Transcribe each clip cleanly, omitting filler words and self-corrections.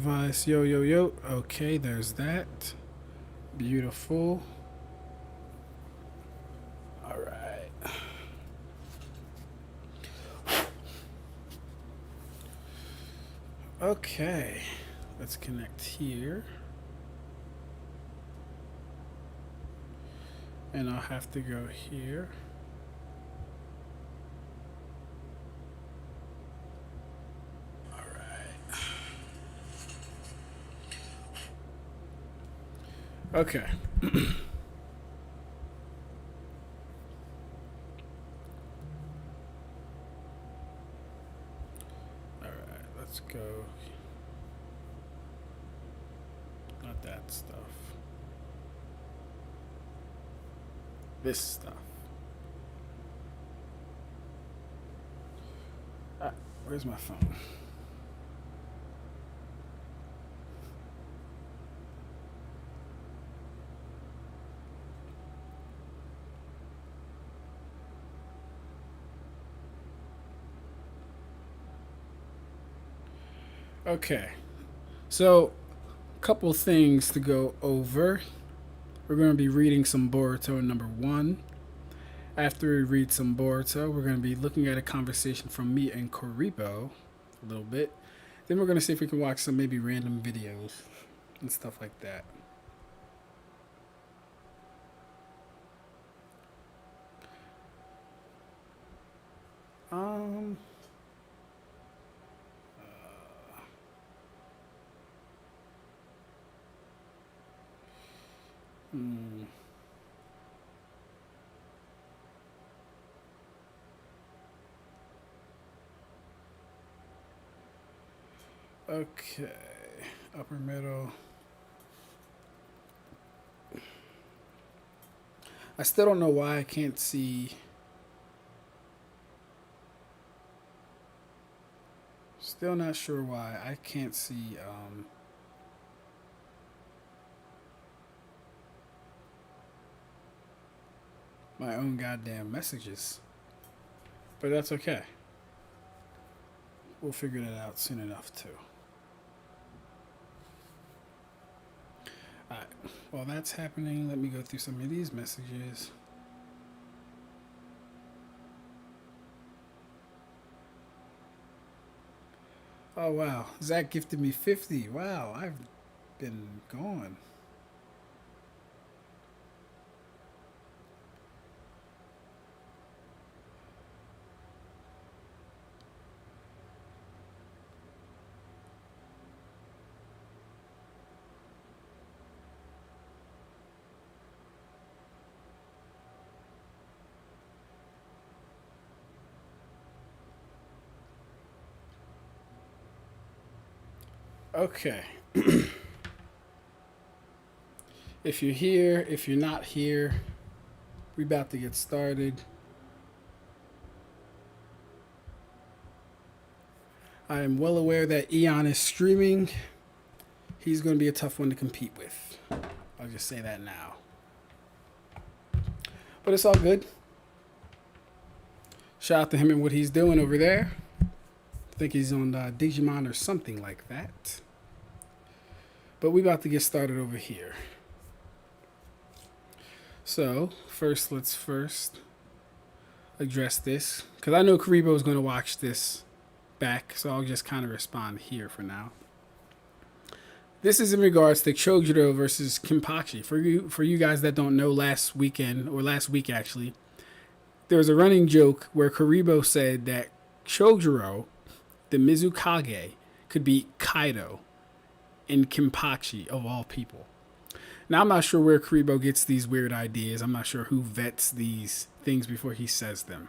device. Yo, yo, yo. Okay, there's that. Beautiful. All right. Okay. Let's connect here. And I'll have to go here. All right. Okay. Let's go. Not that stuff. This stuff. Ah, where's my phone? Okay, so a couple things to go over. We're going to be reading some Boruto number 1. After we read some Boruto, we're going to be looking at a conversation from me and Karibo a little bit. Then we're going to see if we can watch some maybe random videos and stuff like that. Okay, upper middle. I still don't know why I can't see. Still not sure why I can't see my own goddamn messages. But that's okay. We'll figure that out soon enough too. Alright, while that's happening, let me go through some of these messages. Oh wow, Zach gifted me 50. Wow, I've been gone. Okay. If you're here, if you're not here, we about to get started. I am well aware that Eon is streaming. He's going to be a tough one to compete with. I'll just say that now. But it's all good. Shout out to him and what he's doing over there. I think he's on Digimon or something like that. But we about to get started over here. So, let's first address this. Because I know Karibo is going to watch this back. So I'll just kind of respond here for now. This is in regards to Chojuro versus Kinpachi. For you guys that don't know, last week actually, there was a running joke where Karibo said that Chojuro, the Mizukage, could beat Kaido in Kinpachi of all people. Now, I'm not sure where Karibo gets these weird ideas. I'm not sure who vets these things before he says them.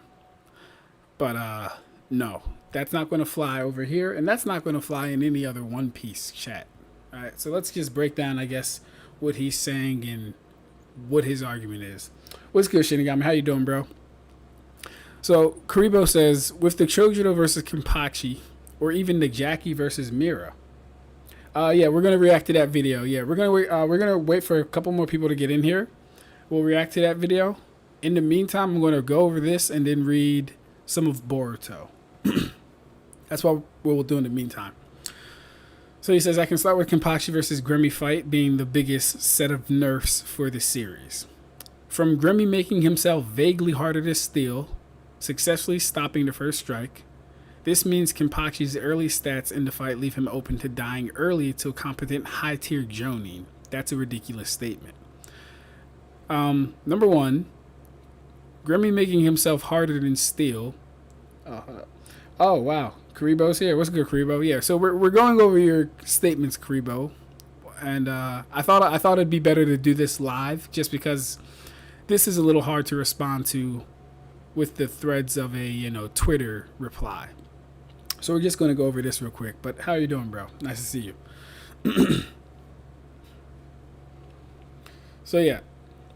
But, no, that's not going to fly over here, and that's not going to fly in any other One Piece chat. All right, so let's just break down, I guess, what he's saying and what his argument is. What's good, Shinigami? How you doing, bro? So, Karibo says, with the Chojuro versus Kinpachi, or even the Jackie versus Mira. Yeah, we're gonna react to that video. Yeah, we're gonna wait for a couple more people to get in here. We'll react to that video. In the meantime, I'm gonna go over this and then read some of Boruto. That's what we'll do in the meantime. So he says, I can start with Kenpachi versus Grimmy fight being the biggest set of nerfs for the series. From Grimmy making himself vaguely harder to steal, successfully stopping the first strike, this means Kenpachi's early stats in the fight leave him open to dying early to a competent high-tier Jonin. That's a ridiculous statement. Number one, Grimmy making himself harder than steel. Oh, wow. Karibo's here. What's good, Karibo? Yeah, so we're going over your statements, Karibo. And I thought it'd be better to do this live just because this is a little hard to respond to with the threads of a, Twitter reply. So we're just going to go over this real quick. But how are you doing, bro? Nice to see you. So yeah.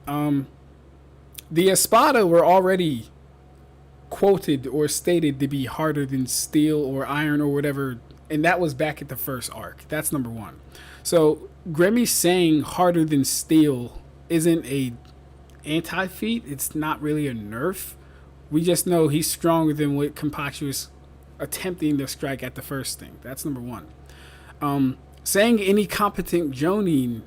The Espada were already quoted or stated to be harder than steel or iron or whatever, and that was back at the first arc. That's number one. So Grimmy saying harder than steel isn't a anti-feat. It's not really a nerf. We just know he's stronger than what Kenpachi was attempting to strike at the first thing. That's number one. Saying any competent Jonin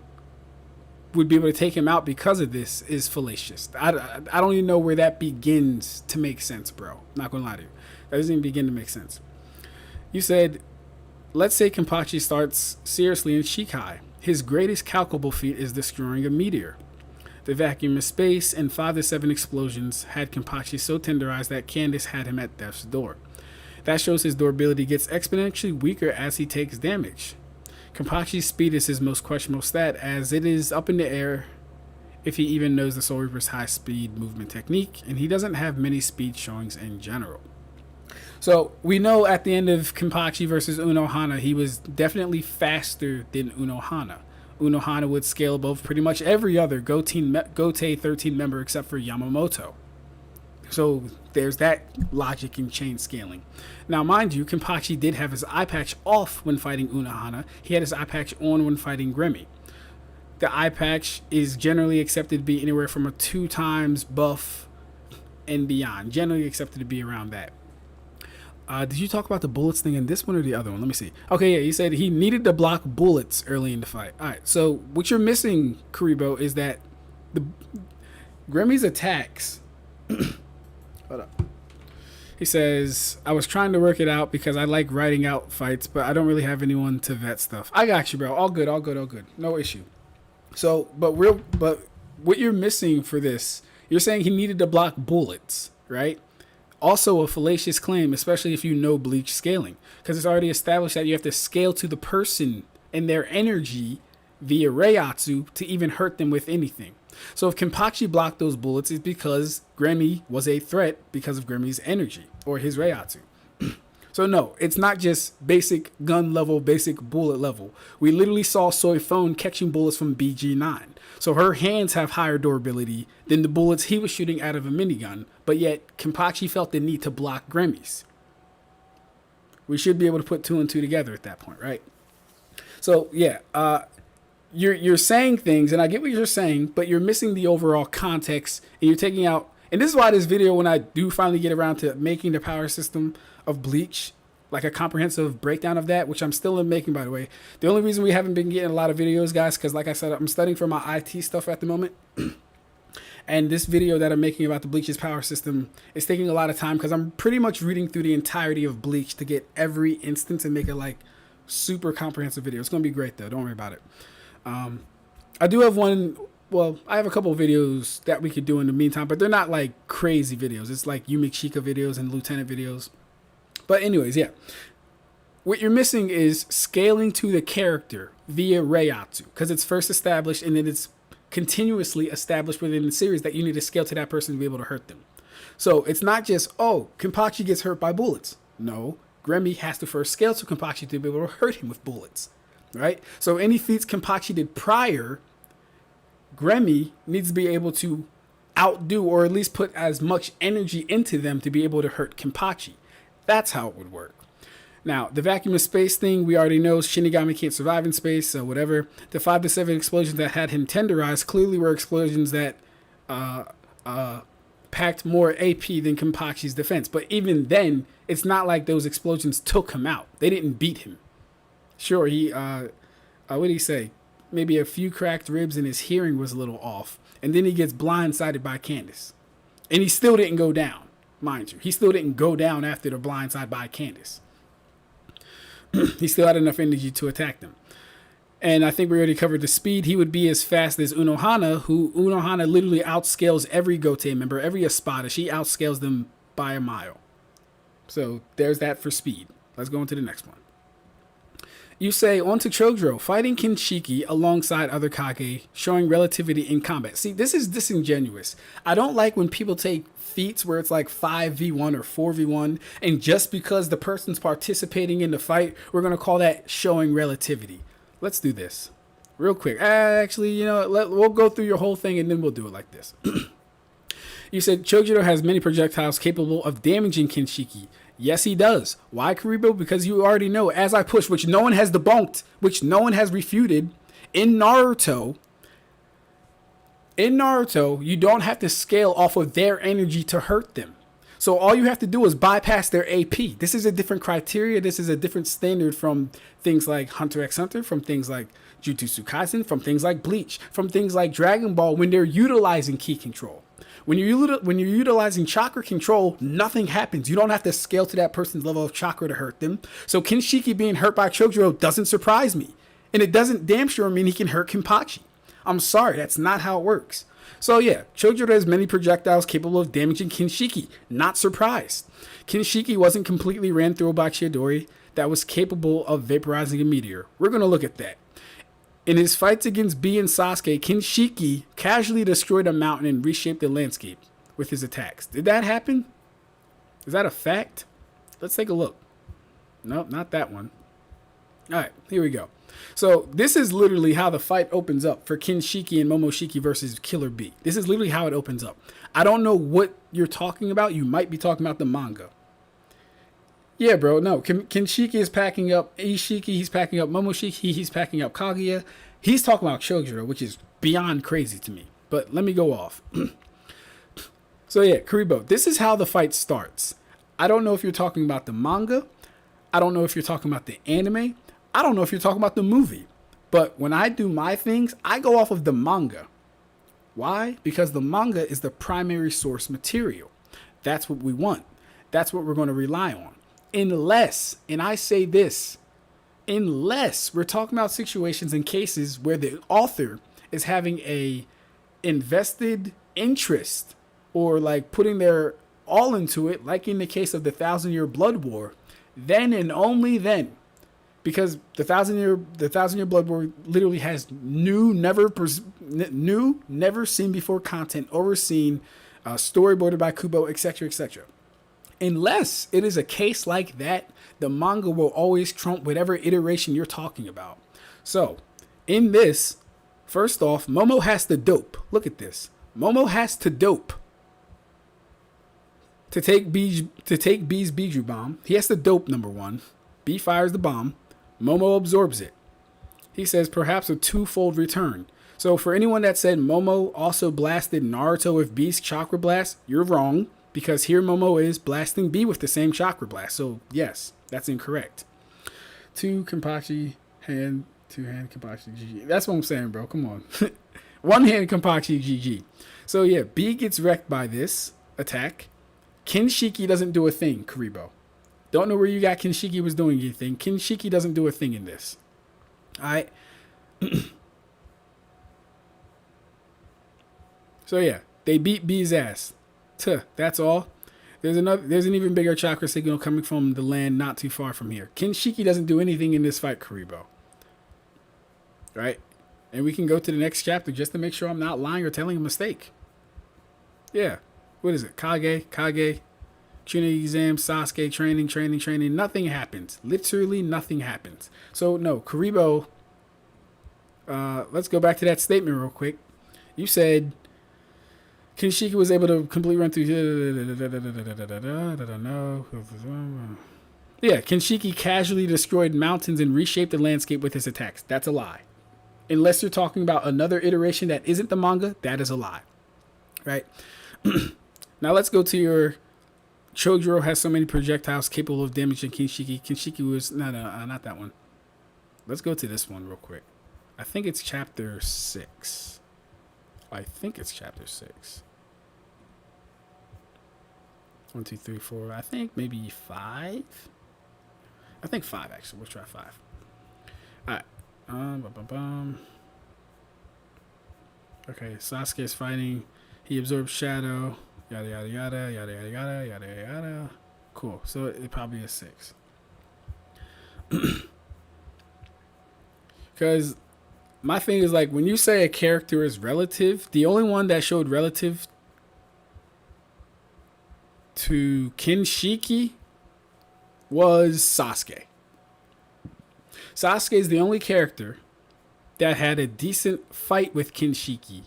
would be able to take him out because of this is fallacious. I don't even know where that begins to make sense, bro. Not gonna lie to you. That doesn't even begin to make sense. You said, let's say Kenpachi starts seriously in Shikai. His greatest calculable feat is destroying a meteor. The vacuum of space and 5 to 7 explosions had Kenpachi so tenderized that Candace had him at death's door. That shows his durability gets exponentially weaker as he takes damage. Kenpachi's speed is his most questionable stat, as it is up in the air if he even knows the Soul Reaper's high speed movement technique, and he doesn't have many speed showings in general. So we know at the end of Kenpachi versus Unohana, he was definitely faster than Unohana. Unohana would scale above pretty much every other Gotei 13 member except for Yamamoto. So there's that logic in chain scaling. Now, mind you, Kenpachi did have his eye patch off when fighting Unohana. He had his eye patch on when fighting Grimmy. The eye patch is generally accepted to be anywhere from a 2 times buff and beyond. Generally accepted to be around that. Did you talk about the bullets thing in this one or the other one? Let me see. Okay, yeah, you said he needed to block bullets early in the fight. All right, so what you're missing, Karibo, is that the Grimmy's attacks... Hold up. He says, I was trying to work it out because I like writing out fights, but I don't really have anyone to vet stuff. I got you, bro. All good. No issue. So, but what you're missing for this, you're saying he needed to block bullets, right? Also a fallacious claim, especially if you know Bleach scaling, because it's already established that you have to scale to the person and their energy via Reiatsu to even hurt them with anything. So if Kenpachi blocked those bullets, it's because Grimmy was a threat because of Grimmy's energy or his Reiatsu. So no, it's not just basic gun level, basic bullet level. We literally saw Soifone catching bullets from BG9. So her hands have higher durability than the bullets he was shooting out of a minigun, but yet Kenpachi felt the need to block Grimmy's. We should be able to put 2 and 2 together at that point, right? So yeah, you're saying things, and I get what you're saying, but you're missing the overall context, and you're taking out. And this is why this video, when I do finally get around to making the power system of Bleach, like a comprehensive breakdown of that, which I'm still in making, by the way. The only reason we haven't been getting a lot of videos, guys, because like I said, I'm studying for my IT stuff at the moment. And this video that I'm making about the Bleach's power system is taking a lot of time because I'm pretty much reading through the entirety of Bleach to get every instance and make it like super comprehensive video. It's going to be great, though. Don't worry about it. I do have one. Well, I have a couple of videos that we could do in the meantime, but they're not like crazy videos. It's like Yumi Chika videos and Lieutenant videos. But anyways, yeah. What you're missing is scaling to the character via Reiatsu, because it's first established and then it's continuously established within the series that you need to scale to that person to be able to hurt them. So it's not just, oh, Kenpachi gets hurt by bullets. No, Grimmy has to first scale to Kenpachi to be able to hurt him with bullets. Right? So any feats Kenpachi did prior, Grimmy needs to be able to outdo or at least put as much energy into them to be able to hurt Kenpachi. That's how it would work. Now, the vacuum of space thing, we already know Shinigami can't survive in space, so whatever. The 5 to 7 explosions that had him tenderized clearly were explosions that packed more AP than Kenpachi's defense. But even then, it's not like those explosions took him out. They didn't beat him. Sure, what did he say? Maybe a few cracked ribs and his hearing was a little off. And then he gets blindsided by Candace. And he still didn't go down, mind you. He still didn't go down after the blindside by Candace. He still had enough energy to attack them. And I think we already covered the speed. He would be as fast as Unohana, who Unohana literally outscales every Gote member, every Espada. She outscales them by a mile. So there's that for speed. Let's go into the next one. You say, on to Chojuro, fighting Kinshiki alongside other Kage, showing relativity in combat. See, this is disingenuous. I don't like when people take feats where it's like 5v1 or 4v1, and just because the person's participating in the fight, we're going to call that showing relativity. Let's do this real quick. Actually, you know, we'll go through your whole thing and then we'll do it like this. You said Chojuro has many projectiles capable of damaging Kinshiki. Yes, he does. Why, Karibo? Because you already know, as I push, which no one has debunked, which no one has refuted, in Naruto, you don't have to scale off of their energy to hurt them. So all you have to do is bypass their AP. This is a different criteria. This is a different standard from things like Hunter x Hunter, from things like Jujutsu Kaisen, from things like Bleach, from things like Dragon Ball when they're utilizing ki control. When you're utilizing chakra control, nothing happens. You don't have to scale to that person's level of chakra to hurt them. So Kinshiki being hurt by Chojuro doesn't surprise me. And it doesn't damn sure mean he can hurt Kenpachi. I'm sorry, that's not how it works. So yeah, Chojuro has many projectiles capable of damaging Kinshiki. Not surprised. Kinshiki wasn't completely ran through by Chidori that was capable of vaporizing a meteor. We're going to look at that. In his fights against B and Sasuke, Kinshiki casually destroyed a mountain and reshaped the landscape with his attacks. Did that happen? Is that a fact? Let's take a look. Nope, not that one. All right, here we go. So this is literally how the fight opens up for Kinshiki and Momoshiki versus Killer B. This is literally how it opens up. I don't know what you're talking about. You might be talking about the manga. Yeah, bro, no. Kinshiki is packing up Ishiki, he's packing up Momoshiki, he's packing up Kaguya. He's talking about Chojuro, which is beyond crazy to me. But let me go off. So yeah, Karibo, this is how the fight starts. I don't know if you're talking about the manga. I don't know if you're talking about the anime. I don't know if you're talking about the movie. But when I do my things, I go off of the manga. Why? Because the manga is the primary source material. That's what we want. That's what we're going to rely on. Unless, and I say this, unless we're talking about situations and cases where the author is having a invested interest or like putting their all into it, like in the case of the 1,000-Year Blood War, then and only then, because the 1,000-Year Blood War literally has new, never seen before content, overseen, storyboarded by Kubo, etc., etc. Unless it is a case like that, the manga will always trump whatever iteration you're talking about. So, in this, first off, Momo has to dope. Look at this. Momo has to dope to take B's Biju bomb. He has to dope, number one. B fires the bomb. Momo absorbs it. He says perhaps a twofold return. So for anyone that said Momo also blasted Naruto with B's chakra blast, you're wrong. Because here Momo is blasting B with the same chakra blast. So, yes, that's incorrect. Two hand Kenpachi, GG. That's what I'm saying, bro. Come on. One hand Kenpachi, GG. So, yeah, B gets wrecked by this attack. Kinshiki doesn't do a thing, Karibo. Don't know where you got Kinshiki was doing anything. Kinshiki doesn't do a thing in this. All right. So, yeah, they beat B's ass. That's all. There's an even bigger chakra signal coming from the land not too far from here. Kinshiki doesn't do anything in this fight, Karibo. Right? And we can go to the next chapter just to make sure I'm not lying or telling a mistake. Yeah. What is it? Kage, Chunin exam, Sasuke, training. Nothing happens. Literally nothing happens. So, no, Karibo, let's go back to that statement real quick. You said Kinshiki was able to completely run through. Yeah, Kinshiki casually destroyed mountains and reshaped the landscape with his attacks. That's a lie. Unless you're talking about another iteration that isn't the manga, that is a lie. Right? Now let's go to your Chojuro has so many projectiles capable of damaging Kinshiki. Kinshiki was not that one. let's go to this one real quick. I think it's chapter 6. I think it's chapter 6. 1, 2, 3, 4. I think maybe 5. I think 5 actually. We'll try 5. All right. Okay, Sasuke is fighting. He absorbs shadow. Yada yada yada yada yada yada yada yada. Cool. So it probably is 6. Because my thing is like when you say a character is relative, the only one that showed relative to Kinshiki was Sasuke. Sasuke is the only character that had a decent fight with Kinshiki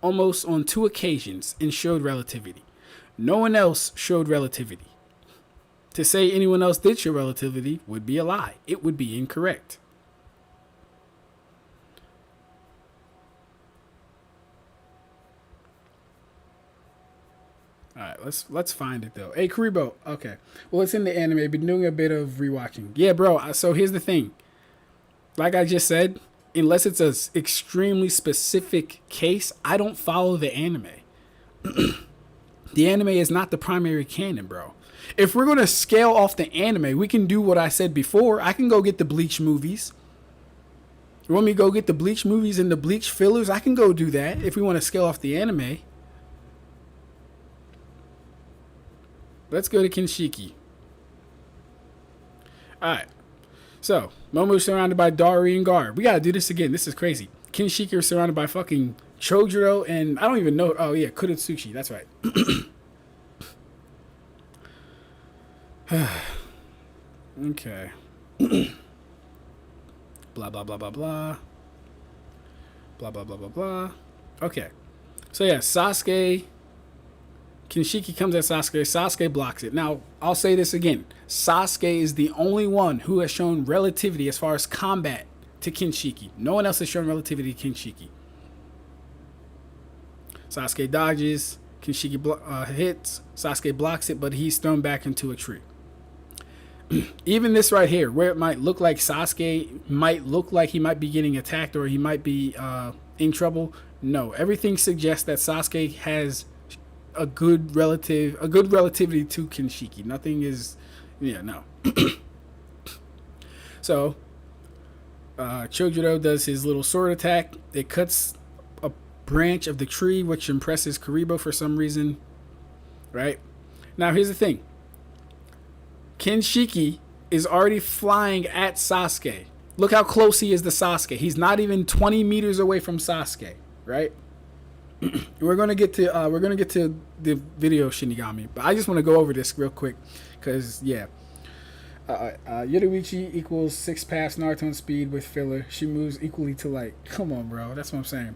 almost on 2 occasions and showed relativity. No one else showed relativity. To say anyone else did show relativity would be a lie. It would be incorrect. All right, let's find it though. Hey, Kuribo. Okay. Well, it's in the anime. Been doing a bit of rewatching. Yeah, bro. So here's the thing. Like I just said, unless it's an extremely specific case, I don't follow the anime. The anime is not the primary canon, bro. If we're going to scale off the anime, we can do what I said before. I can go get the Bleach movies. You want me to go get the Bleach movies and the Bleach fillers? I can go do that if we want to scale off the anime. Let's go to Kinshiki. Alright. So, Momo is surrounded by Dari and Gar. We gotta do this again. This is crazy. Kinshiki is surrounded by fucking Chojuro and I don't even know. Oh, yeah. Kuretsuchi. That's right. Okay. Blah, blah, blah, blah, blah. Blah, blah, blah, blah, blah. Okay. So, yeah. Sasuke... Kinshiki comes at Sasuke. Sasuke blocks it. Now, I'll say this again. Sasuke is the only one who has shown relativity as far as combat to Kinshiki. No one else has shown relativity to Kinshiki. Sasuke dodges. Kinshiki hits. Sasuke blocks it, but he's thrown back into a tree. Even this right here, where it might look like Sasuke might look like he might be getting attacked or he might be in trouble. No, everything suggests that Sasuke has a good relativity to Kinshiki. Nothing is, no. So, Chojuro does his little sword attack. It cuts a branch of the tree, which impresses Kuribo for some reason. Right? Now, here's the thing. Kinshiki is already flying at Sasuke. Look how close he is to Sasuke. He's not even 20 meters away from Sasuke. Right? We're gonna get to the video Shinigami, but I just want to go over this real quick because Yoruichi equals 6 paths Naruto in speed with filler. She moves equally to light. Come on, bro, that's what I'm saying.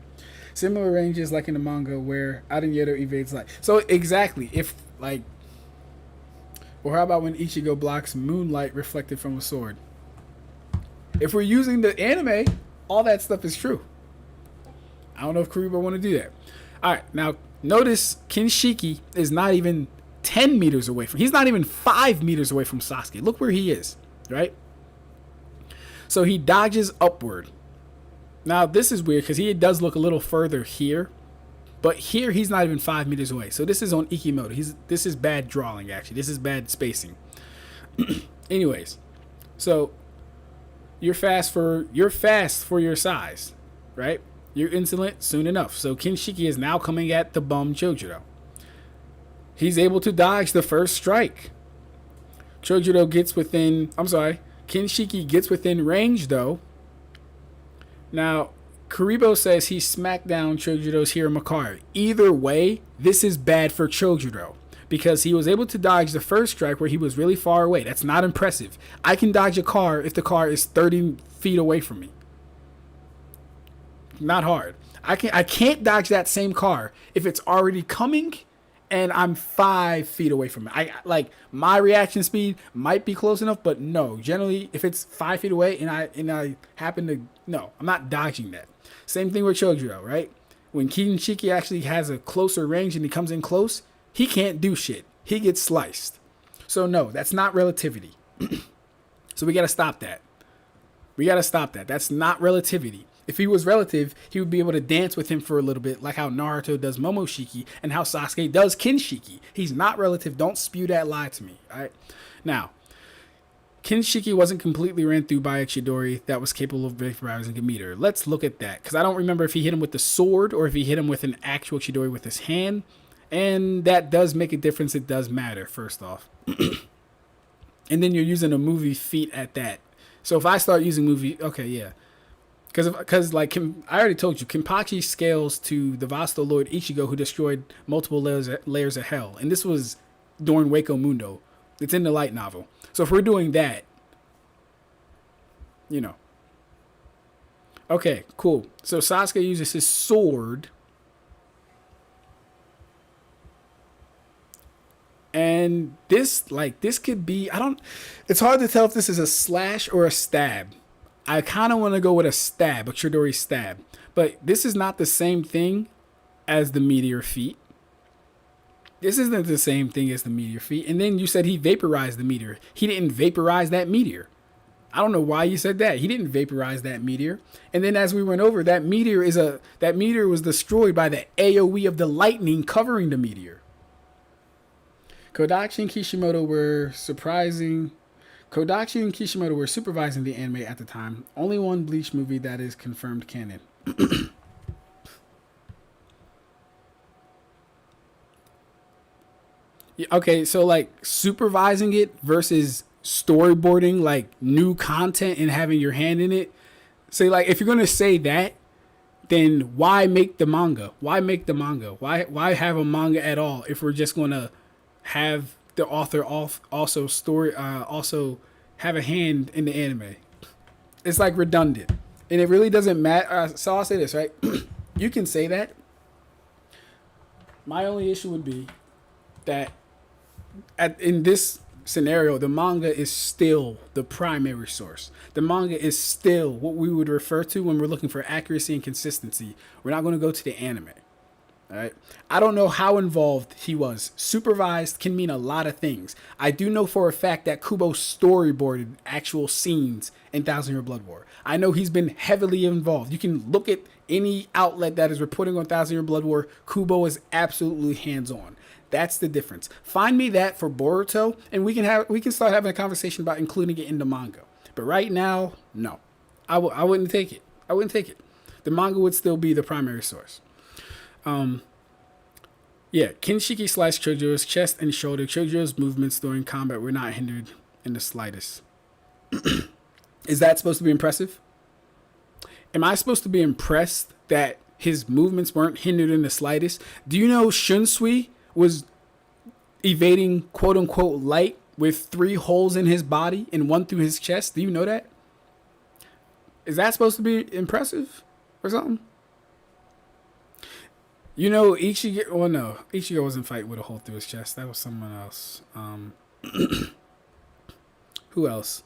Similar ranges like in the manga where Aden evades light. So exactly, if like, or how about when Ichigo blocks moonlight reflected from a sword? If we're using the anime, all that stuff is true. I don't know if Kuribo want to do that. All right, now notice Kinshiki is not even 10 meters away from. He's not even 5 meters away from Sasuke. Look where he is, right? So he dodges upward. Now this is weird because he does look a little further here, but here he's not even 5 meters away. So this is on Ikimoto. This is bad drawing actually. This is bad spacing. Anyways, so you're fast for your size, right? You're insolent soon enough. So Kinshiki is now coming at the bum Chojuro. He's able to dodge the first strike. Kinshiki gets within range though. Now, Kuribo says he smacked down Chojuro's Hiramakari. Either way, this is bad for Chojuro because he was able to dodge the first strike where he was really far away. That's not impressive. I can dodge a car if the car is 30 feet away from me. Not hard. I can't dodge that same car if it's already coming and I'm 5 feet away from it. I like my reaction speed might be close enough, but no. Generally, if it's 5 feet away and I happen to I'm not dodging that. Same thing with Chojuro, right? When Kinshiki actually has a closer range and he comes in close, he can't do shit. He gets sliced. So no, that's not relativity. So we gotta stop that. We got to stop that. That's not relativity. If he was relative, he would be able to dance with him for a little bit, like how Naruto does Momoshiki and how Sasuke does Kinshiki. He's not relative. Don't spew that lie to me. All right. Now, Kinshiki wasn't completely ran through by a Chidori that was capable of vaporizing a meteor. Let's look at that, because I don't remember if he hit him with the sword or if he hit him with an actual Chidori with his hand. And that does make a difference. It does matter, first off. And then you're using a movie feat at that. So if I start using movie, okay, yeah. Because like I already told you, Kenpachi scales to the Vasto Lord Ichigo, who destroyed multiple layers of hell. And this was during Wako Mundo. It's in the light novel. So if we're doing that, you know. Okay, cool. So Sasuke uses his sword. And this could be, it's hard to tell if this is a slash or a stab. I kind of want to go with a stab, a Chidori stab. But this is not the same thing as the meteor feat. This isn't the same thing as the meteor feat. And then you said he vaporized the meteor. He didn't vaporize that meteor. I don't know why you said that. He didn't vaporize that meteor. And then as we went over, that meteor was destroyed by the AoE of the lightning covering the meteor. Kodachi and Kishimoto were supervising the anime at the time. Only one Bleach movie that is confirmed canon. Yeah, okay, so like supervising it versus storyboarding like new content and having your hand in it. So like if you're gonna say that, then why make the manga? Why make the manga? Why have a manga at all if we're just gonna have the author also have a hand in the anime? It's like redundant, and it really doesn't matter. So I'll say this, right? You can say that. My only issue would be that in this scenario, the manga is still the primary source. The manga is still what we would refer to when we're looking for accuracy and consistency. We're not going to go to the anime. All right. I don't know how involved he was. Supervised can mean a lot of things. I do know for a fact that Kubo storyboarded actual scenes in 1,000 Year Blood War. I know he's been heavily involved. You can look at any outlet that is reporting on 1,000 Year Blood War. Kubo is absolutely hands-on. That's the difference. Find me that for Boruto, and we can start having a conversation about including it in the manga. But right now, no. I wouldn't take it. I wouldn't take it. The manga would still be the primary source. Yeah, Kinshiki /Chojo's chest and shoulder. Chojo's movements during combat were not hindered in the slightest. Is that supposed to be impressive? Am I supposed to be impressed that his movements weren't hindered in the slightest? Do you know Shunsui was evading quote-unquote light with 3 holes in his body and 1 through his chest? Do you know that? Is that supposed to be impressive or something? You know, Ichigo... Well, no. Ichigo wasn't fighting with a hole through his chest. That was someone else. Who else?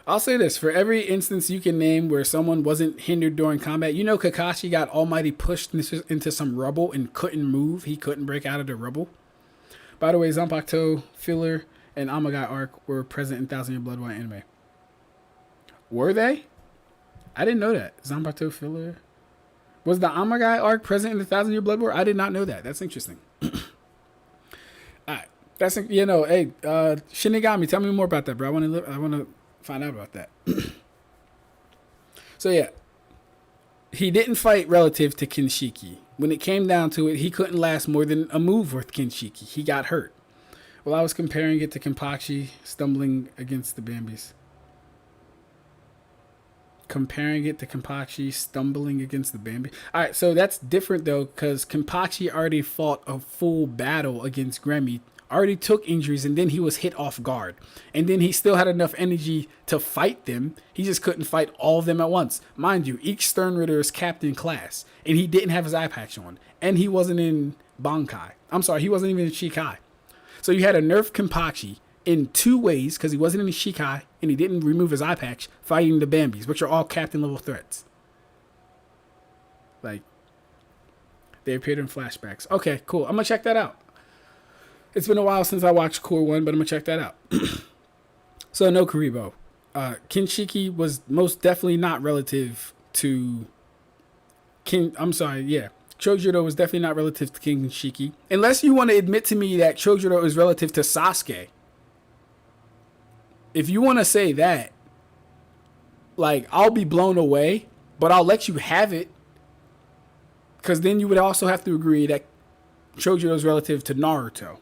I'll say this. For every instance you can name where someone wasn't hindered during combat, you know Kakashi got almighty pushed into some rubble and couldn't move. He couldn't break out of the rubble. By the way, Zanpakuto, Filler, and Amagai arc were present in 1,000 Year Blood War anime. Were they? I didn't know that. Zanpakuto, Filler. Was the Amagai arc present in the 1,000 Year Blood War? I did not know that. That's interesting. Alright. That's, you know, hey, Shinigami, tell me more about that, bro. I want to find out about that. So yeah, he didn't fight relative to Kinshiki. When it came down to it, he couldn't last more than a move with Kinshiki. He got hurt. Well, I was comparing it to Kenpachi stumbling against the Bambis. Comparing it to Kenpachi stumbling against the Bambi. All right, so that's different though, because Kenpachi already fought a full battle against Gremmy, already took injuries, and then he was hit off guard. And then he still had enough energy to fight them. He just couldn't fight all of them at once. Mind you, each Sternritter is captain class, and he didn't have his eye patch on. And he wasn't in Bankai. I'm sorry, he wasn't even in Shikai. So you had a nerf Kenpachi in 2 ways, because he wasn't in Shikai, and he didn't remove his eye patch, fighting the Bambis, which are all captain level threats. Like, they appeared in flashbacks. Okay, cool. I'm going to check that out. It's been a while since I watched Core 1, but I'm going to check that out. So no Karibo. Kinshiki was most definitely not relative to King. I'm sorry, yeah. Chojuro was definitely not relative to King Kinshiki. Unless you want to admit to me that Chojuro is relative to Sasuke. If you want to say that, like, I'll be blown away, but I'll let you have it. Because then you would also have to agree that Chojuro is relative to Naruto.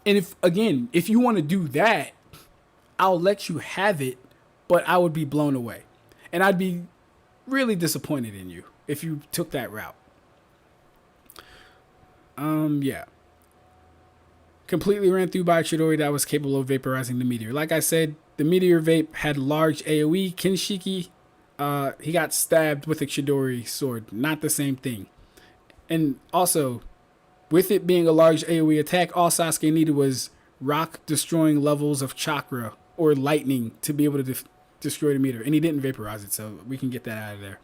And if you want to do that, I'll let you have it, but I would be blown away. And I'd be really disappointed in you if you took that route. Yeah. Completely ran through by a Chidori that was capable of vaporizing the meteor. Like I said, the meteor vape had large AoE. Kinshiki, he got stabbed with a Chidori sword. Not the same thing. And also, with it being a large AoE attack, all Sasuke needed was rock-destroying levels of chakra or lightning to be able to destroy the meteor. And he didn't vaporize it, so we can get that out of there.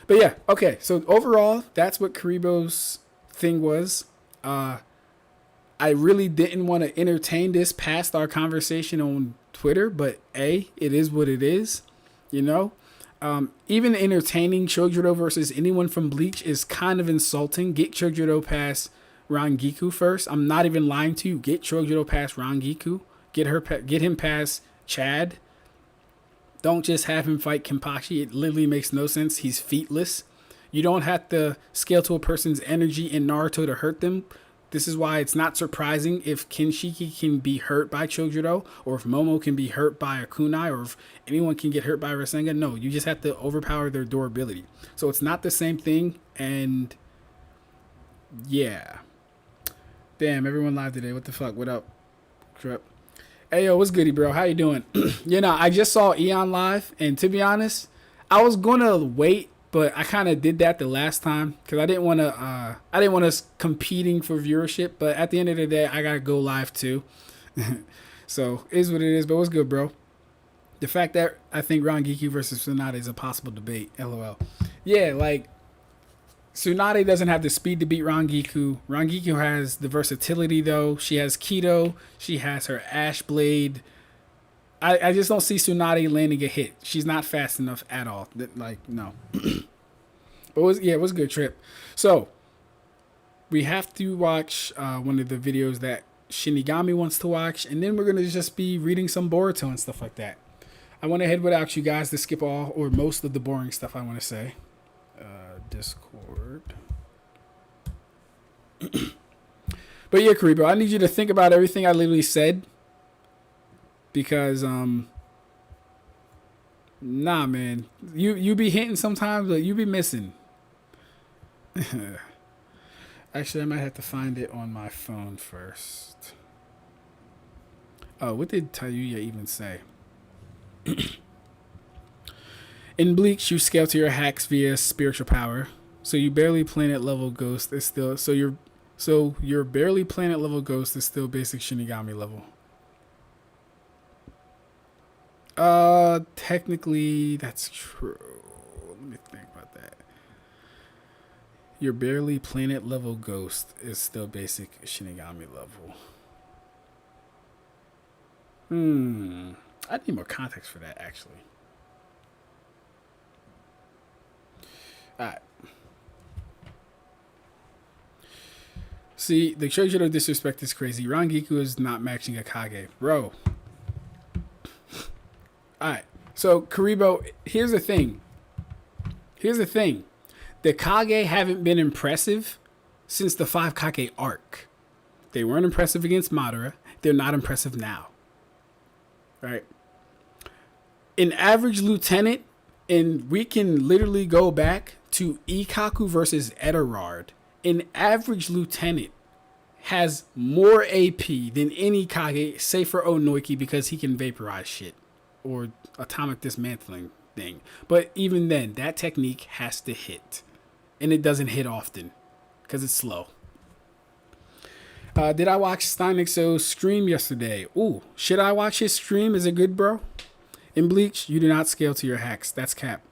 But yeah, okay. So overall, that's what Karibo's thing was. I really didn't want to entertain this past our conversation on Twitter, but it is what it is, you know? Even entertaining Chojuro versus anyone from Bleach is kind of insulting. Get Chojuro past Rangiku first. I'm not even lying to you. Get Chojuro past Rangiku. Get him past Chad. Don't just have him fight Kenpachi. It literally makes no sense. He's featless. You don't have to scale to a person's energy in Naruto to hurt them. This is why it's not surprising if Kinshiki can be hurt by Chojuro, or if Momo can be hurt by a kunai, or if anyone can get hurt by Rasengan. No, you just have to overpower their durability. So it's not the same thing, and yeah. Damn, everyone live today. What the fuck? What up? Trip. Hey, yo, what's goody, bro? How you doing? You know, I just saw Eon live, and to be honest, I was gonna wait, but I kind of did that the last time because I didn't want us competing for viewership. But at the end of the day, I gotta go live too. So it is what it is. But what's good, bro? The fact that I think Rangiku versus Tsunade is a possible debate. LOL. Yeah, like Tsunade doesn't have the speed to beat Rangiku. Rangiku has the versatility though. She has Kido. She has her Ash Blade. I just don't see Tsunade landing a hit. She's not fast enough at all. Like, no. But it was a good trip. So, we have to watch one of the videos that Shinigami wants to watch. And then we're going to just be reading some Boruto and stuff like that. I went ahead without you guys to skip all or most of the boring stuff I want to say. Discord. But yeah, Karibo, I need you to think about everything I literally said. Because nah, man, you be hitting sometimes, but you be missing. Actually, I might have to find it on my phone first. Oh, what did Tayuya even say? In Bleach, you scale to your hacks via spiritual power, so you barely planet level ghost is still your barely planet level ghost is still basic Shinigami level. Technically, that's true. Let me think about that. Your barely planet level ghost is still basic Shinigami level. I need more context for that, actually. Alright. See, the Chojuro disrespect is crazy. Rangiku is not matching a Kage. Bro. Alright, so Karibo, here's the thing. The Kage haven't been impressive since the 5 Kage arc. They weren't impressive against Madara. They're not impressive now. Right? An average lieutenant, and we can literally go back to Ikaku versus Eterard. An average lieutenant has more AP than any Kage, save for Onoiki, because he can vaporize shit. Or atomic dismantling thing. But even then, that technique has to hit. And it doesn't hit often. Because it's slow. Did I watch Steinixo's stream yesterday? Ooh, should I watch his stream? Is it good, bro? In Bleach, you do not scale to your hacks. That's cap.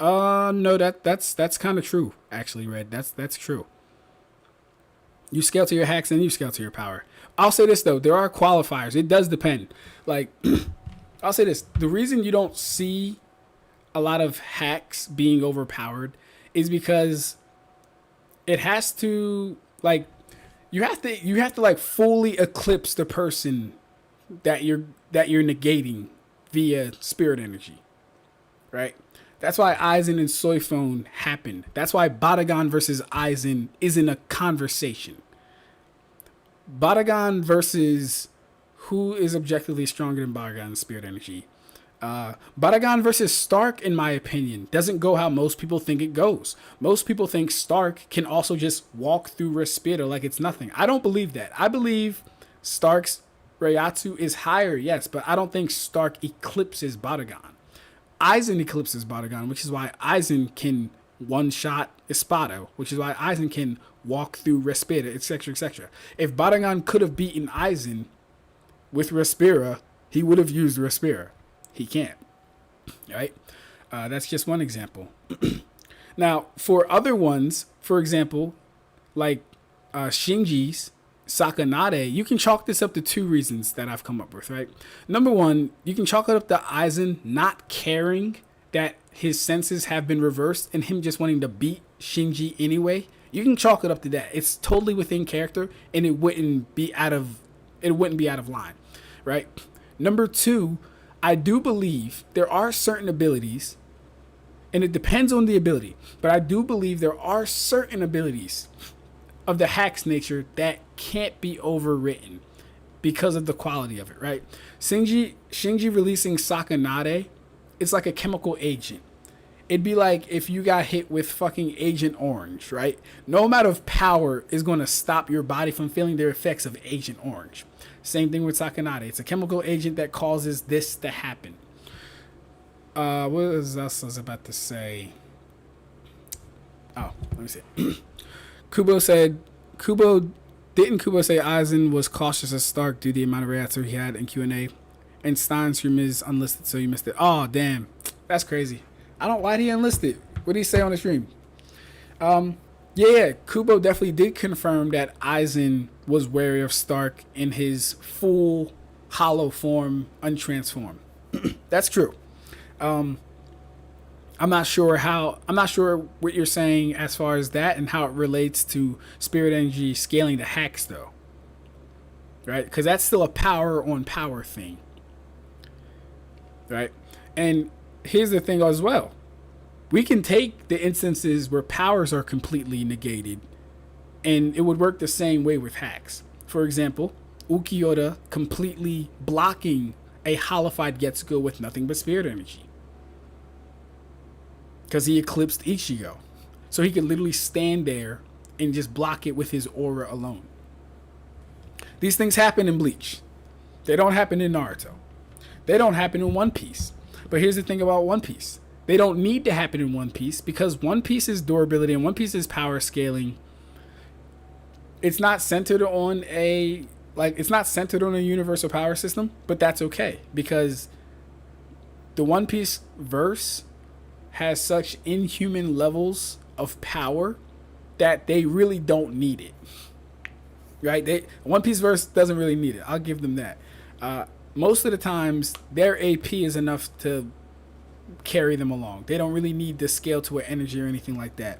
No, that's kind of true, actually, Red. That's true. You scale to your hacks and you scale to your power. I'll say this though, there are qualifiers. It does depend. Like, I'll say this: the reason you don't see a lot of hacks being overpowered is because it has to like you have to like fully eclipse the person that you're negating via spirit energy, right? That's why Aizen and Soifone happened. That's why Batagon versus Aizen isn't a conversation. Batagon versus who is objectively stronger than Batagon in spirit energy? Batagon versus Stark, in my opinion, doesn't go how most people think it goes. Most people think Stark can also just walk through Respiro like it's nothing. I don't believe that. I believe Stark's Reiatsu is higher, yes, but I don't think Stark eclipses Batagon. Aizen eclipses Batagon, which is why Aizen can one-shot Espada, which is why Aizen can walk through Respira, etc., etc. If Batagon could have beaten Aizen with Respira, he would have used Respira. He can't, right? That's just one example. Now, for other ones, for example, like Shinji's Sakanade, you can chalk this up to two reasons that I've come up with, right? Number one, you can chalk it up to Aizen not caring that his senses have been reversed and him just wanting to beat Shinji anyway. You can chalk it up to that. It's totally within character and it wouldn't be out of line, right? Number two, I do believe there are certain abilities, and it depends on the ability, but I do believe there are certain abilities of the hack's nature that can't be overwritten because of the quality of it, right? Shinji releasing Sakanade, it's like a chemical agent. It'd be like if you got hit with fucking Agent Orange, right? No amount of power is going to stop your body from feeling the effects of Agent Orange. Same thing with Sakanade. It's a chemical agent that causes this to happen. What else I was about to say? Oh, let me see. Kubo say Aizen was cautious as Stark due to the amount of reactor he had in Q&A, and Stein's room is unlisted, so you missed it. Oh, damn. That's crazy. Why did he enlist it? What did he say on the stream? Yeah, Kubo definitely did confirm that Aizen was wary of Stark in his full hollow form, untransformed. That's true. I'm not sure what you're saying as far as that and how it relates to spirit energy scaling the hacks though. Right? Because that's still a power on power thing. Right? And here's the thing as well. We can take the instances where powers are completely negated and it would work the same way with hacks. For example, Ukiyoda completely blocking a hollified Getsugo with nothing but spirit energy. Because he eclipsed Ichigo. So he could literally stand there and just block it with his aura alone. These things happen in Bleach. They don't happen in Naruto. They don't happen in One Piece. But here's the thing about One Piece. They don't need to happen in One Piece because One Piece's durability and One Piece's power scaling, it's not centered on a universal power system, but that's okay because the One Piece verse has such inhuman levels of power that they really don't need it. Right? One Piece verse doesn't really need it. I'll give them that. Most of the times, their AP is enough to carry them along. They don't really need to scale to an energy or anything like that.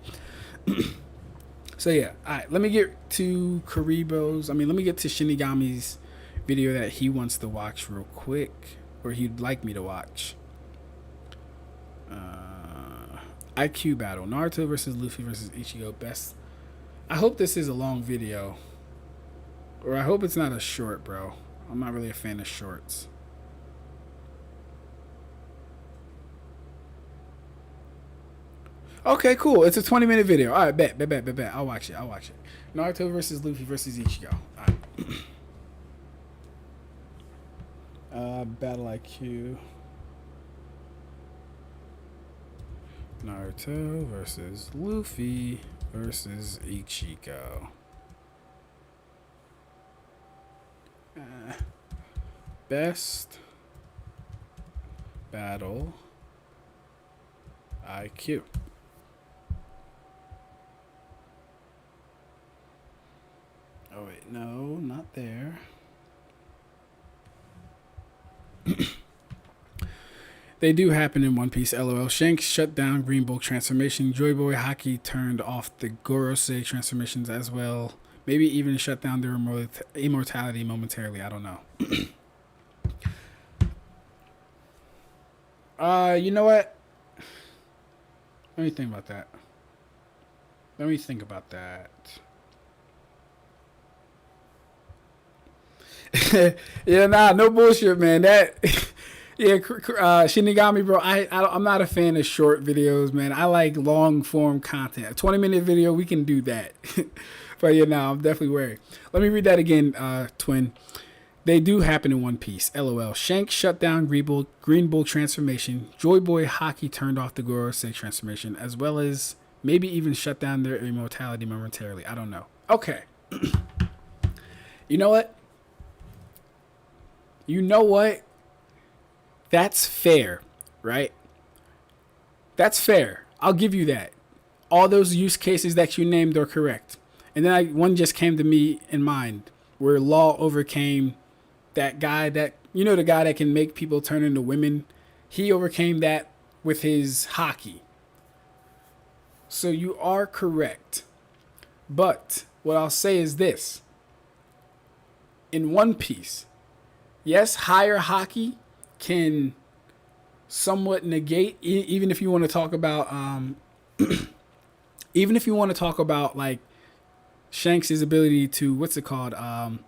So yeah, all right. Let me get to let me get to Shinigami's video that he wants to watch real quick, or he'd like me to watch. IQ battle: Naruto versus Luffy versus Ichigo. Best. I hope this is a long video, or I hope it's not a short, bro. I'm not really a fan of shorts. Okay, cool. It's a 20-minute video. All right, bet. I'll watch it. Naruto versus Luffy versus Ichigo. All right. Battle IQ. Naruto versus Luffy versus Ichigo. Best battle IQ. No, not there. They do happen in One Piece, lol. Shanks shut down Green Bull transformation. Joy Boy Haki turned off the Gorosei transformations as well. Maybe even shut down their immortality momentarily. I don't know. You know what? Let me think about that. Yeah, nah, no bullshit, man. That, yeah, Shinigami, bro. I'm not a fan of short videos, man. I like long form content. A 20-minute video, we can do that. But yeah, nah, I'm definitely wary. Let me read that again, twin. They do happen in One Piece. LOL. Shanks shut down Green Bull transformation. Joy Boy Haki turned off the Gorosei transformation, as well as maybe even shut down their immortality momentarily. I don't know. Okay. You know what? That's fair, right? That's fair. I'll give you that. All those use cases that you named are correct. And then one just came to me in mind where Law overcame that guy that, the guy that can make people turn into women. He overcame that with his haki. So you are correct. But what I'll say is this. In One Piece, yes, higher haki can somewhat negate, even if you want to talk about like Shanks' ability to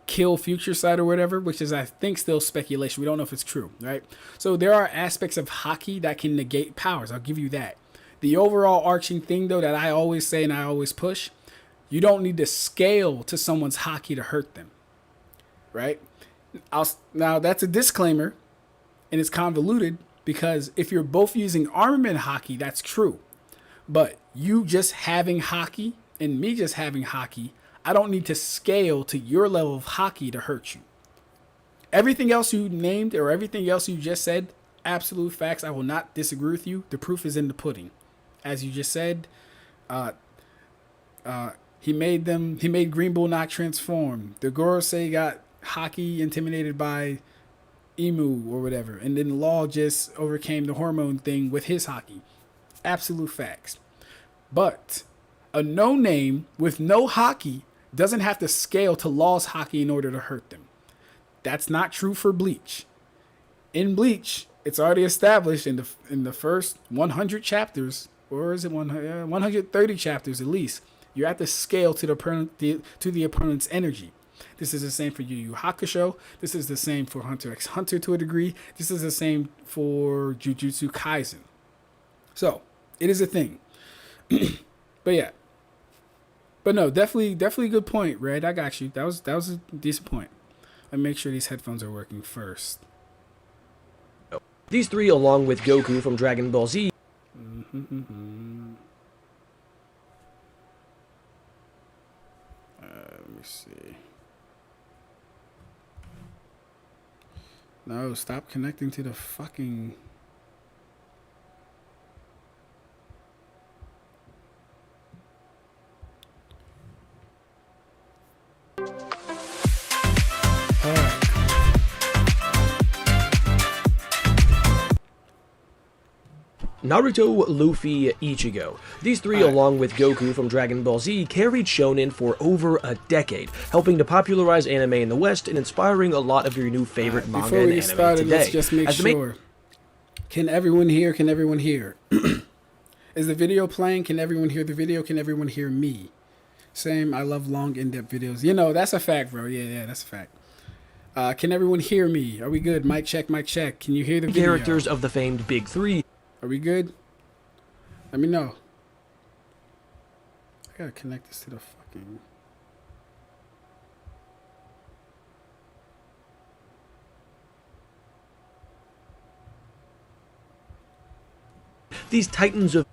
kill future sight or whatever, which is, I think, still speculation. We don't know if it's true, right? So there are aspects of haki that can negate powers. I'll give you that. The overall arching thing, though, that I always say and I always push, you don't need to scale to someone's haki to hurt them, right? Now that's a disclaimer, and it's convoluted because if you're both using armament haki, that's true. But you just having haki and me just having haki, I don't need to scale to your level of haki to hurt you. Everything else you named or everything else you just said, absolute facts. I will not disagree with you. The proof is in the pudding. As you just said, he made Green Bull not transform. The Gorosei got haki intimidated by Emu or whatever. And then Law just overcame the hormone thing with his haki. Absolute facts. But a no-name with no haki doesn't have to scale to Law's haki in order to hurt them. That's not true for Bleach. In Bleach, it's already established in the first 100 chapters, or is it 130 chapters at least, you have to scale to the opponent's energy. This is the same for Yu Yu Hakusho. This is the same for Hunter x Hunter to a degree. This is the same for Jujutsu Kaisen. So, it is a thing. But yeah. But no, definitely good point, Red. I got you. That was a decent point. Let me make sure these headphones are working first. These three, along with Goku from Dragon Ball Z. Let me see. No, stop connecting to the fucking... Naruto, Luffy, Ichigo. These three, along with Goku from Dragon Ball Z, carried shonen for over a decade, helping to popularize anime in the West and inspiring a lot of your new favorite manga and anime today. Let's just make sure. Can everyone hear? Can everyone hear? Is the video playing? Can everyone hear the video? Can everyone hear me? Same, I love long, in-depth videos. That's a fact, bro. Yeah, that's a fact. Can everyone hear me? Are we good? Mic check, mic check. Can you hear the video? Characters of the famed Big Three. Are we good? Let me know. I gotta connect this to the fucking... These titans of...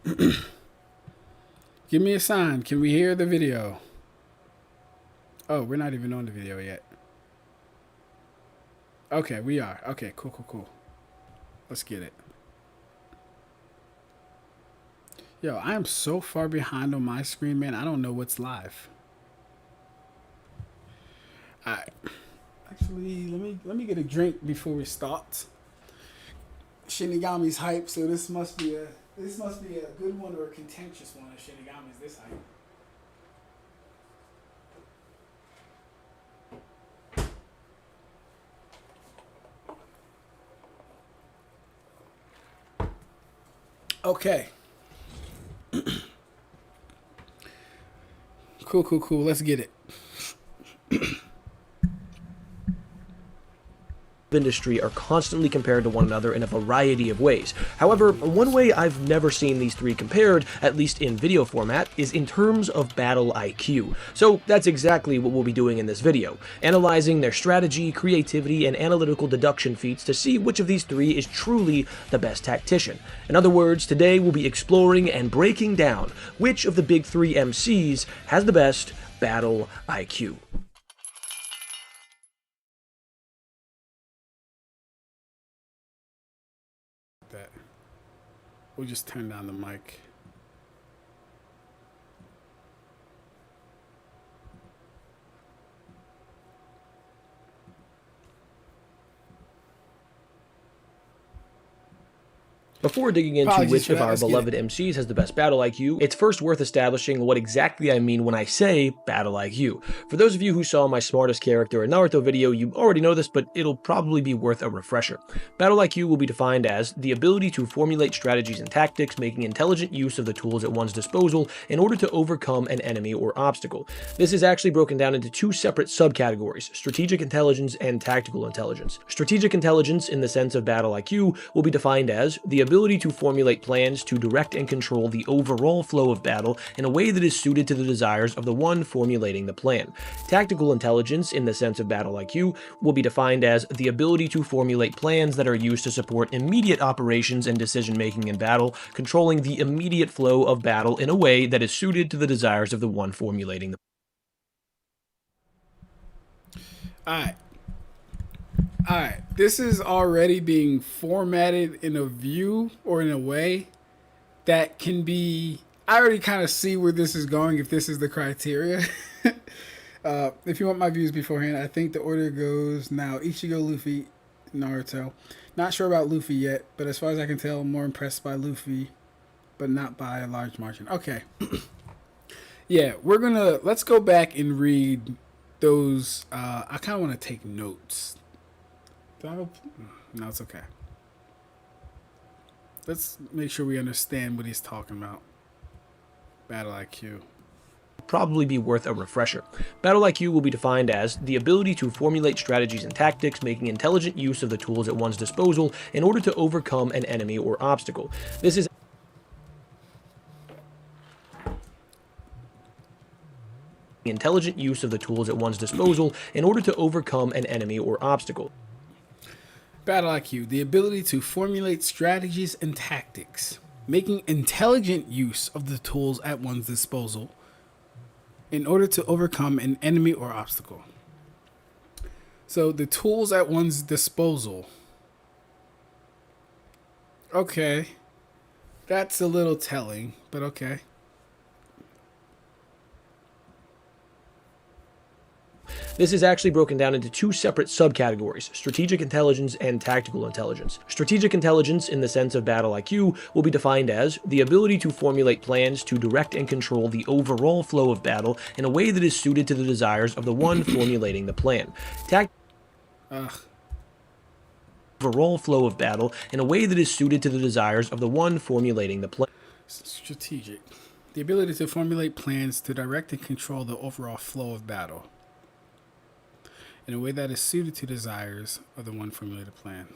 Give me a sign. Can we hear the video? Oh, we're not even on the video yet. Okay, we are. Okay, cool. Let's get it. Yo, I am so far behind on my screen, man. I don't know what's live. Alright. Actually, let me get a drink before we start. Shinigami's hype, so this must be a good one or a contentious one if Shinigami's this hype. Okay. Cool. Let's get it. Industry are constantly compared to one another in a variety of ways. However, one way I've never seen these three compared, at least in video format, is in terms of battle IQ. So that's exactly what we'll be doing in this video, analyzing their strategy, creativity, and analytical deduction feats to see which of these three is truly the best tactician. In other words, today we'll be exploring and breaking down which of the big three MCs has the best battle IQ. That we'll just turn down the mic. Before digging into which of our beloved MCs has the best battle IQ, it's first worth establishing what exactly I mean when I say battle IQ. For those of you who saw my smartest character in Naruto video, you already know this, but it'll probably be worth a refresher. Battle IQ will be defined as the ability to formulate strategies and tactics, making intelligent use of the tools at one's disposal in order to overcome an enemy or obstacle. This is actually broken down into two separate subcategories: strategic intelligence and tactical intelligence. Strategic intelligence, in the sense of battle IQ, will be defined as the ability to formulate plans to direct and control the overall flow of battle in a way that is suited to the desires of the one formulating the plan. Tactical intelligence, in the sense of battle IQ, will be defined as the ability to formulate plans that are used to support immediate operations and decision-making in battle, controlling the immediate flow of battle in a way that is suited to the desires of the one formulating the Alright. This is already being formatted in a view or in a way that can be... I already kind of see where this is going if this is the criteria. If you want my views beforehand, I think the order goes now Ichigo, Luffy, Naruto. Not sure about Luffy yet, but as far as I can tell, I'm more impressed by Luffy, but not by a large margin. Okay. Yeah, let's go back and read those. I kind of want to take notes. No, it's okay. Let's make sure we understand what he's talking about. Battle IQ. Probably be worth a refresher. Battle IQ will be defined as the ability to formulate strategies and tactics, making intelligent use of the tools at one's disposal in order to overcome an enemy or obstacle. This is intelligent use of the tools at one's disposal in order to overcome an enemy or obstacle. Battle IQ, the ability to formulate strategies and tactics, making intelligent use of the tools at one's disposal in order to overcome an enemy or obstacle. So the tools at one's disposal. Okay. That's a little telling, but okay. This is actually broken down into two separate subcategories: strategic intelligence and tactical intelligence. Strategic intelligence, in the sense of battle IQ, will be defined as the ability to formulate plans to direct and control the overall flow of battle in a way that is suited to the desires of the one formulating the plan. Overall flow of battle in a way that is suited to the desires of the one formulating the plan. Strategic. The ability to formulate plans to direct and control the overall flow of battle in a way that is suited to desires of the one formulated plan.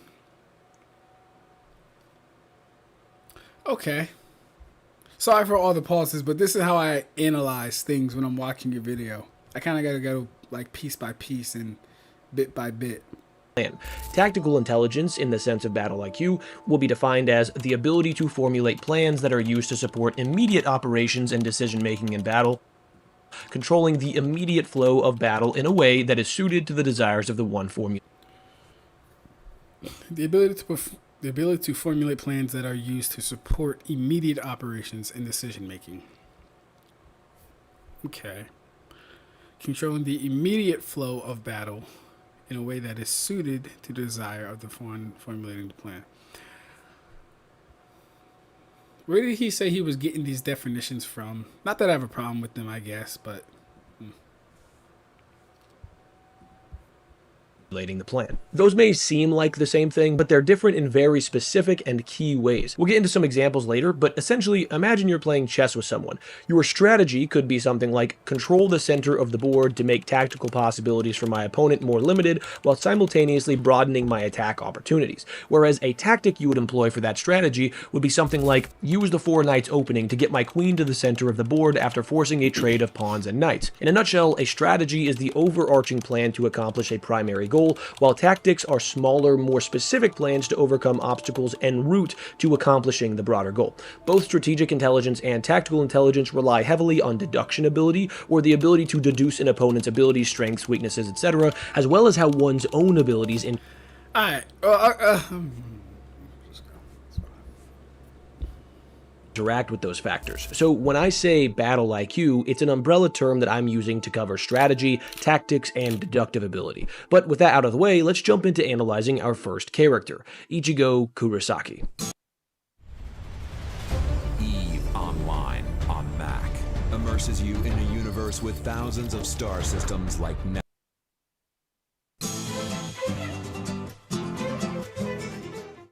Okay. Sorry for all the pauses, but this is how I analyze things when I'm watching your video. I kind of got to go like piece by piece and bit by bit. Tactical intelligence, in the sense of battle IQ, will be defined as the ability to formulate plans that are used to support immediate operations and decision-making in battle, controlling the immediate flow of battle in a way that is suited to the desires of the one formula. The ability to formulate plans that are used to support immediate operations and decision making. Okay. controlling the immediate flow of battle in a way that is suited to the desire of the formulating the plan. Where did he say he was getting these definitions from? Not that I have a problem with them, I guess, but the plan. Those may seem like the same thing, but they're different in very specific and key ways. We'll get into some examples later, but essentially, imagine you're playing chess with someone. Your strategy could be something like control the center of the board to make tactical possibilities for my opponent more limited, while simultaneously broadening my attack opportunities. Whereas a tactic you would employ for that strategy would be something like use the 4 knights opening to get my queen to the center of the board after forcing a trade of pawns and knights. In a nutshell, a strategy is the overarching plan to accomplish a primary goal, while tactics are smaller, more specific plans to overcome obstacles en route to accomplishing the broader goal. Both strategic intelligence and tactical intelligence rely heavily on deduction ability, or the ability to deduce an opponent's abilities, strengths, weaknesses, etc., as well as how one's own abilities alright. interact with those factors. So when I say battle IQ, it's an umbrella term that I'm using to cover strategy, tactics, and deductive ability. But with that out of the way, let's jump into analyzing our first character, Ichigo Kurosaki. EVE Online on Mac immerses you in a universe with thousands of star systems like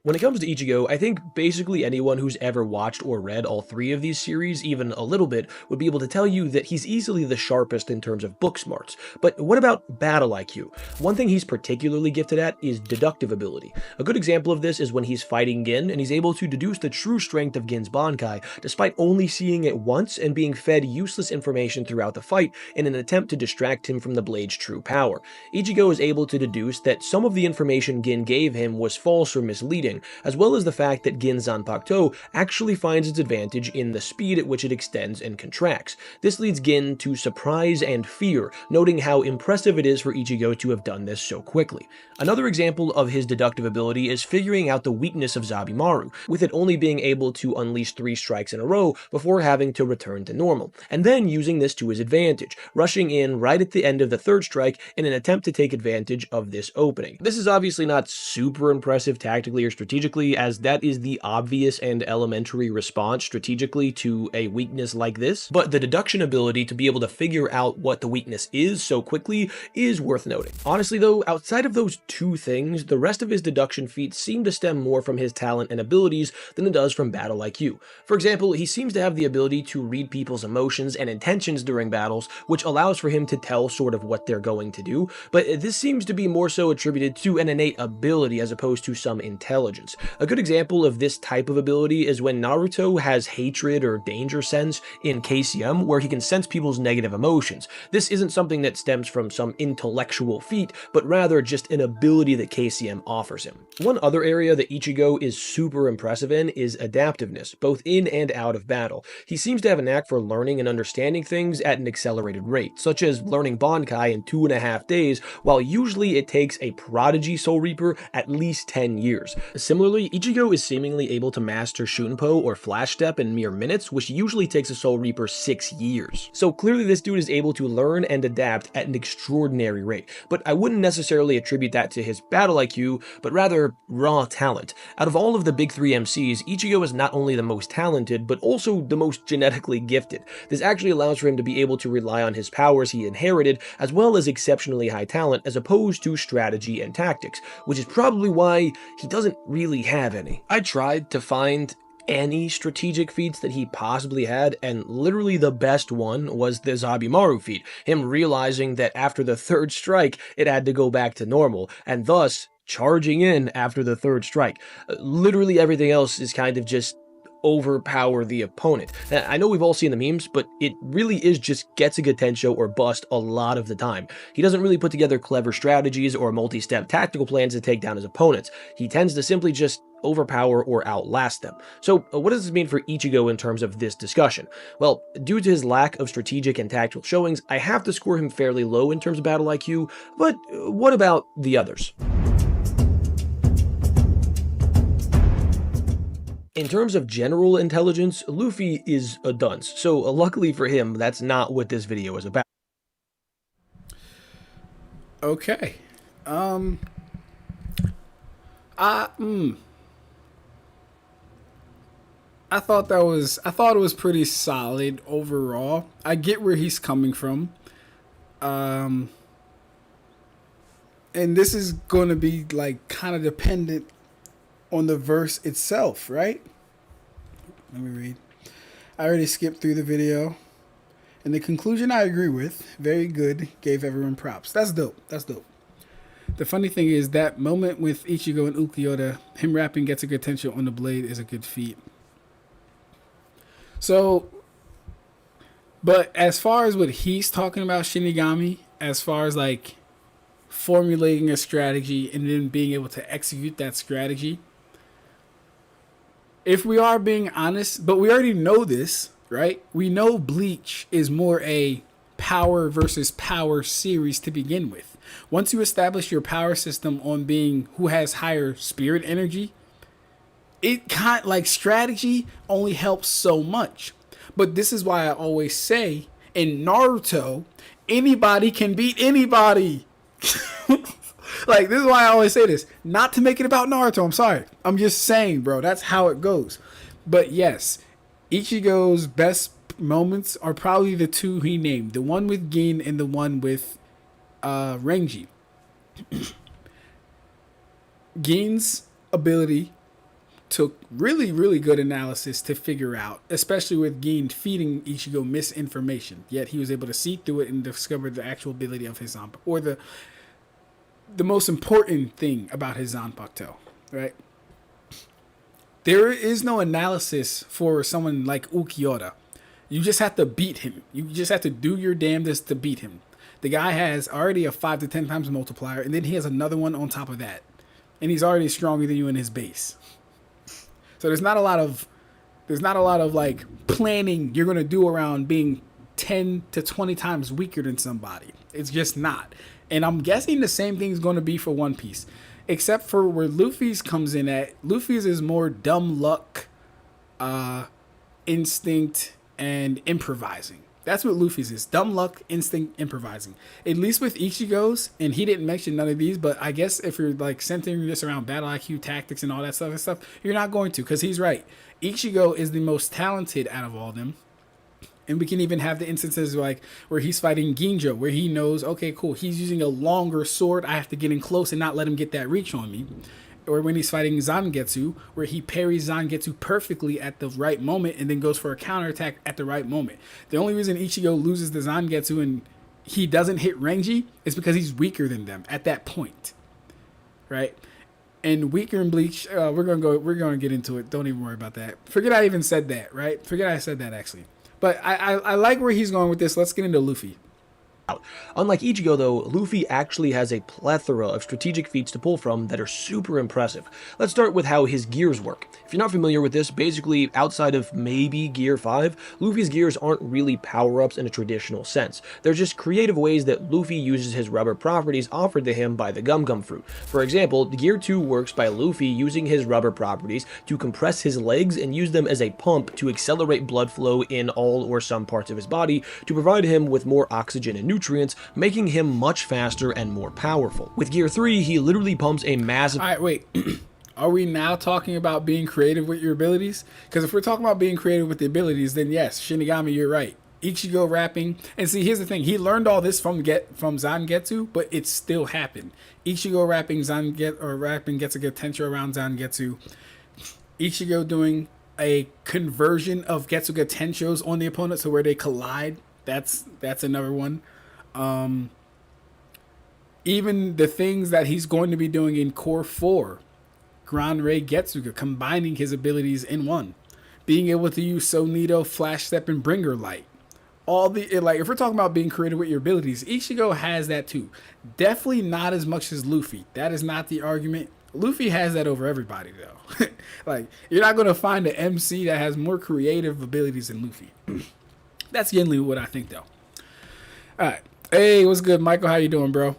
When it comes to Ichigo, I think basically anyone who's ever watched or read all 3 of these series, even a little bit, would be able to tell you that he's easily the sharpest in terms of book smarts. But what about battle IQ? One thing he's particularly gifted at is deductive ability. A good example of this is when he's fighting Gin, and he's able to deduce the true strength of Gin's Bankai, despite only seeing it once and being fed useless information throughout the fight in an attempt to distract him from the blade's true power. Ichigo is able to deduce that some of the information Gin gave him was false or misleading, as well as the fact that Gin's Zanpakuto actually finds its advantage in the speed at which it extends and contracts. This leads Gin to surprise and fear, noting how impressive it is for Ichigo to have done this so quickly. Another example of his deductive ability is figuring out the weakness of Zabimaru, with it only being able to unleash 3 strikes in a row before having to return to normal, and then using this to his advantage, rushing in right at the end of the 3rd strike in an attempt to take advantage of this opening. This is obviously not super impressive tactically or strategically, as that is the obvious and elementary response strategically to a weakness like this, but the deduction ability to be able to figure out what the weakness is so quickly is worth noting. Honestly though, outside of those 2 things, the rest of his deduction feats seem to stem more from his talent and abilities than it does from battle IQ. For example, he seems to have the ability to read people's emotions and intentions during battles, which allows for him to tell sort of what they're going to do, but this seems to be more so attributed to an innate ability as opposed to some intelligence. A good example of this type of ability is when Naruto has hatred or danger sense in KCM, where he can sense people's negative emotions. This isn't something that stems from some intellectual feat, but rather just an ability that KCM offers him. One other area that Ichigo is super impressive in is adaptiveness, both in and out of battle. He seems to have a knack for learning and understanding things at an accelerated rate, such as learning Bankai in 2.5 days, while usually it takes a prodigy Soul Reaper at least 10 years. Similarly, Ichigo is seemingly able to master Shunpo or Flash Step in mere minutes, which usually takes a Soul Reaper 6 years. So clearly this dude is able to learn and adapt at an extraordinary rate, but I wouldn't necessarily attribute that to his battle IQ, but rather raw talent. Out of all of the big 3 MCs, Ichigo is not only the most talented, but also the most genetically gifted. This actually allows for him to be able to rely on his powers he inherited, as well as exceptionally high talent, as opposed to strategy and tactics, which is probably why he doesn't really have any. I tried to find any strategic feats that he possibly had, and literally the best one was the Zabimaru feat, him realizing that after the 3rd strike it had to go back to normal, and thus charging in after the 3rd strike. Literally everything else is kind of just overpower the opponent. Now, I know we've all seen the memes, but it really is just Getsuga Tensho or bust a lot of the time. He doesn't really put together clever strategies or multi-step tactical plans to take down his opponents. He tends to simply just overpower or outlast them. So what does this mean for Ichigo in terms of this discussion? Well, due to his lack of strategic and tactical showings, I have to score him fairly low in terms of battle IQ, but what about the others? In terms of general intelligence, Luffy is a dunce, so luckily for him, that's not what this video is about. Okay. I I thought it was pretty solid overall. I get where he's coming from. Um and this is going to be like kind of dependent on the verse itself, right? Let me read. I already skipped through the video. And the conclusion I agree with. Very good. Gave everyone props. That's dope. That's dope. The funny thing is that moment with Ichigo and Ukiyoda, him rapping gets a good tension on the blade is a good feat. So, but as far as what he's talking about Shinigami, as far as like formulating a strategy and then being able to execute that strategy, if we are being honest, but we already know this, right? We know Bleach is more a power versus power series to begin with. Once you establish your power system on being who has higher spirit energy, it kind like strategy only helps so much. But this is why I always say in Naruto, anybody can beat anybody. Like, this is why I always say this. Not to make it about Naruto, I'm sorry. I'm just saying, bro, that's how it goes. But yes, Ichigo's best moments are probably the two he named. The one with Gin and the one with Renji. Gin's ability took really, really good analysis to figure out, especially with Gin feeding Ichigo misinformation. Yet he was able to see through it and discover the actual ability of his Zanpakuto, or the most important thing about his Zanpakuto, right? There is no analysis for someone like Ukiyoda. You just have to beat him. You just have to do your damnedest to beat him. The guy has already a 5 to 10 times multiplier, and then he has another one on top of that. And he's already stronger than you in his base. So there's not a lot of like planning you're going to do around being 10 to 20 times weaker than somebody. It's just not. And I'm guessing the same thing is going to be for One Piece. Except for where Luffy's comes in at. Luffy's is more dumb luck, instinct, and improvising. That's what Luffy's is. Dumb luck, instinct, improvising. At least with Ichigo's, and he didn't mention none of these, but I guess if you're like centering this around battle IQ, tactics, and all that stuff, you're not going to, because he's right. Ichigo is the most talented out of all them. And we can even have the instances like where he's fighting Genjutsu, where he knows, okay, cool, he's using a longer sword. I have to get in close and not let him get that reach on me. Or when he's fighting Zangetsu, where he parries Zangetsu perfectly at the right moment and then goes for a counterattack at the right moment. The only reason Ichigo loses the Zangetsu and he doesn't hit Renji is because he's weaker than them at that point, right? And weaker in Bleach, we're gonna get into it. Don't even worry about that. Forget I even said that, right? Forget I said that actually. But I like where he's going with this. Let's get into Luffy. Unlike Ichigo though, Luffy actually has a plethora of strategic feats to pull from that are super impressive. Let's start with how his gears work. If you're not familiar with this, basically outside of maybe Gear 5, Luffy's gears aren't really power-ups in a traditional sense. They're just creative ways that Luffy uses his rubber properties offered to him by the Gum Gum fruit. For example, Gear 2 works by Luffy using his rubber properties to compress his legs and use them as a pump to accelerate blood flow in all or some parts of his body to provide him with more oxygen and nutrients, making him much faster and more powerful. With Gear 3, he literally pumps a massive... Alright, wait. Are we now talking about being creative with your abilities? Because if we're talking about being creative with the abilities, then yes, Shinigami, you're right. Ichigo rapping. And see, here's the thing. He learned all this from Zangetsu, but it still happened. Ichigo rapping gets a good Tensho around Zangetsu. Ichigo doing a conversion of Getsuga Tenshos on the opponent, so where they collide. That's another one. Even the things that he's going to be doing in Core 4, Grand Ray Getsuga, combining his abilities in one, being able to use Sonito, Flash Step, and Bringer Light. If we're talking about being creative with your abilities, Ichigo has that too. Definitely not as much as Luffy. That is not the argument. Luffy has that over everybody though. Like, you're not going to find an MC that has more creative abilities than Luffy. That's generally what I think though. Alright. Hey, what's good, Michael? How you doing, bro?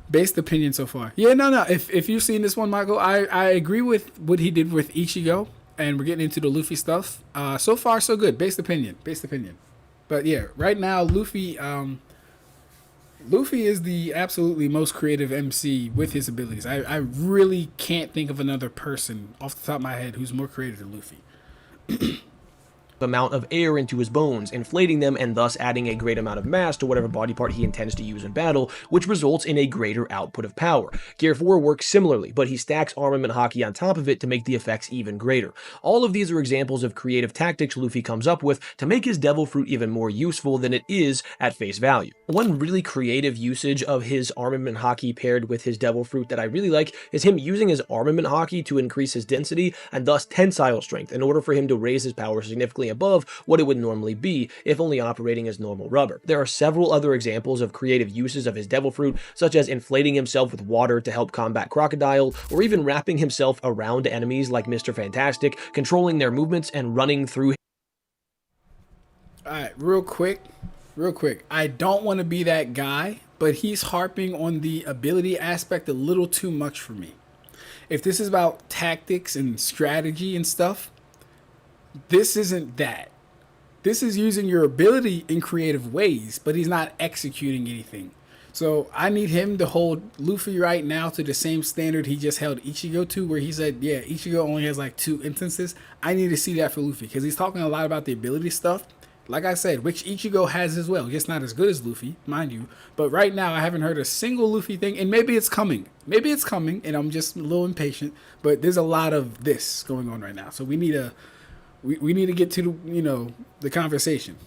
Based opinion so far. Yeah, no. If you've seen this one, Michael, I agree with what he did with Ichigo, and we're getting into the Luffy stuff. So far, so good. Based opinion. But yeah, right now, Luffy, Luffy is the absolutely most creative MC with his abilities. I really can't think of another person off the top of my head who's more creative than Luffy. Amount of air into his bones, inflating them and thus adding a great amount of mass to whatever body part he intends to use in battle, which results in a greater output of power. Gear 4 works similarly, but he stacks armament haki on top of it to make the effects even greater. All of these are examples of creative tactics Luffy comes up with to make his devil fruit even more useful than it is at face value. One really creative usage of his armament haki paired with his devil fruit that I really like is him using his armament haki to increase his density and thus tensile strength in order for him to raise his power significantly above what it would normally be if only operating as normal rubber. There are several other examples of creative uses of his devil fruit, such as inflating himself with water to help combat Crocodile, or even wrapping himself around enemies like Mr. Fantastic, controlling their movements and running through. Alright, real quick. I don't want to be that guy, but he's harping on the ability aspect a little too much for me. If this is about tactics and strategy and stuff, this isn't that. This is using your ability in creative ways, but he's not executing anything. So I need him to hold Luffy right now to the same standard he just held Ichigo to, where he said, yeah, Ichigo only has like 2 instances. I need to see that for Luffy, because he's talking a lot about the ability stuff. Like I said, which Ichigo has as well. Just not as good as Luffy, mind you. But right now, I haven't heard a single Luffy thing, and maybe it's coming. Maybe it's coming, and I'm just a little impatient. But there's a lot of this going on right now. So we need to... We need to get to the conversation.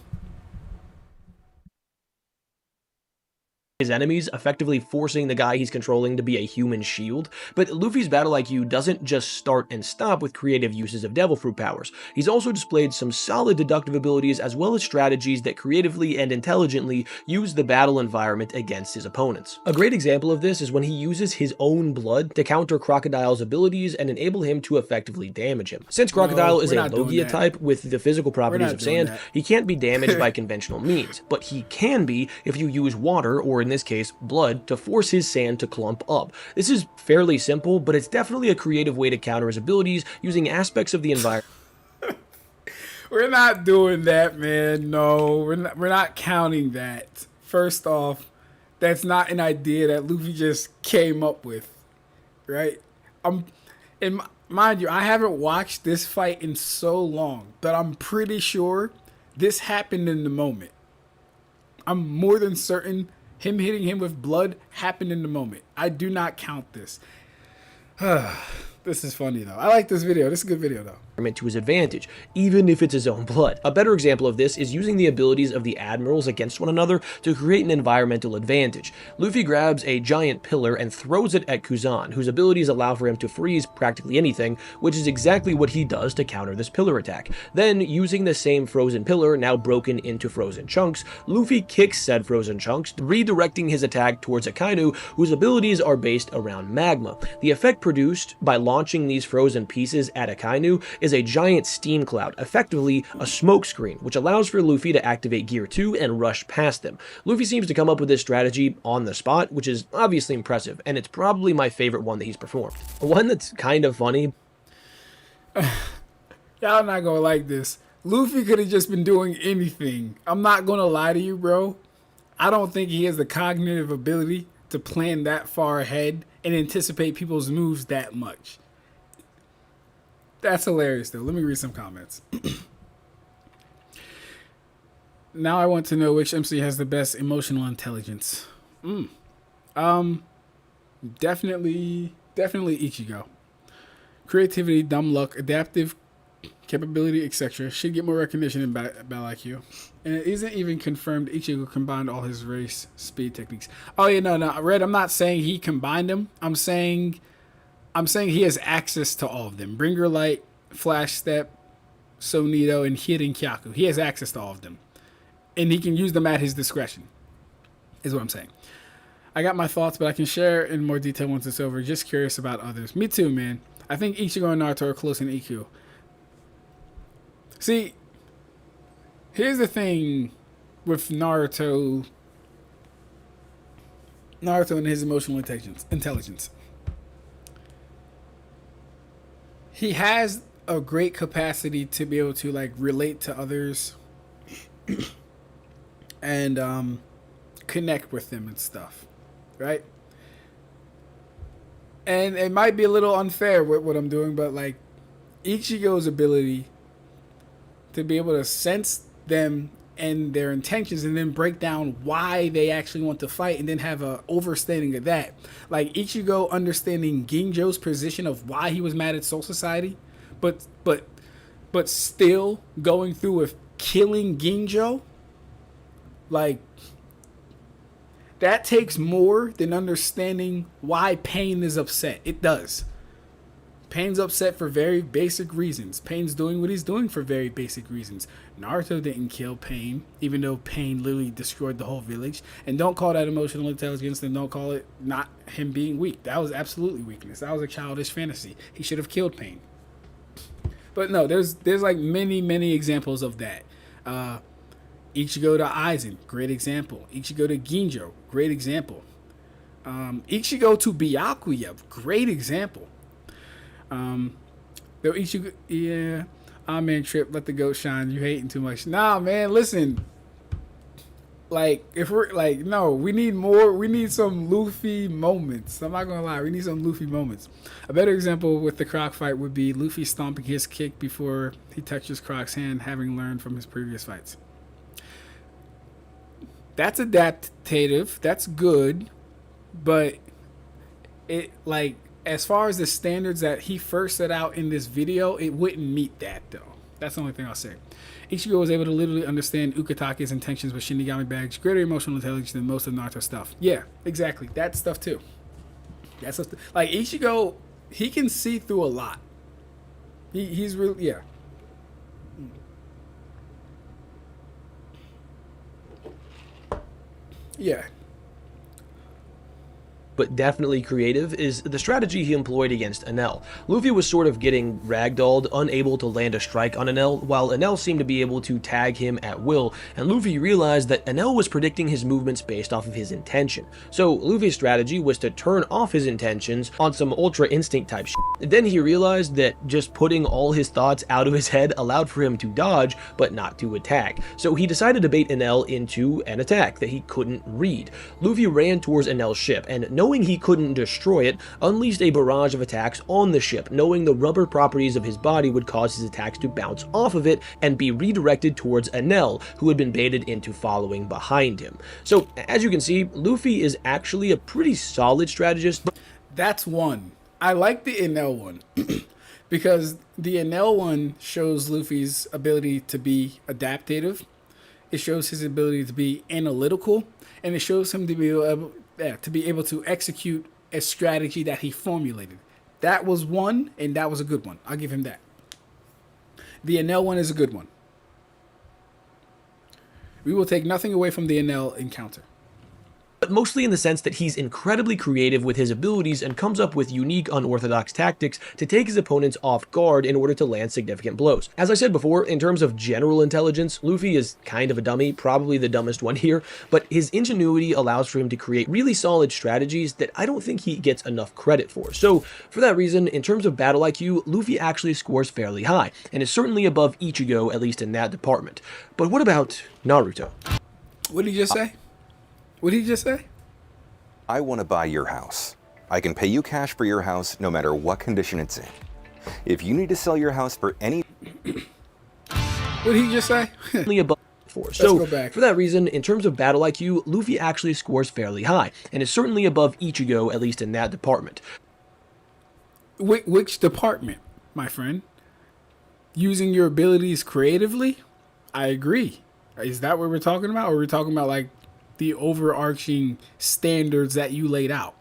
His enemies, effectively forcing the guy he's controlling to be a human shield. But Luffy's battle IQ doesn't just start and stop with creative uses of devil fruit powers. He's also displayed some solid deductive abilities as well as strategies that creatively and intelligently use the battle environment against his opponents. A great example of this is when he uses his own blood to counter Crocodile's abilities and enable him to effectively damage him. Since Crocodile is a Logia type with the physical properties of sand, he can't be damaged by conventional means, but he can be if you use water, or in this case, blood, to force his sand to clump up. This is fairly simple, but it's definitely a creative way to counter his abilities using aspects of the environment. We're not doing that, man. No, we're not counting that. First off, that's not an idea that Luffy just came up with, right? And mind you, I haven't watched this fight in so long, but I'm pretty sure this happened in the moment. I'm more than certain him hitting him with blood happened in the moment. I do not count this. This is funny, though. I like this video. This is a good video, though. To his advantage, even if it's his own blood. A better example of this is using the abilities of the admirals against one another to create an environmental advantage. Luffy grabs a giant pillar and throws it at Kuzan, whose abilities allow for him to freeze practically anything, which is exactly what he does to counter this pillar attack. Then, using the same frozen pillar, now broken into frozen chunks, Luffy kicks said frozen chunks, redirecting his attack towards Akainu, whose abilities are based around magma. The effect produced by launching these frozen pieces at Akainu is a giant steam cloud, effectively a smoke screen, which allows for Luffy to activate Gear 2 and rush past them. Luffy seems to come up with this strategy on the spot, which is obviously impressive, and it's probably my favorite one that he's performed. One that's kind of funny. Y'all not gonna like this. Luffy could have just been doing anything. I'm not gonna lie to you, bro. I don't think he has the cognitive ability to plan that far ahead and anticipate people's moves that much. That's hilarious, though. Let me read some comments. Now I want to know which MC has the best emotional intelligence. Definitely Ichigo. Creativity, dumb luck, adaptive capability, etc. should get more recognition in Battle IQ. And it isn't even confirmed Ichigo combined all his race speed techniques. Oh yeah, no, Red, I'm not saying he combined them. I'm saying he has access to all of them. Bringer Light, Flash Step, Sonito, and Hidden Kyaku. He has access to all of them. And he can use them at his discretion, is what I'm saying. I got my thoughts, but I can share in more detail once it's over. Just curious about others. Me too, man. I think Ichigo and Naruto are close in EQ. See, here's the thing with Naruto and his emotional intelligence. He has a great capacity to be able to like relate to others and connect with them and stuff, right? And it might be a little unfair with what I'm doing, but like Ichigo's ability to be able to sense them and their intentions and then break down why they actually want to fight and then have a overstanding of that. Like Ichigo understanding Genjou's position of why he was mad at Soul Society, but still going through with killing Genjou. Like that takes more than understanding why Pain is upset. It does. Pain's upset for very basic reasons. Pain's doing what he's doing for very basic reasons. Naruto didn't kill Pain, even though Pain literally destroyed the whole village. And don't call that emotional intelligence, and don't call it not him being weak. That was absolutely weakness. That was a childish fantasy. He should have killed Pain. But no, there's like many examples of that. Ichigo to Aizen, great example. Ichigo to Genjou, great example. Ichigo to Byakuya, great example. Though Ichigo, yeah, man, Trip, let the goat shine. You hating too much. Nah, man, listen. Like, if we're like, no, we need more. We need some Luffy moments. I'm not gonna lie, we need some Luffy moments. A better example with the Croc fight would be Luffy stomping his kick before he touches Croc's hand, having learned from his previous fights. That's adaptative. That's good, but it like as far as the standards that he first set out in this video, it wouldn't meet that though. That's the only thing I'll say. Ichigo was able to literally understand Ukitake's intentions with Shinigami bags, greater emotional intelligence than most of Naruto stuff. Yeah, exactly. That stuff too. That stuff. Like Ichigo, he can see through a lot. He's really, yeah. Yeah. But definitely creative, is the strategy he employed against Enel. Luffy was sort of getting ragdolled, unable to land a strike on Enel, while Enel seemed to be able to tag him at will, and Luffy realized that Enel was predicting his movements based off of his intention. So Luffy's strategy was to turn off his intentions on some Ultra Instinct type shit. Then he realized that just putting all his thoughts out of his head allowed for him to dodge, but not to attack. So he decided to bait Enel into an attack that he couldn't read. Luffy ran towards Enel's ship, and knowing he couldn't destroy it, unleashed a barrage of attacks on the ship, knowing the rubber properties of his body would cause his attacks to bounce off of it and be redirected towards Enel, who had been baited into following behind him. So, as you can see, Luffy is actually a pretty solid strategist. That's one. I like the Enel one because the Enel one shows Luffy's ability to be adaptive. It shows his ability to be analytical, and it shows him to be able to execute a strategy that he formulated. That was one, and that was a good one. I'll give him that. The Enel one is a good one. We will take nothing away from the Enel encounter. But mostly in the sense that he's incredibly creative with his abilities and comes up with unique, unorthodox tactics to take his opponents off guard in order to land significant blows. As I said before, in terms of general intelligence, Luffy is kind of a dummy, probably the dumbest one here, but his ingenuity allows for him to create really solid strategies that I don't think he gets enough credit for. So, for that reason, in terms of battle IQ, Luffy actually scores fairly high, and is certainly above Ichigo, at least in that department. But what about Naruto? What did he just say? What did he just say? I want to buy your house. I can pay you cash for your house no matter what condition it's in. If you need to sell your house for any... What did he just say? Above for. So, for that reason, in terms of battle IQ, Luffy actually scores fairly high, and is certainly above Ichigo, at least in that department. Which department, my friend? Using your abilities creatively? I agree. Is that what we're talking about? Or are we talking about, like, the overarching standards that you laid out?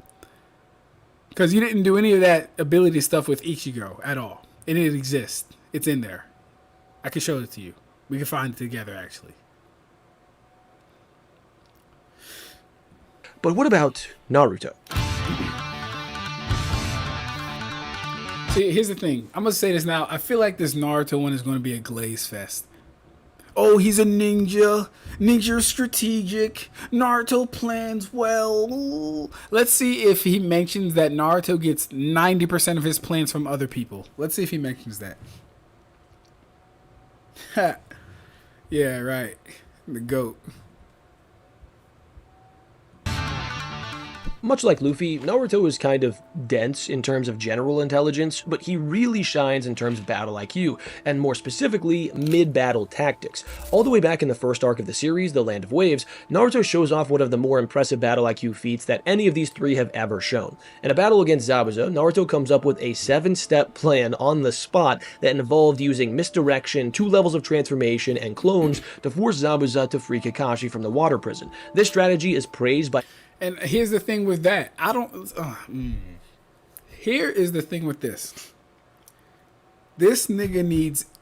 Because you didn't do any of that ability stuff with Ichigo at all. And it exists. It's in there. I can show it to you. We can find it together, actually. But what about Naruto? See, here's the thing. I'm going to say this now. I feel like this Naruto one is going to be a glaze fest. Oh, he's a ninja. Ninja strategic. Naruto plans well. Let's see if he mentions that Naruto gets 90% of his plans from other people. Let's see if he mentions that. Yeah, right. The GOAT. Much like Luffy, Naruto is kind of dense in terms of general intelligence, but he really shines in terms of battle IQ, and more specifically, mid-battle tactics. All the way back in the first arc of the series, The Land of Waves, Naruto shows off one of the more impressive battle IQ feats that any of these three have ever shown. In a battle against Zabuza, Naruto comes up with a 7-step plan on the spot that involved using misdirection, 2 levels of transformation, and clones to force Zabuza to free Kakashi from the water prison. This strategy is praised by... And here's the thing with that. Here is the thing with this. This nigga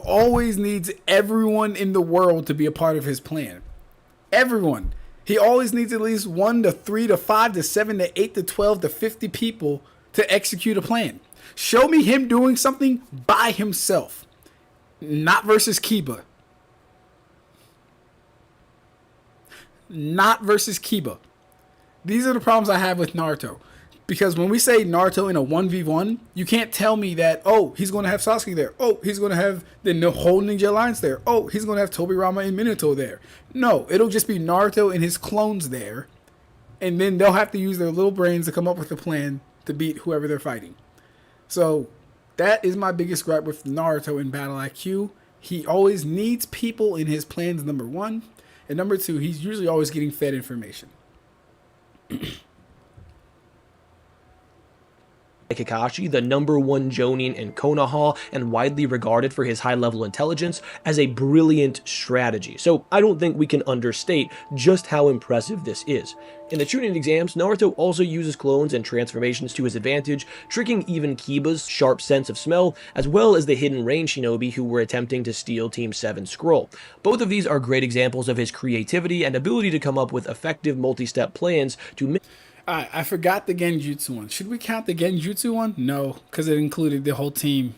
always needs everyone in the world to be a part of his plan. Everyone. He always needs at least 1 to 3 to 5 to 7 to 8 to 12 to 50 people to execute a plan. Show me him doing something by himself. Not versus Kiba. Not versus Kiba. These are the problems I have with Naruto. Because when we say Naruto in a 1v1, you can't tell me that, oh, he's going to have Sasuke there. Oh, he's going to have the whole Ninja Alliance there. Oh, he's going to have Tobirama and Minato there. No, it'll just be Naruto and his clones there. And then they'll have to use their little brains to come up with a plan to beat whoever they're fighting. So that is my biggest gripe with Naruto in Battle IQ. He always needs people in his plans, number 1. And number 2, he's usually always getting fed information. Kakashi, the #1 Jonin in Konoha, and widely regarded for his high-level intelligence, as a brilliant strategy. So I don't think we can understate just how impressive this is. In the Chunin exams, Naruto also uses clones and transformations to his advantage, tricking even Kiba's sharp sense of smell, as well as the hidden rain shinobi who were attempting to steal Team 7's scroll. Both of these are great examples of his creativity and ability to come up with effective multi-step plans to... Alright, I forgot the Genjutsu one. Should we count the Genjutsu one? No, because it included the whole team.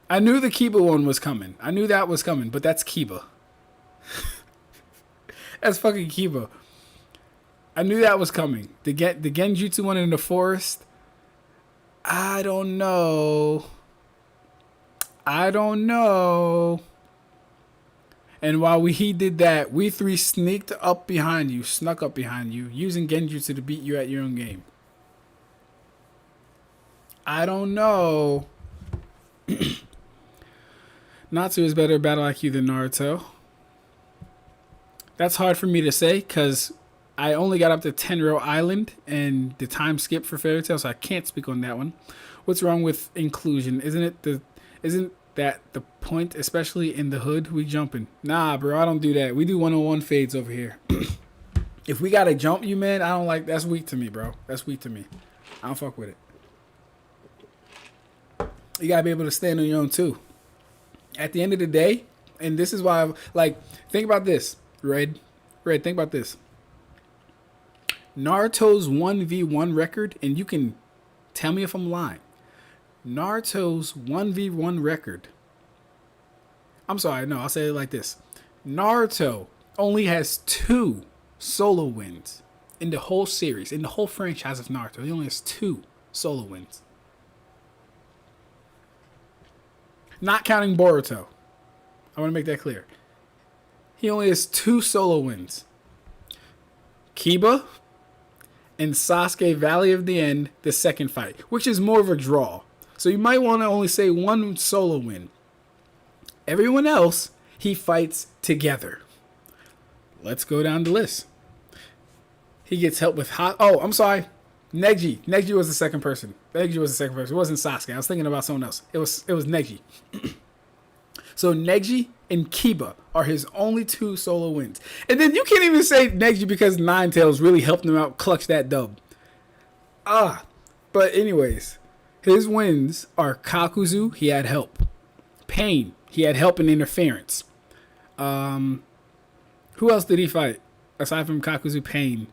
I knew the Kiba one was coming. I knew that was coming, but that's Kiba. That's fucking Kiba. I knew that was coming. The Genjutsu one in the forest. I don't know. And while he did that, we 3 snuck up behind you, using Genjutsu to beat you at your own game. I don't know. Natsu is better at battle IQ than Naruto. That's hard for me to say, because I only got up to Tenro Island and the time skip for Fairy Tail, so I can't speak on that one. What's wrong with inclusion? Isn't that the point, especially in the hood, we jumping? Nah, bro, I don't do that. We do 101 fades over here. If we gotta jump you, man, I don't like. That's weak to me, bro. That's weak to me. I don't fuck with it. You gotta be able to stand on your own too. At the end of the day, and this is why, think about this, Red, think about this. Naruto's 1v1 record, and you can tell me if I'm lying. Naruto's 1v1 record. I'm sorry, no, I'll say it like this. Naruto only has 2 solo wins in the whole series, in the whole franchise of Naruto. He only has 2 solo wins. Not counting Boruto. I want to make that clear. He only has 2 solo wins. Kiba and Sasuke Valley of the End, the second fight, which is more of a draw. So you might want to only say 1 solo win. Everyone else, he fights together. Let's go down the list. He gets help with I'm sorry. Neji. Neji was the second person. It wasn't Sasuke. I was thinking about someone else. It was Neji. So Neji and Kiba are his only 2 solo wins. And then you can't even say Neji because Ninetales really helped him out clutch that dub. But anyways, his wins are Kakuzu, he had help. Pain, he had help and interference. Who else did he fight aside from Kakuzu, Pain?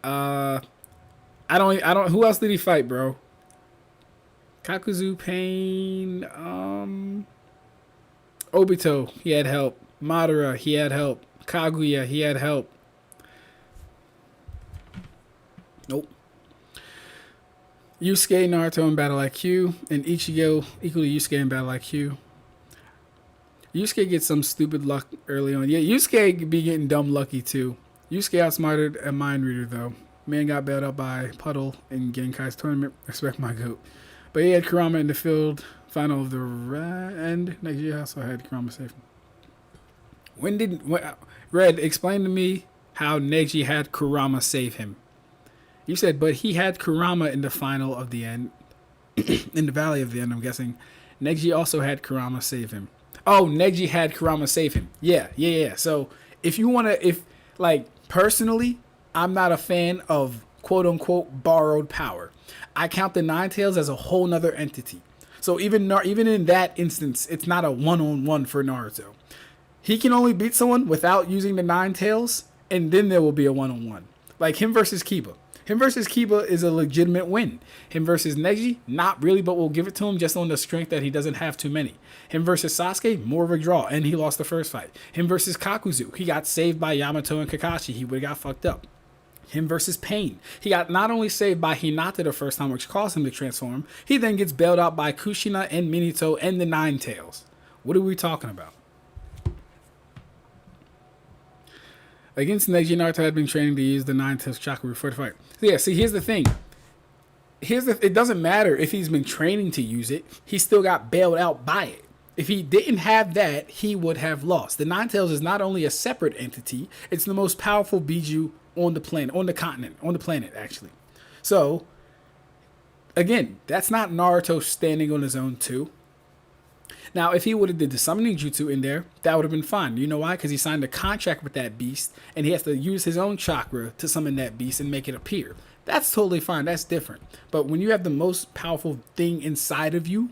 I don't. Who else did he fight, bro? Kakuzu, Pain, Obito, he had help. Madara, he had help. Kaguya, he had help. Nope. Yusuke, Naruto in Battle IQ, and Ichigo equal to Yusuke in Battle IQ. Yusuke gets some stupid luck early on. Yeah, Yusuke be getting dumb lucky too. Yusuke outsmarted a mind reader though. Man got bailed out by Puddle in Genkai's tournament. Respect my goat. But he had Kurama in the field final of the end. Next year also had Kurama save him. Red, explain to me how Neji had Kurama save him. You said, but he had Kurama in the final of the end. In the Valley of the End, I'm guessing. Neji also had Kurama save him. Oh, Neji had Kurama save him. Yeah. So, if you want to, personally, I'm not a fan of quote-unquote borrowed power. I count the Nine Tails as a whole nother entity. So, even in that instance, it's not a one-on-one for Naruto. He can only beat someone without using the Nine Tails, and then there will be a one-on-one. Like him versus Kiba. Him versus Kiba is a legitimate win. Him versus Neji, not really, but we'll give it to him just on the strength that he doesn't have too many. Him versus Sasuke, more of a draw, and he lost the first fight. Him versus Kakuzu, he got saved by Yamato and Kakashi. He would have got fucked up. Him versus Pain, he got not only saved by Hinata the first time, which caused him to transform, he then gets bailed out by Kushina and Minato and the Nine Tails. What are we talking about? Against Neji, Naruto had been training to use the Nine Tails chakra before the fight. So yeah, see, here's the thing. It doesn't matter if he's been training to use it. He still got bailed out by it. If he didn't have that, he would have lost. The Nine Tails is not only a separate entity, it's the most powerful Biju on the planet, actually. So, again, that's not Naruto standing on his own too. Now, if he would have did the summoning jutsu in there, that would have been fine. You know why? Because he signed a contract with that beast, and he has to use his own chakra to summon that beast and make it appear. That's totally fine. That's different. But when you have the most powerful thing inside of you,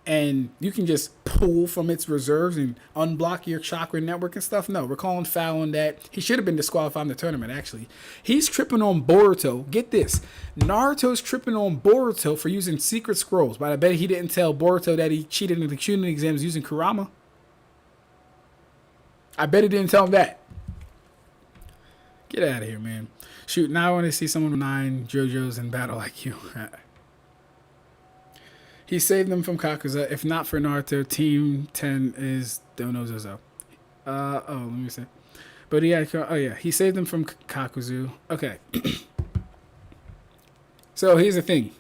and you can just pull from its reserves and unblock your chakra network and stuff, no, we're calling foul on that. He should have been disqualified in the tournament, actually. He's tripping on Boruto. Get this. Naruto's tripping on Boruto for using secret scrolls, but I bet he didn't tell Boruto that he cheated in the shooting exams using Kurama. I bet he didn't tell him that. Get out of here, man. Shoot, now I want to see someone with 9 JoJo's in battle like you. He saved them from Kakuza. If not for Naruto, Team 10 is Dono Zozo. Let me see. But he saved them from Kakuzu. Okay. So here's the thing.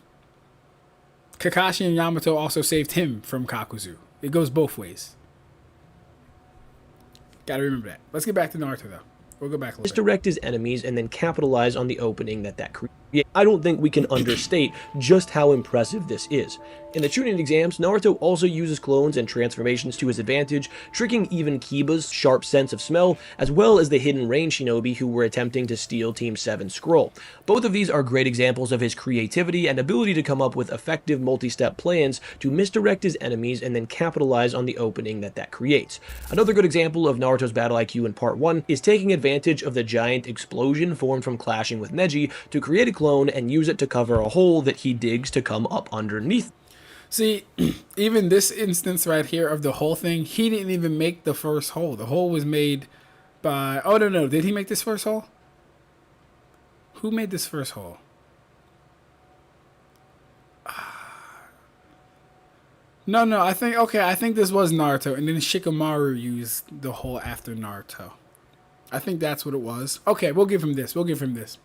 Kakashi and Yamato also saved him from Kakuzu. It goes both ways. Gotta remember that. Let's get back to Naruto, though. We'll go back a little bit. Misdirect his enemies and then capitalize on the opening that creates. I don't think we can understate just how impressive this is. In the Chunin exams, Naruto also uses clones and transformations to his advantage, tricking even Kiba's sharp sense of smell, as well as the hidden rain shinobi who were attempting to steal Team 7's scroll. Both of these are great examples of his creativity and ability to come up with effective multi-step plans to misdirect his enemies and then capitalize on the opening that creates. Another good example of Naruto's battle IQ in Part 1 is taking advantage of the giant explosion formed from clashing with Neji to create a clone and use it to cover a hole that he digs to come up underneath. See, even this instance right here of the whole thing, he didn't even make the first hole. The hole was made by... Oh, no. Did he make this first hole? Who made this first hole? No. I think this was Naruto. And then Shikamaru used the hole after Naruto. I think that's what it was. Okay, we'll give him this.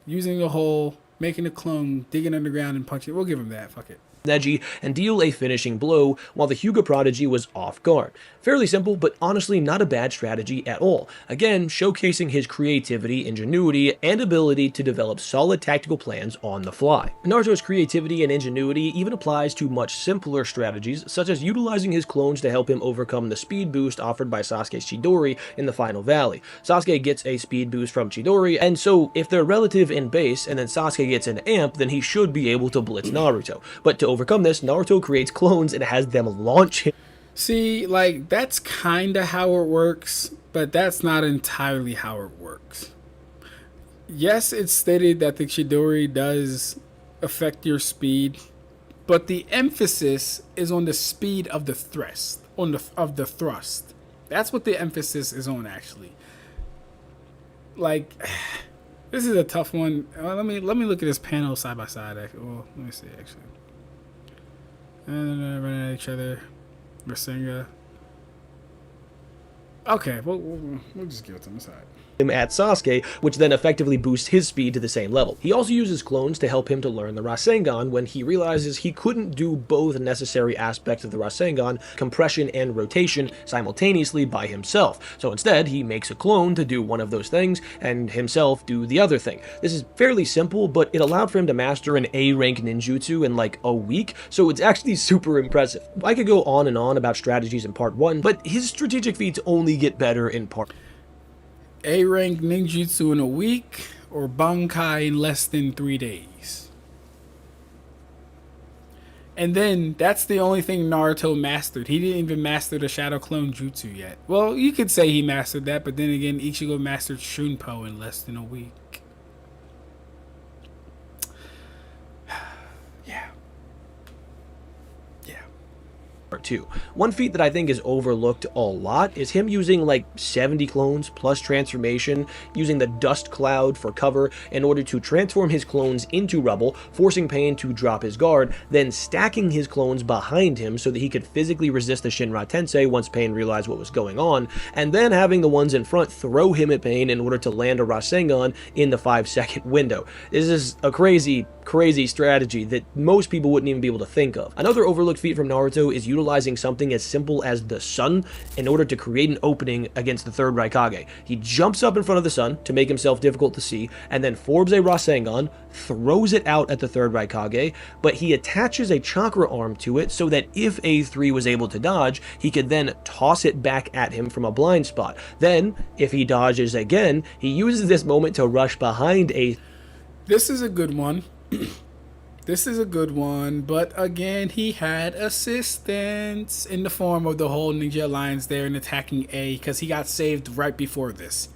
Using the hole, making a clone, digging underground and punching. We'll give him that. Fuck it. Neji and deal a finishing blow while the Hyuga prodigy was off guard. Fairly simple, but honestly not a bad strategy at all. Again, showcasing his creativity, ingenuity, and ability to develop solid tactical plans on the fly. Naruto's creativity and ingenuity even applies to much simpler strategies, such as utilizing his clones to help him overcome the speed boost offered by Sasuke's Chidori in the final valley. Sasuke gets a speed boost from Chidori, and so if they're relative in base and then Sasuke gets an amp, then he should be able to blitz Naruto. But to overcome this, Naruto creates clones and has them launch him. See, that's kind of how it works, but that's not entirely how it works. Yes, it's stated that the Chidori does affect your speed, but the emphasis is on the speed of the thrust, thrust. That's what the emphasis is on, actually. This is a tough one. Let me look at this panel side by side. Well, let me see, actually. And then running at each other. Rasenga. Okay, we'll just give it to him. It's all right. Him at Sasuke, which then effectively boosts his speed to the same level. He also uses clones to help him to learn the Rasengan when he realizes he couldn't do both necessary aspects of the Rasengan, compression and rotation, simultaneously by himself. So instead, he makes a clone to do one of those things and himself do the other thing. This is fairly simple, but it allowed for him to master an A-rank ninjutsu in like a week, so it's actually super impressive. I could go on and on about strategies in part 1, but his strategic feats only get better in part A-rank ninjutsu in a week or Bankai in less than 3 days. And then that's the only thing Naruto mastered. He didn't even master the Shadow Clone Jutsu yet. Well, you could say he mastered that, but then again, Ichigo mastered Shunpo in less than a week. Part 2. One feat that I think is overlooked a lot is him using like 70 clones plus transformation, using the dust cloud for cover in order to transform his clones into rubble, forcing Pain to drop his guard, then stacking his clones behind him so that he could physically resist the Shinra Tensei once Pain realized what was going on, and then having the ones in front throw him at Pain in order to land a Rasengan in the 5-second window. This is a crazy strategy that most people wouldn't even be able to think of. Another overlooked feat from Naruto is utilizing something as simple as the sun in order to create an opening against the third Raikage. He jumps up in front of the sun to make himself difficult to see, and then forms a Rasengan, throws it out at the third Raikage, but he attaches a chakra arm to it so that if A3 was able to dodge, he could then toss it back at him from a blind spot. Then, if he dodges again, he uses this moment to rush behind A3. This is a good one. This is a good one, but again, he had assistance in the form of the whole Ninja Alliance there and attacking A, because he got saved right before this.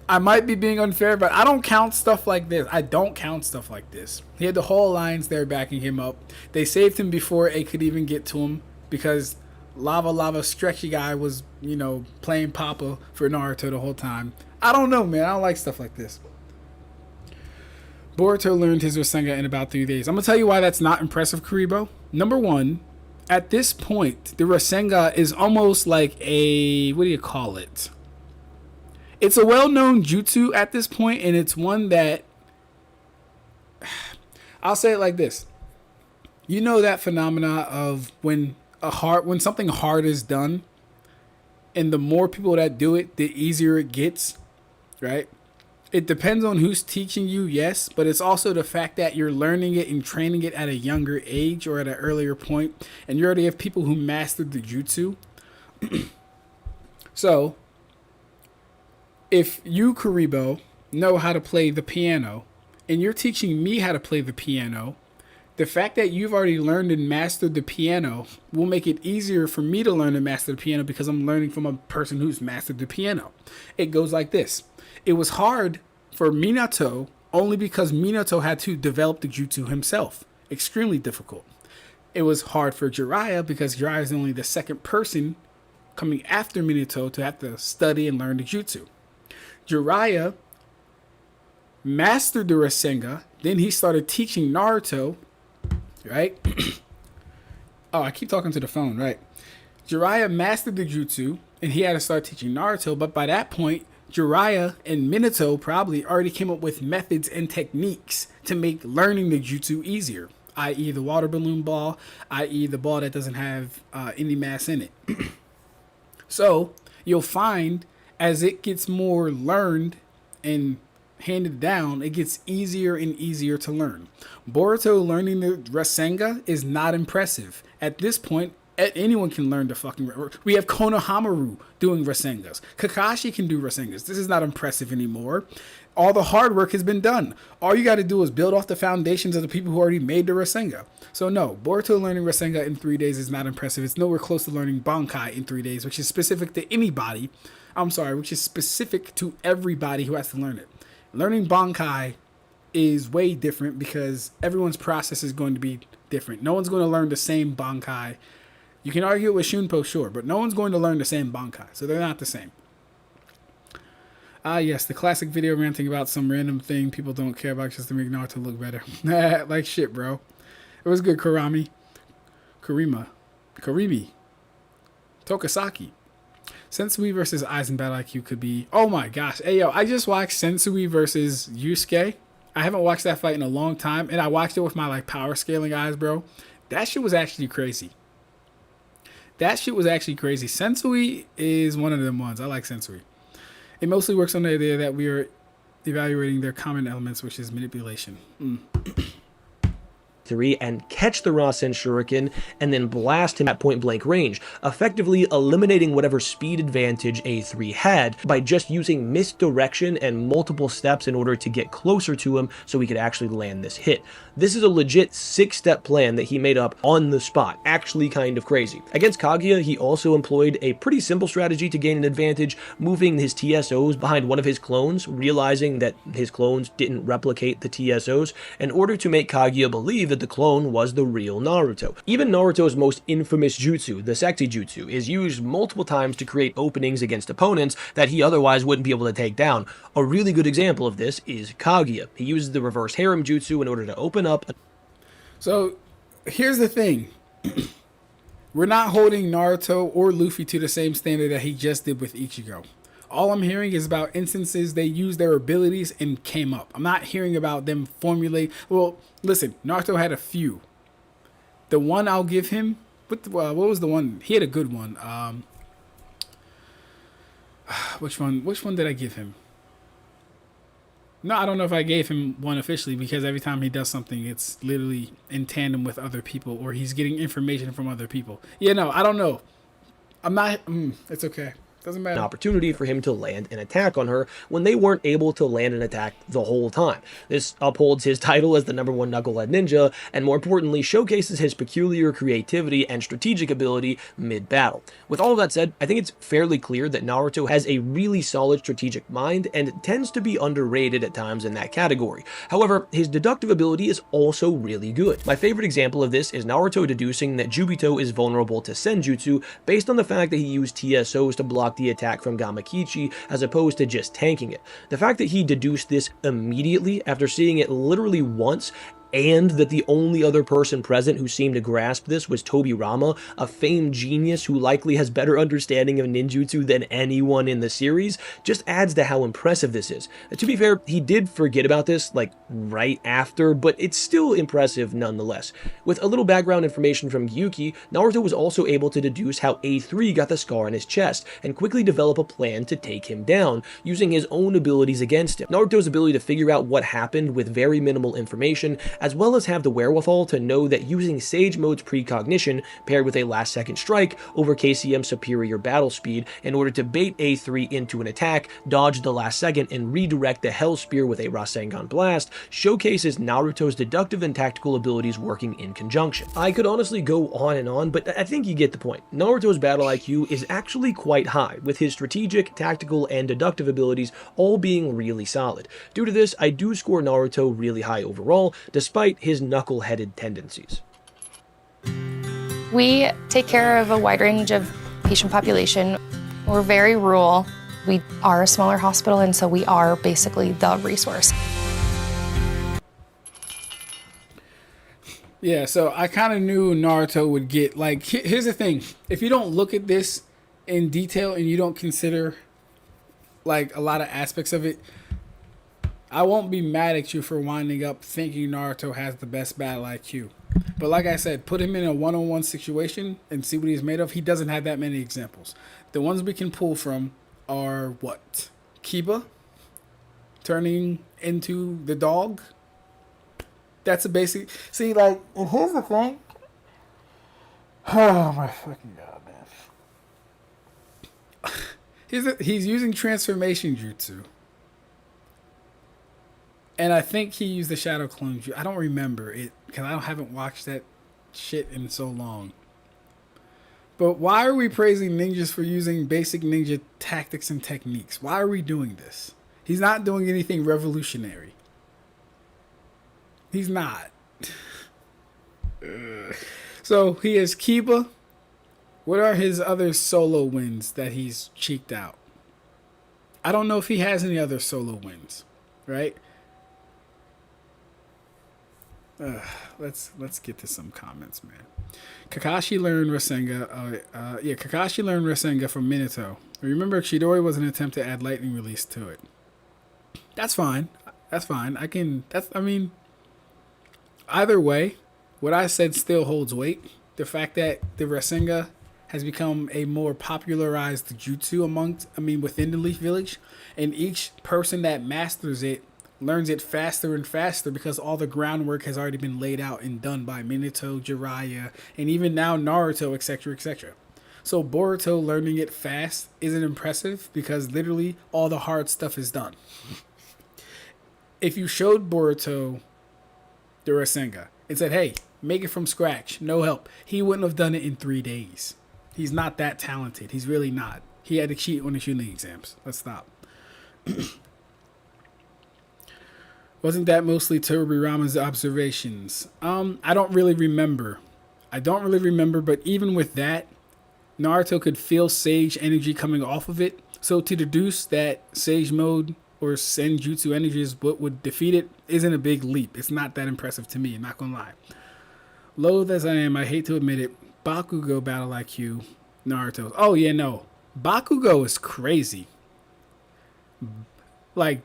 I might be being unfair, but I don't count stuff like this. I don't count stuff like this. He had the whole alliance there backing him up. They saved him before A could even get to him, because Lava Stretchy Guy was, playing Papa for Naruto the whole time. I don't know, man. I don't like stuff like this. Boruto learned his Rasengan in about 3 days. I'm going to tell you why that's not impressive, Kuribo. Number one, at this point, the Rasengan is almost like a... what do you call it? It's a well-known jutsu at this point, and it's one that... I'll say it like this. You know that phenomena of when something hard is done, and the more people that do it, the easier it gets, right? It depends on who's teaching you, yes, but it's also the fact that you're learning it and training it at a younger age or at an earlier point, and you already have people who mastered the jutsu. So, if you, Kuribo, know how to play the piano, and you're teaching me how to play the piano, the fact that you've already learned and mastered the piano will make it easier for me to learn and master the piano because I'm learning from a person who's mastered the piano. It goes like this. It was hard for Minato only because Minato had to develop the jutsu himself. Extremely difficult. It was hard for Jiraiya because Jiraiya is only the second person coming after Minato to have to study and learn the jutsu. Jiraiya mastered the Rasengan, then he started teaching Naruto, right? Oh, I keep talking to the phone, right? Jiraiya mastered the jutsu, and he had to start teaching Naruto, but by that point, Jiraiya and Minato probably already came up with methods and techniques to make learning the jutsu easier, i.e. the water balloon ball, i.e. the ball that doesn't have any mass in it. So, you'll find as it gets more learned and handed down, it gets easier and easier to learn. Boruto learning the Rasengan is not impressive. At this point, anyone can learn the fucking... We have Konohamaru doing Rasengas. Kakashi can do Rasengas. This is not impressive anymore. All the hard work has been done. All you got to do is build off the foundations of the people who already made the Rasengan. So no, Boruto learning Rasengan in 3 days is not impressive. It's nowhere close to learning Bankai in 3 days, which is specific to anybody. Which is specific to everybody who has to learn it. Learning Bankai is way different because everyone's process is going to be different. No one's going to learn the same Bankai. You can argue it with Shunpo, sure, but no one's going to learn the same Bankai, so they're not the same. Yes, the classic video ranting about some random thing people don't care about just to make Naruto look better. Like shit, bro. It was good, Kurima. Karibi. Tokasaki. Sensui versus Aizen battle IQ could be... Oh my gosh. Hey, yo, I just watched Sensui versus Yusuke. I haven't watched that fight in a long time, and I watched it with my, like, power scaling eyes, bro. That shit was actually crazy. That shit was actually crazy. Sensui is one of them ones. I like Sensui. It mostly works on the idea that we are evaluating their common elements, which is manipulation. And catch the Rasen Shuriken and then blast him at point blank range, effectively eliminating whatever speed advantage A3 had by just using misdirection and multiple steps in order to get closer to him so he could actually land this hit. This is a legit 6-step plan that he made up on the spot, actually kind of crazy. Against Kaguya, he also employed a pretty simple strategy to gain an advantage, moving his TSOs behind one of his clones, realizing that his clones didn't replicate the TSOs, in order to make Kaguya believe that the clone was the real Naruto. Even Naruto's most infamous jutsu, the Sekti Jutsu, is used multiple times to create openings against opponents that he otherwise wouldn't be able to take down. A really good example of this is Kaguya. He uses the reverse harem jutsu in order to open up. So, here's the thing. We're not holding Naruto or Luffy to the same standard that he just did with Ichigo. All I'm hearing is about instances they used their abilities and came up. I'm not hearing about them formulate. Well, listen, Naruto had a few. The one I'll give him, what was the one? He had a good one. Which one did I give him? No, I don't know if I gave him one officially, because every time he does something, it's literally in tandem with other people, or he's getting information from other people. Yeah, no, I don't know. I'm not. It's okay. Doesn't matter. An opportunity for him to land an attack on her when they weren't able to land an attack the whole time. This upholds his title as the #1 knucklehead ninja, and more importantly, showcases his peculiar creativity and strategic ability mid-battle. With all of that said, I think it's fairly clear that Naruto has a really solid strategic mind and tends to be underrated at times in that category. However, his deductive ability is also really good. My favorite example of this is Naruto deducing that Jubito is vulnerable to Senjutsu based on the fact that he used TSOs to block the attack from Gamakichi as opposed to just tanking it. The fact that he deduced this immediately after seeing it literally once, and that the only other person present who seemed to grasp this was Tobirama, a famed genius who likely has better understanding of ninjutsu than anyone in the series, just adds to how impressive this is. To be fair, he did forget about this, like, right after, but it's still impressive nonetheless. With a little background information from Gyuki, Naruto was also able to deduce how A3 got the scar on his chest, and quickly develop a plan to take him down, using his own abilities against him. Naruto's ability to figure out what happened with very minimal information, as well as have the wherewithal to know that using Sage Mode's precognition paired with a last-second strike over KCM's superior battle speed in order to bait A3 into an attack, dodge the last second, and redirect the Hell Spear with a Rasengan Blast showcases Naruto's deductive and tactical abilities working in conjunction. I could honestly go on and on, but I think you get the point. Naruto's battle IQ is actually quite high, with his strategic, tactical, and deductive abilities all being really solid. Due to this, I do score Naruto really high overall, despite his knuckle-headed tendencies. We take care of a wide range of patient population. We're very rural. We are a smaller hospital, and so we are basically the resource. Yeah, so I kind of knew Naruto would get, like, here's the thing. If you don't look at this in detail and you don't consider, like, a lot of aspects of it, I won't be mad at you for winding up thinking Naruto has the best battle IQ. But like I said, put him in a one-on-one situation and see what he's made of. He doesn't have that many examples. The ones we can pull from are what? Kiba turning into the dog. That's a basic. See, like, and here's the thing. Oh my fucking god, man. He's using transformation jutsu. And I think he used the Shadow Clone jutsu. I don't remember it because I haven't watched that shit in so long. But why are we praising ninjas for using basic ninja tactics and techniques? Why are we doing this? He's not doing anything revolutionary. He's not. So he has Kiba. What are his other solo wins that he's cheeked out? I don't know if he has any other solo wins, right? Let's get to some comments, man. Kakashi learned Rasengan. Kakashi learned Rasengan from Minato. Remember, Chidori was an attempt to add lightning release to it. That's fine. That's fine. I mean, either way, what I said still holds weight. The fact that the Rasengan has become a more popularized jutsu within the Leaf Village, and each person that masters it learns it faster and faster because all the groundwork has already been laid out and done by Minato, Jiraiya, and even now Naruto, etc., etc. So Boruto learning it fast isn't impressive because literally all the hard stuff is done. If you showed Boruto the Rasengan and said, hey, make it from scratch, no help, he wouldn't have done it in 3 days. He's not that talented. He's really not. He had to cheat on the shooting exams. Let's stop. Wasn't that mostly Tobirama's observations? I don't really remember. But even with that, Naruto could feel Sage energy coming off of it. So to deduce that Sage mode or Senjutsu energy is what would defeat it isn't a big leap. It's not that impressive to me, I'm not gonna lie. Loath as I am, I hate to admit it, Bakugo battle IQ, Naruto. Oh yeah, no. Bakugo is crazy. Like,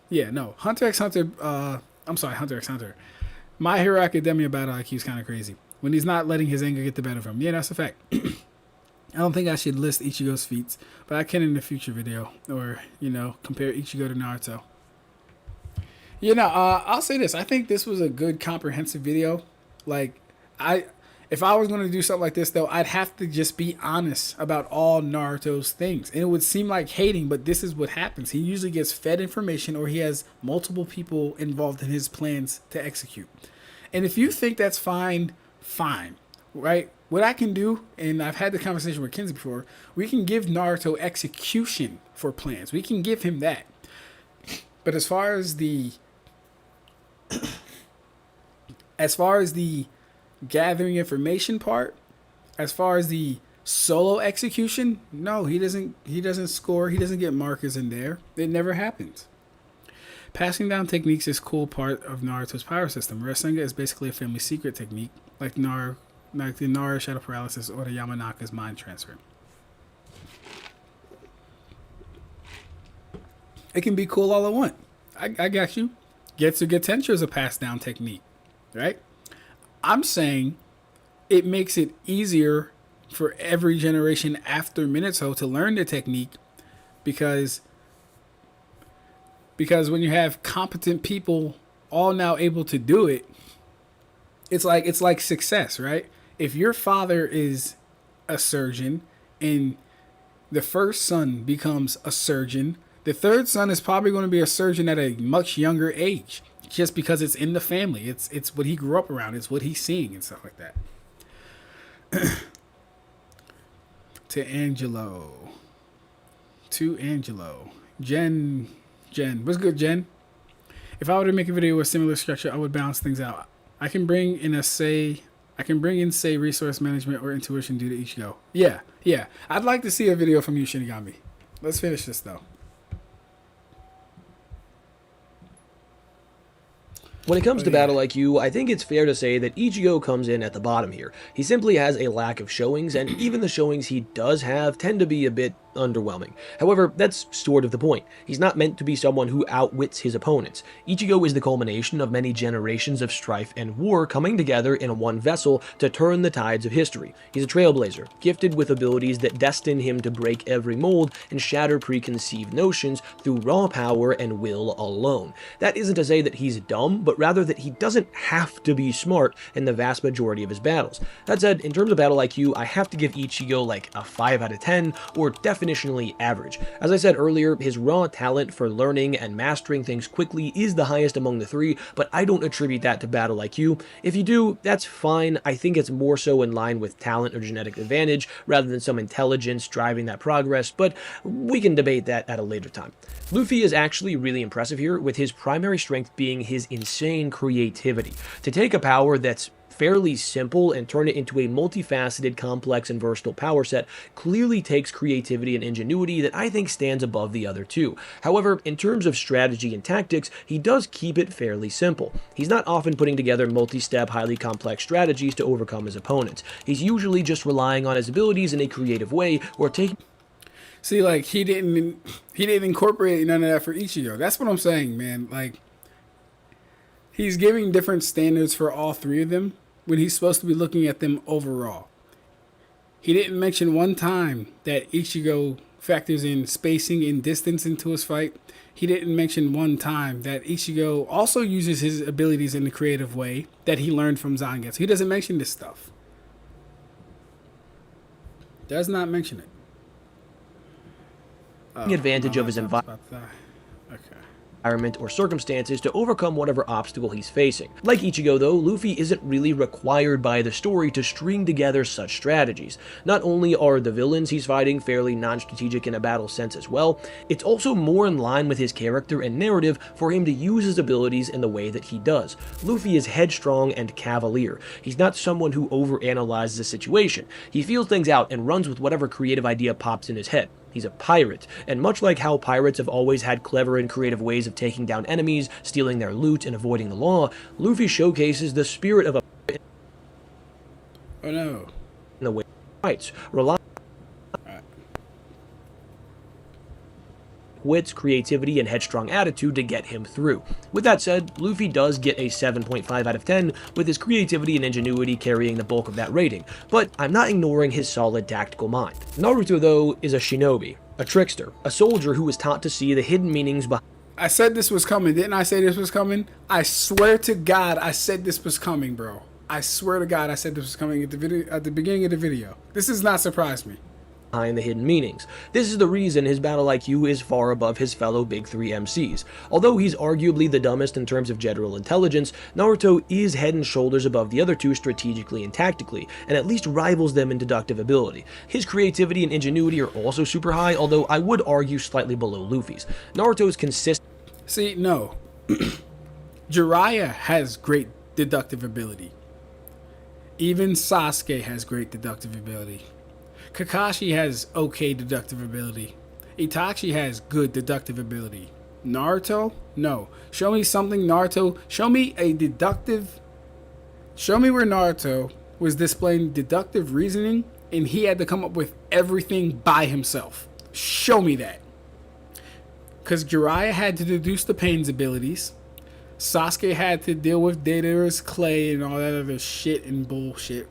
yeah, no. Hunter x Hunter, Hunter x Hunter. My Hero Academia battle IQ is kind of crazy. When he's not letting his anger get the better of him. Yeah, that's a fact. I don't think I should list Ichigo's feats, but I can in the future video. Or, compare Ichigo to Naruto. I'll say this. I think this was a good comprehensive video. Like, if I was going to do something like this, though, I'd have to just be honest about all Naruto's things. And it would seem like hating, but this is what happens. He usually gets fed information or he has multiple people involved in his plans to execute. And if you think that's fine, right? What I can do, and I've had the conversation with Kinsey before, we can give Naruto execution for plans. We can give him that. But as far as the gathering information part, as far as the solo execution, no, he doesn't score, he doesn't get markers in there. It never happens. Passing down techniques is a cool part of Naruto's power system. Rasengan is basically a family secret technique, like the Nara Shadow Paralysis or the Yamanaka's mind transfer. It can be cool all at once. I got you. Getsu Getensho is a pass down technique, right? I'm saying it makes it easier for every generation after Minato to learn the technique because when you have competent people all now able to do it, it's like success, right? If your father is a surgeon and the first son becomes a surgeon, the third son is probably going to be a surgeon at a much younger age, just because it's in the family. It's what he grew up around. It's what he's seeing and stuff like that. To Angelo. Jen. What's good, Jen? If I were to make a video with similar structure, I would balance things out. I can bring in say resource management or intuition due to Ichigo. Yeah. I'd like to see a video from you, Shinigami. Let's finish this though. When it comes to battle IQ, I think it's fair to say that Ichigo comes in at the bottom here. He simply has a lack of showings, and even the showings he does have tend to be a bit underwhelming. However, that's sort of the point. He's not meant to be someone who outwits his opponents. Ichigo is the culmination of many generations of strife and war coming together in one vessel to turn the tides of history. He's a trailblazer, gifted with abilities that destine him to break every mold and shatter preconceived notions through raw power and will alone. That isn't to say that he's dumb, but rather that he doesn't have to be smart in the vast majority of his battles. That said, in terms of battle IQ, I have to give Ichigo like a 5 out of 10, or definitionally average. As I said earlier, his raw talent for learning and mastering things quickly is the highest among the three, but I don't attribute that to battle IQ. If you do, that's fine. I think it's more so in line with talent or genetic advantage rather than some intelligence driving that progress, but we can debate that at a later time. Luffy is actually really impressive here, with his primary strength being his insane creativity. To take a power that's fairly simple and turn it into a multifaceted, complex, and versatile power set clearly takes creativity and ingenuity that I think stands above the other two. However, in terms of strategy and tactics, he does keep it fairly simple. He's not often putting together multi-step, highly complex strategies to overcome his opponents. He's usually just relying on his abilities in a creative way or taking... See, like, he didn't incorporate none of that for Ichigo. That's what I'm saying, man. Like, he's giving different standards for all three of them when he's supposed to be looking at them overall. He didn't mention one time that Ichigo factors in spacing and distance into his fight. He didn't mention one time that Ichigo also uses his abilities in a creative way that he learned from Zangetsu. He doesn't mention this stuff. Does not mention it. advantage of his environment or circumstances to overcome whatever obstacle he's facing. Like Ichigo though, Luffy isn't really required by the story to string together such strategies. Not only are the villains he's fighting fairly non-strategic in a battle sense as well, it's also more in line with his character and narrative for him to use his abilities in the way that he does. Luffy is headstrong and cavalier. He's not someone who overanalyzes a situation. He feels things out and runs with whatever creative idea pops in his head. He's a pirate, and much like how pirates have always had clever and creative ways of taking down enemies, stealing their loot, and avoiding the law, Luffy showcases the spirit of a in the way he fights, relying on wits, creativity, and headstrong attitude to get him through. With that said, Luffy does get a 7.5 out of 10, with his creativity and ingenuity carrying the bulk of that rating, but I'm not ignoring his solid tactical mind. Naruto, though, is a shinobi, a trickster, a soldier who was taught to see the hidden meanings behind... I said this was coming. Didn't I say this was coming? I swear to God, I said this was coming, bro. I swear to God, I said this was coming at the beginning of the video. This does not surprise me. Behind the hidden meanings. This is the reason his battle IQ is far above his fellow Big 3 MCs. Although he's arguably the dumbest in terms of general intelligence, Naruto is head and shoulders above the other two strategically and tactically, and at least rivals them in deductive ability. His creativity and ingenuity are also super high, although I would argue slightly below Luffy's. Naruto's consistent... See, no. Jiraiya has great deductive ability. Even Sasuke has great deductive ability. Kakashi has okay deductive ability. Itachi has good deductive ability. Naruto? No. Show me something Naruto. Show me a deductive... Show me where Naruto was displaying deductive reasoning and he had to come up with everything by himself. Show me that. Because Jiraiya had to deduce the Pain's abilities. Sasuke had to deal with Deidara's clay and all that other shit and bullshit.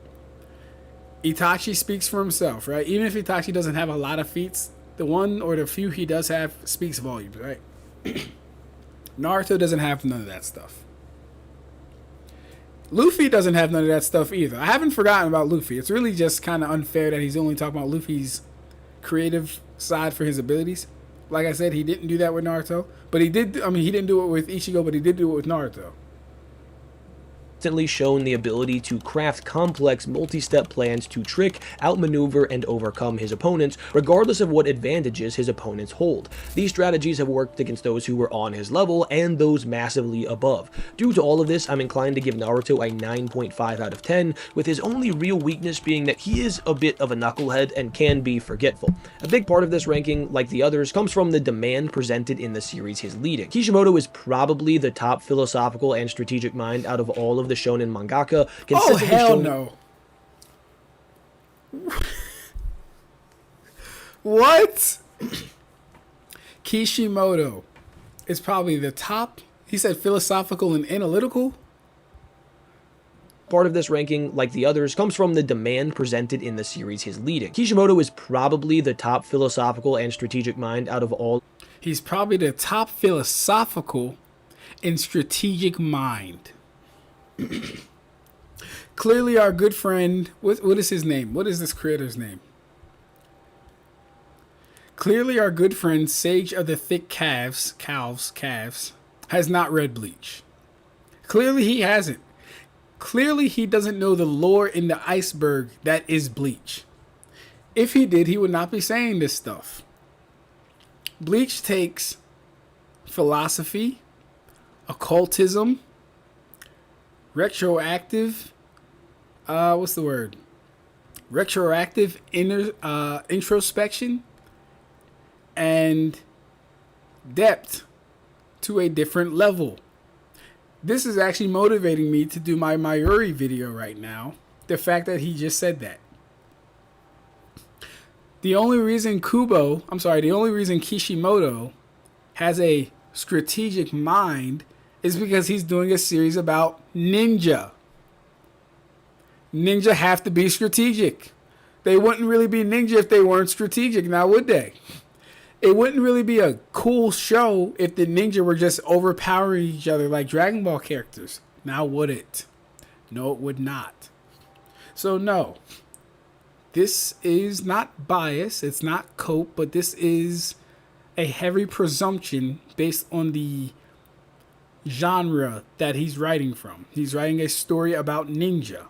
Itachi speaks for himself, right? Even if Itachi doesn't have a lot of feats, the one or the few he does have speaks volumes, right? Naruto doesn't have none of that stuff. Luffy doesn't have none of that stuff either. I haven't forgotten about Luffy. It's really just kind of unfair that he's only talking about Luffy's creative side for his abilities. Like I said, he didn't do that with Naruto, but he did. I mean, he didn't do it with Ichigo, but he did do it with Naruto. Shown the ability to craft complex multi-step plans to trick, outmaneuver, and overcome his opponents, regardless of what advantages his opponents hold. These strategies have worked against those who were on his level and those massively above. Due to all of this, I'm inclined to give Naruto a 9.5 out of 10, with his only real weakness being that he is a bit of a knucklehead and can be forgetful. A big part of this ranking, like the others, comes from the demand presented in the series he's leading. Kishimoto is probably the top philosophical and strategic mind out of all of the shonen mangaka. Oh, hell no. What? Kishimoto is probably the top. He said philosophical and analytical. Part of this ranking, like the others, comes from the demand presented in the series he's leading. Kishimoto is probably the top philosophical and strategic mind out of all. He's probably the top philosophical and strategic mind. Clearly our good friend, what is his name? What is this creator's name? Clearly our good friend, Sage of the Thick Calves, has not read Bleach. Clearly he hasn't. Clearly he doesn't know the lore in the iceberg that is Bleach. If he did, he would not be saying this stuff. Bleach takes philosophy, occultism, retroactive, what's the word? Retroactive introspection and depth to a different level. This is actually motivating me to do my Mayuri video right now. The fact that he just said that. The only reason Kishimoto has a strategic mind is because he's doing a series about ninja. Ninja have to be strategic. They wouldn't really be ninja if they weren't strategic, now would they? It wouldn't really be a cool show if the ninja were just overpowering each other like Dragon Ball characters. Now would it? No, it would not. So no, this is not bias, it's not cope, but this is a heavy presumption based on the genre that he's writing from. He's writing a story about ninja.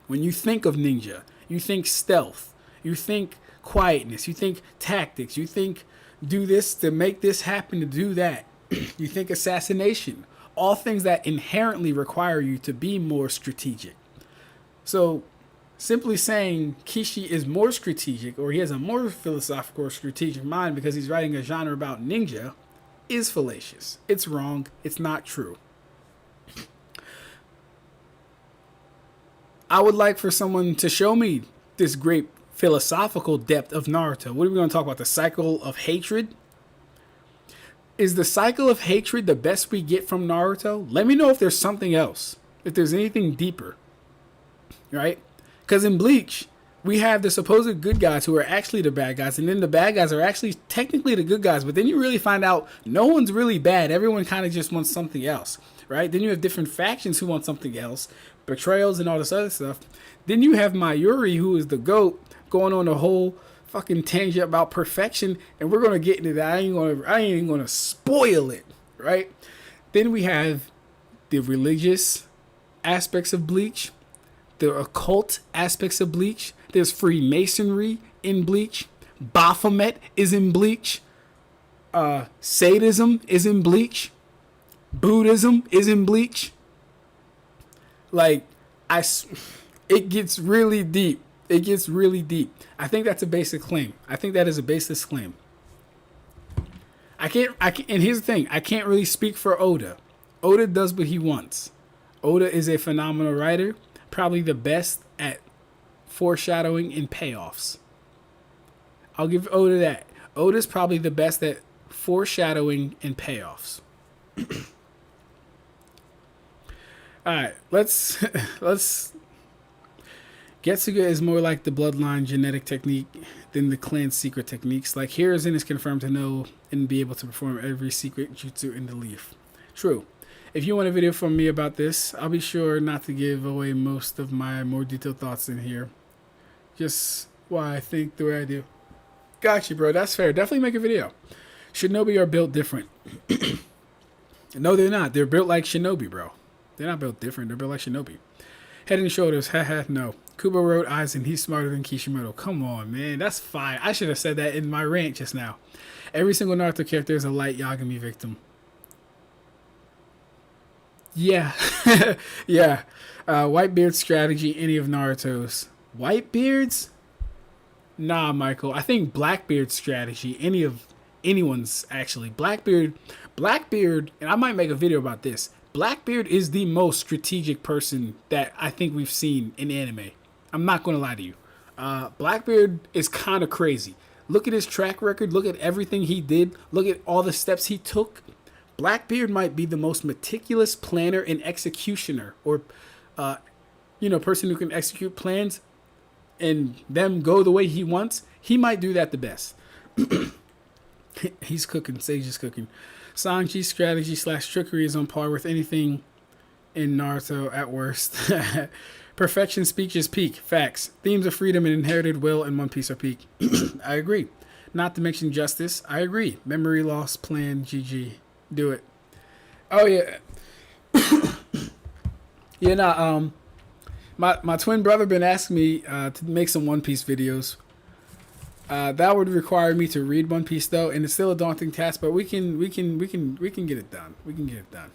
When you think of ninja, you think stealth, you think quietness, you think tactics, you think do this to make this happen, to do that. You think assassination, all things that inherently require you to be more strategic. So simply saying Kishi is more strategic, or he has a more philosophical or strategic mind because he's writing a genre about ninja, is fallacious. It's wrong. It's not true. I would like for someone to show me this great philosophical depth of Naruto. What are we going to talk about? The cycle of hatred? Is the cycle of hatred the best we get from Naruto? Let me know if there's something else, if there's anything deeper, right? Because in Bleach, we have the supposed good guys who are actually the bad guys, and then the bad guys are actually technically the good guys, but then you really find out no one's really bad. Everyone kind of just wants something else, right? Then you have different factions who want something else, betrayals and all this other stuff. Then you have Mayuri, who is the GOAT, going on a whole fucking tangent about perfection, and we're gonna get into that. I ain't even gonna spoil it, right? Then we have the religious aspects of Bleach, the occult aspects of Bleach. There's Freemasonry in Bleach. Baphomet is in Bleach. Sadism is in Bleach. Buddhism is in Bleach. Like, it gets really deep. It gets really deep. I think that's a basic claim. I think that is a baseless claim. I can't, and here's the thing. I can't really speak for Oda. Oda does what he wants. Oda is a phenomenal writer. Probably the best at foreshadowing and payoffs. I'll give Oda that. Oda's probably the best at foreshadowing and payoffs. Alright, let's Getsuga is more like the bloodline genetic technique than the clan's secret techniques. Like Hiruzen is confirmed to know and be able to perform every secret jutsu in the leaf. True. If you want a video from me about this, I'll be sure not to give away most of my more detailed thoughts in here. Just why I think the way I do. Gotcha, bro. That's fair. Definitely make a video. Shinobi are built different. No, they're not. They're built like Shinobi, bro. They're not built different. They're built like Shinobi. Head and shoulders. Haha, no. Kubo wrote Aizen. He's smarter than Kishimoto. Come on, man. That's fire. I should have said that in my rant just now. Every single Naruto character is a light Yagami victim. Yeah. Yeah. Whitebeard's strategy, any of Naruto's. Whitebeard's? Nah, Michael. I think Blackbeard's strategy, anyone's actually. Blackbeard, and I might make a video about this. Blackbeard is the most strategic person that I think we've seen in anime. I'm not going to lie to you. Blackbeard is kind of crazy. Look at his track record. Look at everything he did. Look at all the steps he took. Blackbeard might be the most meticulous planner and executioner, or, person who can execute plans and them go the way he wants. He might do that the best. He's cooking. Sage is cooking. Sanji's strategy / trickery is on par with anything in Naruto at worst. Perfection speech is peak. Facts. Themes of freedom and inherited will in One Piece are peak. I agree. Not to mention justice. I agree. Memory loss plan. GG. Do it. Oh yeah. My twin brother been asking me to make some One Piece videos. That would require me to read One Piece though, and it's still a daunting task, but we can get it done. We can get it done.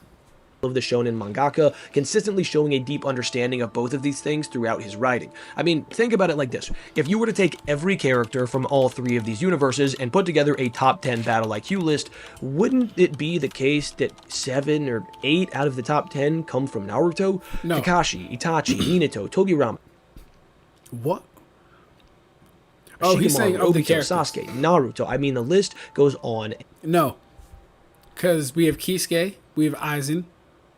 of the shonen mangaka, consistently showing a deep understanding of both of these things throughout his writing. I mean, think about it like this. If you were to take every character from all three of these universes and put together a top 10 battle IQ list, wouldn't it be the case that 7 or 8 out of the top 10 come from Naruto? No. Kakashi, Itachi, Minato, Tobirama, What? Oh, he's saying Shikamaru, of the Obito, characters. Sasuke, Naruto. I mean, the list goes on. No. Because we have Kisuke, we have Aizen,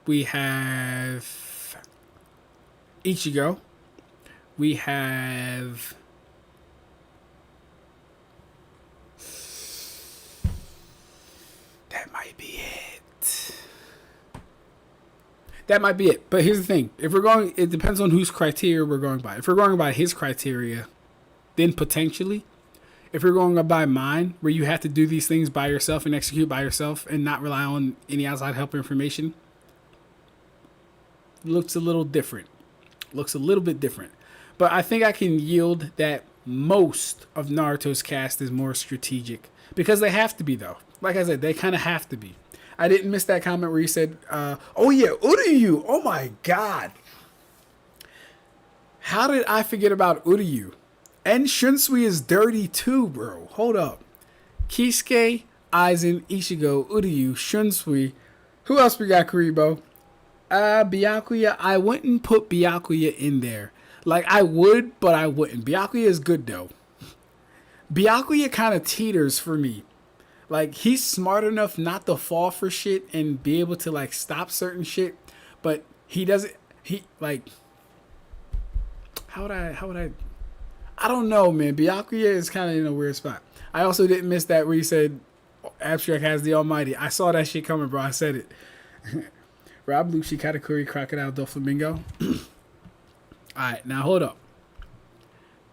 we have Ichigo, we have that might be it. That might be it. But here's the thing. If we're going, it depends on whose criteria we're going by. If we're going by his criteria, then potentially. If you're going by mine, where you have to do these things by yourself and execute by yourself and not rely on any outside help or information, looks a little different. Looks a little bit different. But I think I can yield that most of Naruto's cast is more strategic. Because they have to be, though. Like I said, they kind of have to be. I didn't miss that comment where you said, oh yeah, Uryu. Oh my God. How did I forget about Uryu? And Shunsui is dirty too, bro. Hold up. Kisuke, Aizen, Ichigo, Uryu, Shunsui. Who else we got, Kuribo? Byakuya. I wouldn't put Byakuya in there. Like, I would, but I wouldn't. Byakuya is good, though. Byakuya kind of teeters for me. Like, he's smart enough not to fall for shit and be able to, like, stop certain shit. But he doesn't... He, like... How would I... I don't know, man. Byakuya is kind of in a weird spot. I also didn't miss that where you said Ab-Stract has the Almighty. I saw that shit coming, bro. I said it. Rob Lucci, Katakuri, Crocodile, Doflamingo. Alright, now hold up.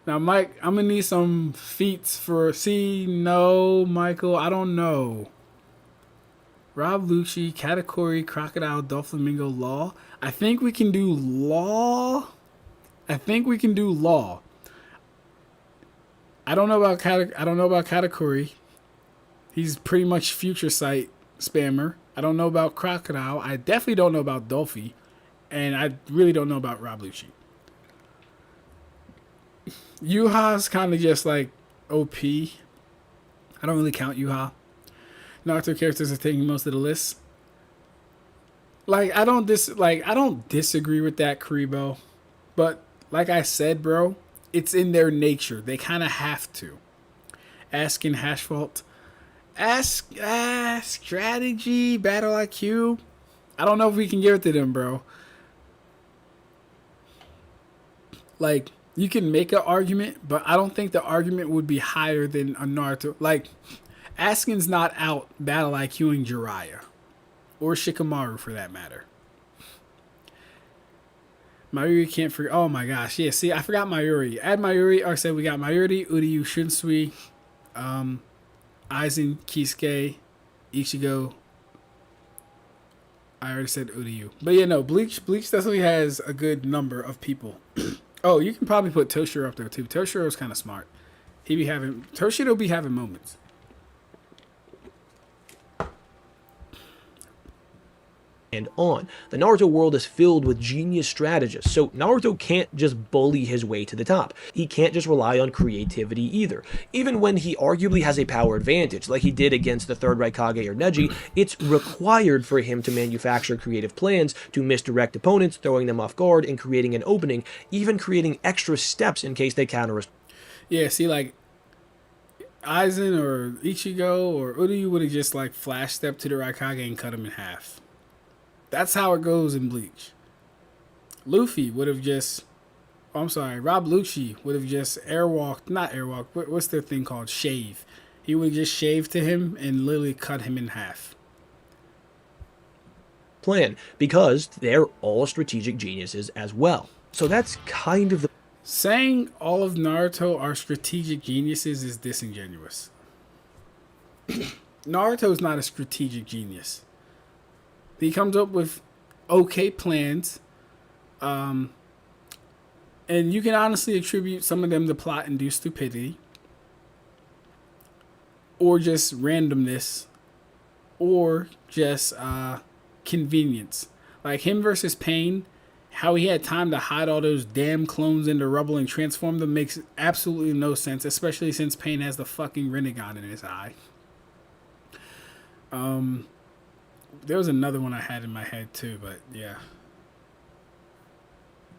Now, Mike, I'm going to need some feats for... See, no, Michael, I don't know. Rob Lucci, Katakuri, Crocodile, Doflamingo, Law. I think we can do Law. I don't know about Katakuri. He's pretty much future sight spammer. I don't know about Crocodile. I definitely don't know about Dolphy. And I really don't know about Rob Lucci. Yuha's kind of just like OP. I don't really count Yuha. Naruto characters are taking most of the list. Like, I don't disagree with that, Kuribo. But like I said, bro, it's in their nature. They kind of have to. Asking Hashfault. Ask strategy, battle IQ. I don't know if we can give it to them, bro. Like, you can make an argument, but I don't think the argument would be higher than a Naruto. Like, Askin's not out battle IQing Jiraiya. Or Shikamaru, for that matter. Mayuri can't forget. Oh my gosh. Yeah, see, I forgot Mayuri. Add Mayuri. I said we got Mayuri, Uryu, Shunsui, Aizen, Kisuke, Ichigo. I already said Uryu. But yeah, no, Bleach definitely has a good number of people. Oh, you can probably put Toshiro up there too. Toshiro's kind of smart. Toshiro be having moments. And on. The Naruto world is filled with genius strategists, so Naruto can't just bully his way to the top. He can't just rely on creativity either. Even when he arguably has a power advantage, like he did against the third Raikage or Neji, it's required for him to manufacture creative plans to misdirect opponents, throwing them off guard and creating an opening, even creating extra steps in case they counter. Yeah, see, like, Aizen or Ichigo or Uryu would have just, like, flash stepped to the Raikage and cut him in half. That's how it goes in Bleach. Luffy would have just... Oh, I'm sorry. Rob Lucci would have just not airwalked. What's the thing called? Shave. He would just shave to him and literally cut him in half. Plan, because they're all strategic geniuses as well. So that's kind of the... Saying all of Naruto are strategic geniuses is disingenuous. Naruto's not a strategic genius. He comes up with okay plans, and you can honestly attribute some of them to plot-induced stupidity, or just randomness, or just convenience. Like him versus Pain, how he had time to hide all those damn clones in the rubble and transform them makes absolutely no sense, especially since Pain has the fucking Rinnegan in his eye. There was another one I had in my head too, but yeah.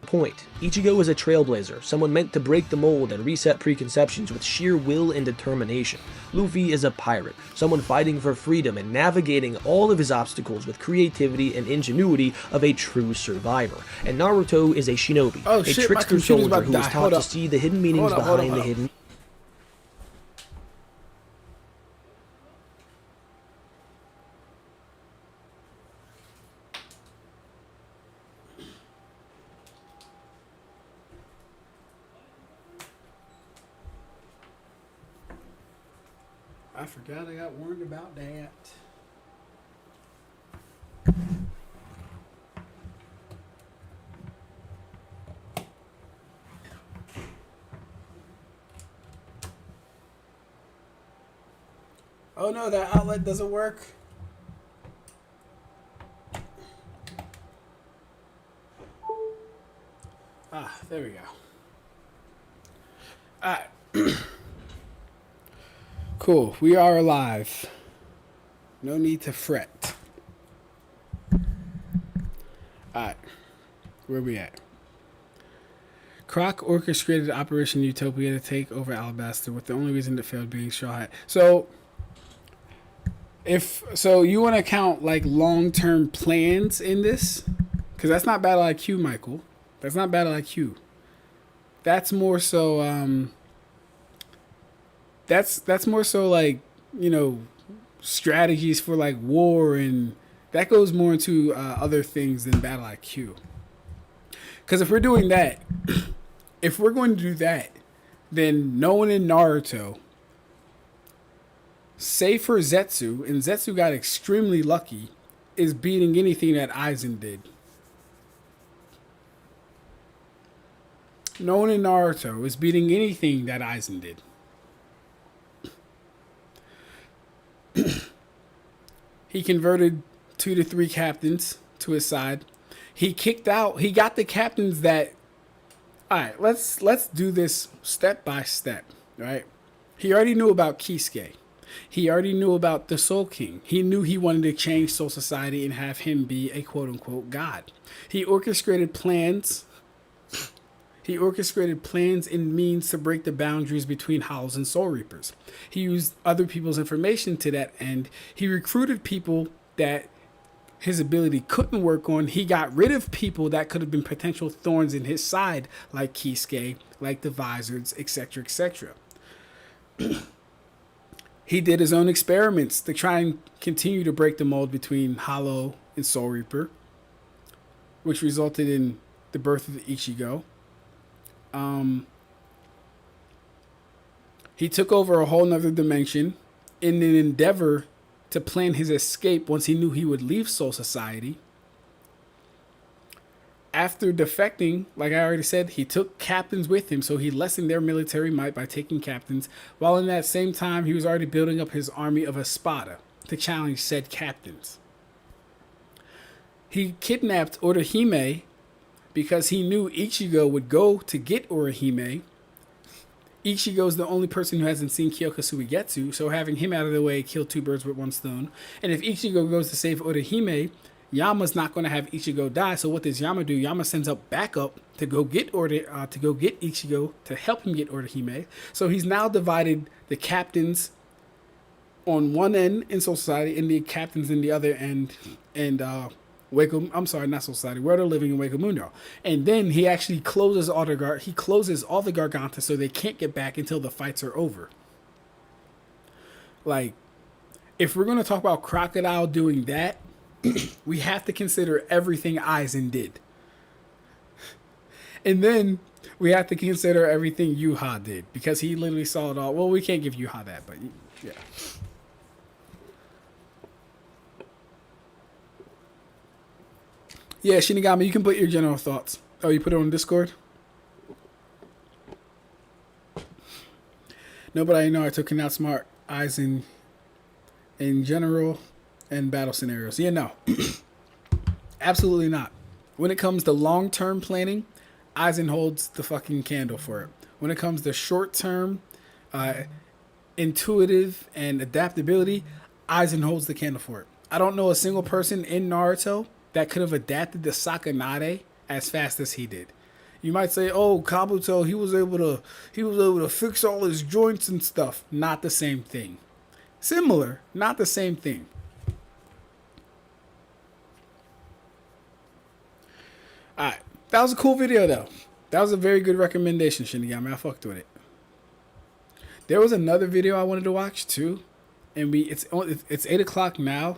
Point. Ichigo is a trailblazer, someone meant to break the mold and reset preconceptions with sheer will and determination. Luffy is a pirate, someone fighting for freedom and navigating all of his obstacles with creativity and ingenuity of a true survivor. And Naruto is a shinobi, Oh, a shit, my trickster computer's about soldier to who die. is taught Hold to up. see the hidden meanings behind the hidden... I forgot I got warned about that. Oh no, that outlet doesn't work. Ah, there we go. Alright. Cool. We are alive. No need to fret. Alright. Where we at? Croc orchestrated Operation Utopia to take over Alabasta with the only reason it failed being Straw Hat. So, you want to count like long-term plans in this? Because that's not battle IQ, Michael. That's not battle IQ. That's more so, that's more so like, you know, strategies for like war, and that goes more into other things than battle IQ. Because if we're doing that, if we're going to do that, then no one in Naruto, save for Zetsu, and Zetsu got extremely lucky, is beating anything that Aizen did. No one in Naruto is beating anything that Aizen did. He converted 2 to 3 captains to his side. He got the captains that... Alright, let's do this step by step, right? He already knew about Kisuke. He already knew about the Soul King. He knew he wanted to change Soul Society and have him be a quote-unquote god. He orchestrated plans and means to break the boundaries between Hollows and Soul Reapers. He used other people's information to that end. He recruited people that his ability couldn't work on. He got rid of people that could have been potential thorns in his side, like Kisuke, like the Vizards, etc., etc. He did his own experiments to try and continue to break the mold between Hollow and Soul Reaper, which resulted in the birth of the Ichigo. He took over a whole nother dimension in an endeavor to plan his escape once he knew he would leave Soul Society. After defecting, like I already said, he took captains with him, so he lessened their military might by taking captains, while in that same time he was already building up his army of Espada to challenge said captains. He kidnapped Orihime because he knew Ichigo would go to get Orihime. Ichigo's the only person who hasn't seen Kyokusuigetsu, so having him out of the way killed 2 birds with 1 stone. And if Ichigo goes to save Orihime, Yama's not going to have Ichigo die. So what does Yama do? Yama sends up backup to go get Ichigo to help him get Orihime. So he's now divided the captains on one end in Soul Society and the captains in the other end, and not Soul Society, where they're living in Wake Mundo. And then he actually closes all the Gargantas so they can't get back until the fights are over. Like, if we're going to talk about Crocodile doing that, we have to consider everything Aizen did. And then we have to consider everything Yuha did, because he literally saw it all. Well, we can't give Yuha that, but yeah. Yeah, Shinigami, you can put your general thoughts. Oh, you put it on Discord? No, but I know I took an outsmart Aizen in general and battle scenarios. Yeah, no. Absolutely not. When it comes to long-term planning, Aizen holds the fucking candle for it. When it comes to short-term, intuitive and adaptability, Aizen holds the candle for it. I don't know a single person in Naruto that could have adapted the Sakanade as fast as he did. You might say, "Oh, Kabuto, he was able to fix all his joints and stuff." Not the same thing. Similar, not the same thing. Alright, that was a cool video though. That was a very good recommendation, Shinigami. I fucked with it. There was another video I wanted to watch too, and it's 8 o'clock now,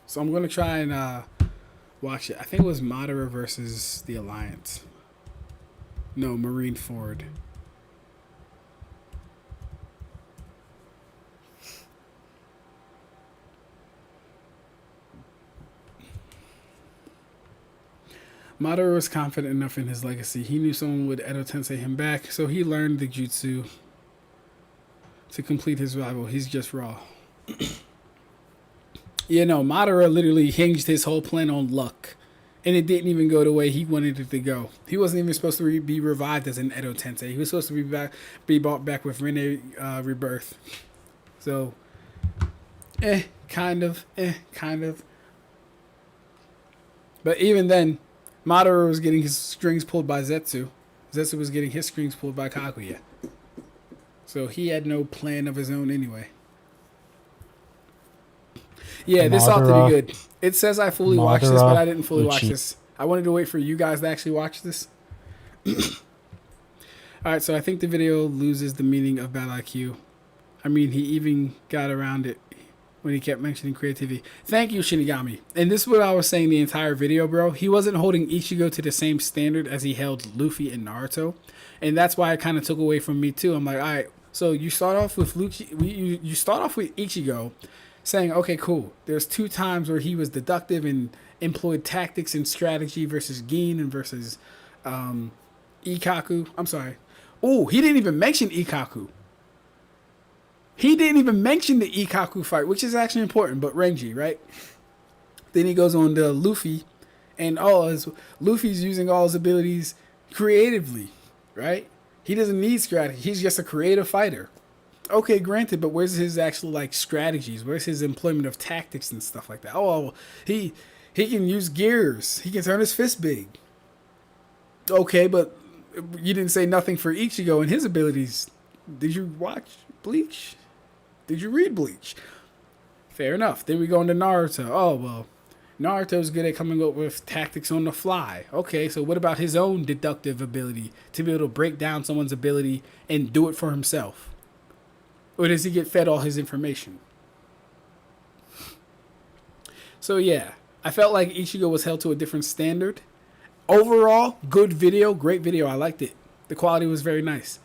so I'm gonna try and watch it. I think it was Madara versus the Alliance. No, Marineford. Madara was confident enough in his legacy. He knew someone would Edo Tensei him back, so he learned the jutsu to complete his rival. He's just raw. Madara literally hinged his whole plan on luck, and it didn't even go the way he wanted it to go. He wasn't even supposed to be revived as an Edo Tensei. He was supposed to be brought back with Rebirth. So, kind of. But even then, Madara was getting his strings pulled by Zetsu. Zetsu was getting his strings pulled by Kaguya. So he had no plan of his own anyway. Yeah, this ought to be good. It says I fully watched this, but I didn't fully watch this. I wanted to wait for you guys to actually watch this. Alright, so I think the video loses the meaning of Battle IQ. I mean, he even got around it when he kept mentioning creativity. Thank you, Shinigami. And this is what I was saying the entire video, bro. He wasn't holding Ichigo to the same standard as he held Luffy and Naruto. And that's why it kind of took away from me, too. I'm like, all right, so you start off with you start off with Ichigo saying, okay, cool. There's 2 times where he was deductive and employed tactics and strategy versus Gin and versus Ikaku. I'm sorry. Oh, he didn't even mention Ikaku. He didn't even mention the Ikaku fight, which is actually important, but Renji, right? Then he goes on to Luffy, and Luffy's using all his abilities creatively, right? He doesn't need strategy. He's just a creative fighter. Okay, granted, but where's his actual strategies? Where's his employment of tactics and stuff like that? Oh, he can use gears. He can turn his fist big. Okay, but you didn't say nothing for Ichigo and his abilities. Did you watch Bleach? Did you read Bleach? Fair enough. Then we go into Naruto. Oh, well, Naruto's good at coming up with tactics on the fly. Okay, so what about his own deductive ability to be able to break down someone's ability and do it for himself? Or does he get fed all his information? So yeah, I felt like Ichigo was held to a different standard. Overall, good video, great video. I liked it. The quality was very nice.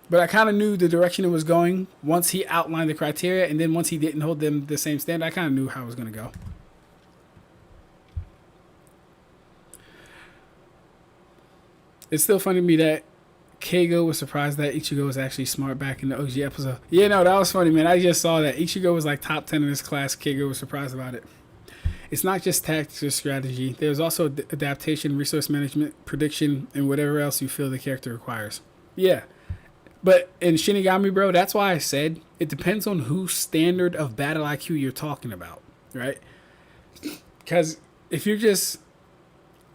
But I kind of knew the direction it was going once he outlined the criteria, and then once he didn't hold them the same standard, I kind of knew how it was going to go. It's still funny to me that Keigo was surprised that Ichigo was actually smart back in the OG episode. Yeah, no, that was funny, man. I just saw that. Ichigo was like top 10 in his class. Keigo was surprised about it. It's not just tactics or strategy. There's also adaptation, resource management, prediction, and whatever else you feel the character requires. Yeah. But in Shinigami, bro, that's why I said it depends on whose standard of battle IQ you're talking about, right? Because if you're just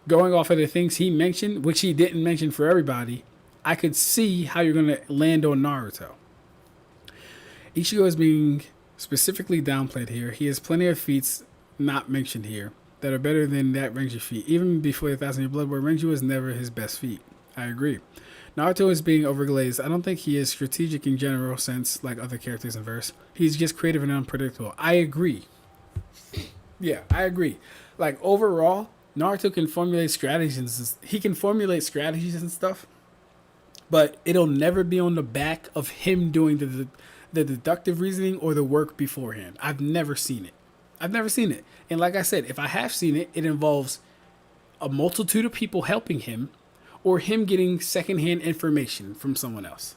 going off of the things he mentioned, which he didn't mention for everybody, I could see how you're going to land on Naruto. Ichigo is being specifically downplayed here. He has plenty of feats not mentioned here that are better than that Renji feat. Even before the 1,000 Year Blood War, Renji was never his best feat. I agree. Naruto is being overglazed. I don't think he is strategic in general sense like other characters in verse. He's just creative and unpredictable. I agree. Yeah, I agree. Like overall, Naruto can formulate strategies. He can formulate strategies and stuff, but it'll never be on the back of him doing the deductive reasoning or the work beforehand. I've never seen it. And like I said, if I have seen it, it involves a multitude of people helping him or him getting secondhand information from someone else.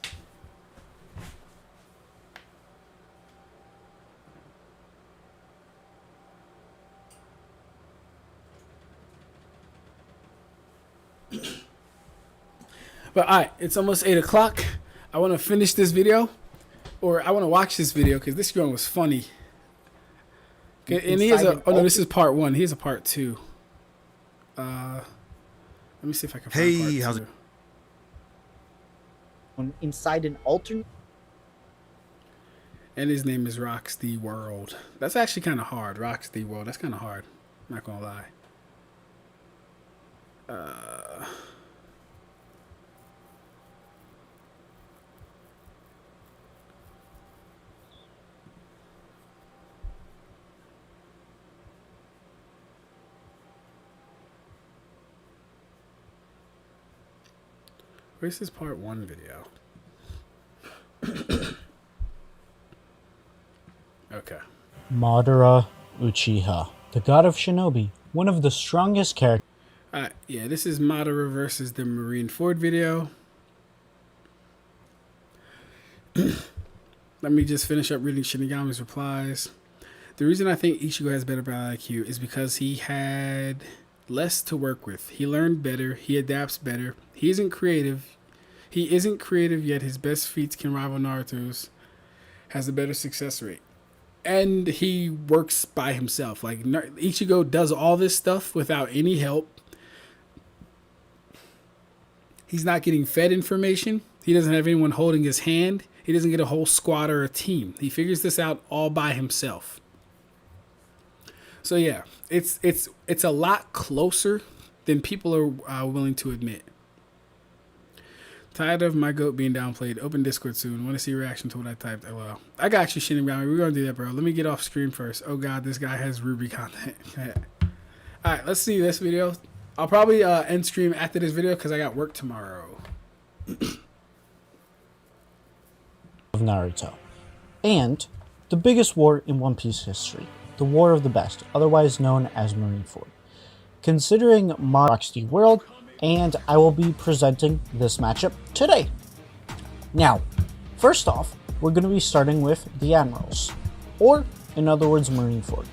But all right, it's almost 8 o'clock. I want to finish this video, or I want to watch this video because this one was funny. And he has a. Oh no, this is part 1. He has a part 2. Let me see if I can find part 2. How's it? Inside an alternate. And his name is Rocks the World. That's actually kind of hard. Rocks the World. That's kind of hard. I'm not gonna lie. Where's this part 1 video? Okay. Madara Uchiha, the god of shinobi, one of the strongest characters. Yeah, this is Madara versus the Marineford video. Let me just finish up reading Shinigami's replies. The reason I think Ichigo has better battle IQ is because he had less to work with. He learned better. He adapts better. He isn't creative. Yet his best feats can rival Naruto's. Has a better success rate. And he works by himself. Like, Ichigo does all this stuff without any help. He's not getting fed information. He doesn't have anyone holding his hand. He doesn't get a whole squad or a team. He figures this out all by himself. So yeah, it's a lot closer than people are willing to admit. Tired of my goat being downplayed. Open Discord soon. Want to see your reaction to what I typed. LOL. I got you, Shinigami. We're going to do that, bro. Let me get off screen first. Oh, God. This guy has Ruby content. All right. Let's see this video. I'll probably end stream after this video because I got work tomorrow. Of Naruto. And the biggest war in One Piece history. The War of the Best, otherwise known as Marineford. Considering Madara's the world, and I will be presenting this matchup today. Now, first off, we're going to be starting with the Admirals, or in other words, Marineford.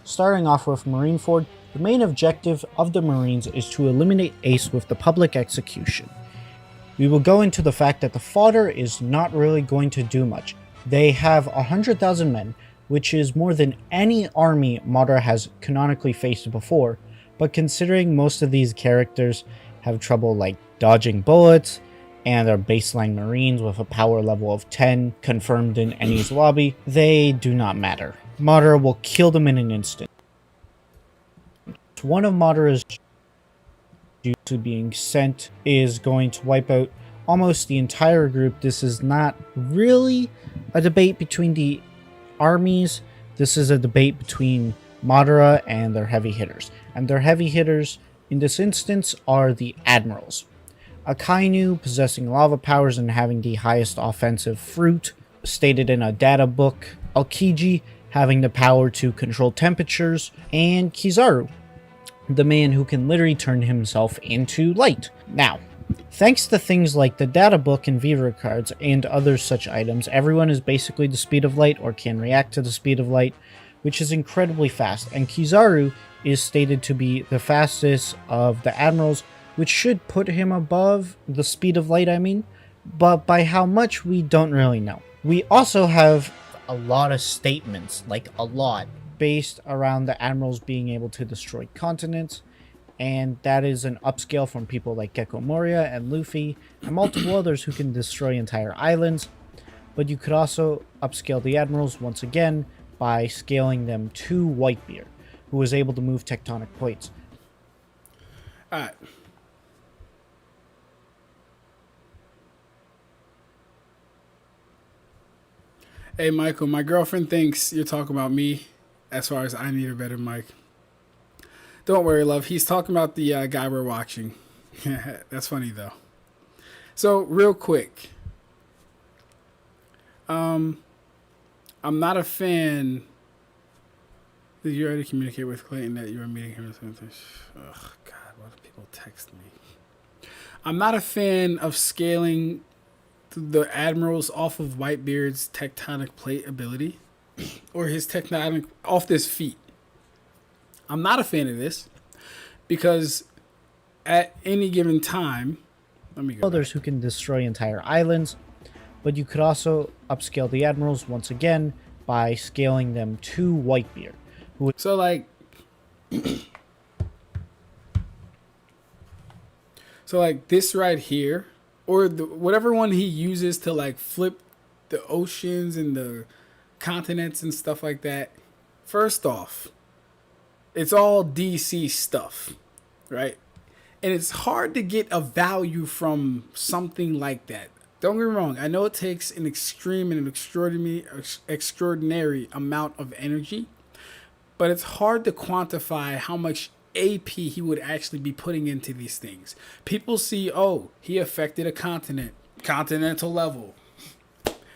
Starting off with Marineford, the main objective of the Marines is to eliminate Ace with the public execution. We will go into the fact that the fodder is not really going to do much. They have 100,000 men, which is more than any army Madara has canonically faced before, but considering most of these characters have trouble like dodging bullets and are baseline Marines with a power level of 10 confirmed in Eni's lobby, they do not matter. Madara will kill them in an instant. One of Madara's Genjutsu being sent is going to wipe out almost the entire group. This is not really a debate between the armies. This is a debate between Madara and their heavy hitters. And their heavy hitters in this instance are the Admirals. Akainu possessing lava powers and having the highest offensive fruit stated in a data book. Aokiji having the power to control temperatures. And Kizaru, the man who can literally turn himself into light. Now, thanks to things like the data book and Viva cards and other such items, everyone is basically the speed of light or can react to the speed of light, which is incredibly fast. And Kizaru is stated to be the fastest of the Admirals, which should put him above the speed of light, but by how much we don't really know. We also have a lot of statements, like a lot, based around the Admirals being able to destroy continents, and that is an upscale from people like Gecko Moria and Luffy and multiple others who can destroy entire islands. But you could also upscale the Admirals once again by scaling them to Whitebeard, who was able to move tectonic plates. Alright. Hey, Michael, my girlfriend thinks you're talking about me as far as I need a better mic. Don't worry, love. He's talking about the guy we're watching. That's funny, though. So, real quick. I'm not a fan. Did you already communicate with Clayton that you were meeting him or something? Ugh, God, why do people text me? I'm not a fan of scaling the Admirals off of Whitebeard's tectonic plate ability or his tectonic off this feat. I'm not a fan of this because at any given time, Let me go others back. who can destroy entire islands, but you could also upscale the admirals once again by scaling them to Whitebeard, who So like, so like this right here, or whatever one he uses to like flip the oceans and the continents and stuff like that. First off, it's all DC stuff, right? And it's hard to get a value from something like that. Don't get me wrong. I know it takes an extreme and an extraordinary amount of energy, but it's hard to quantify how much AP he would actually be putting into these things. People see, oh, he affected a continental level.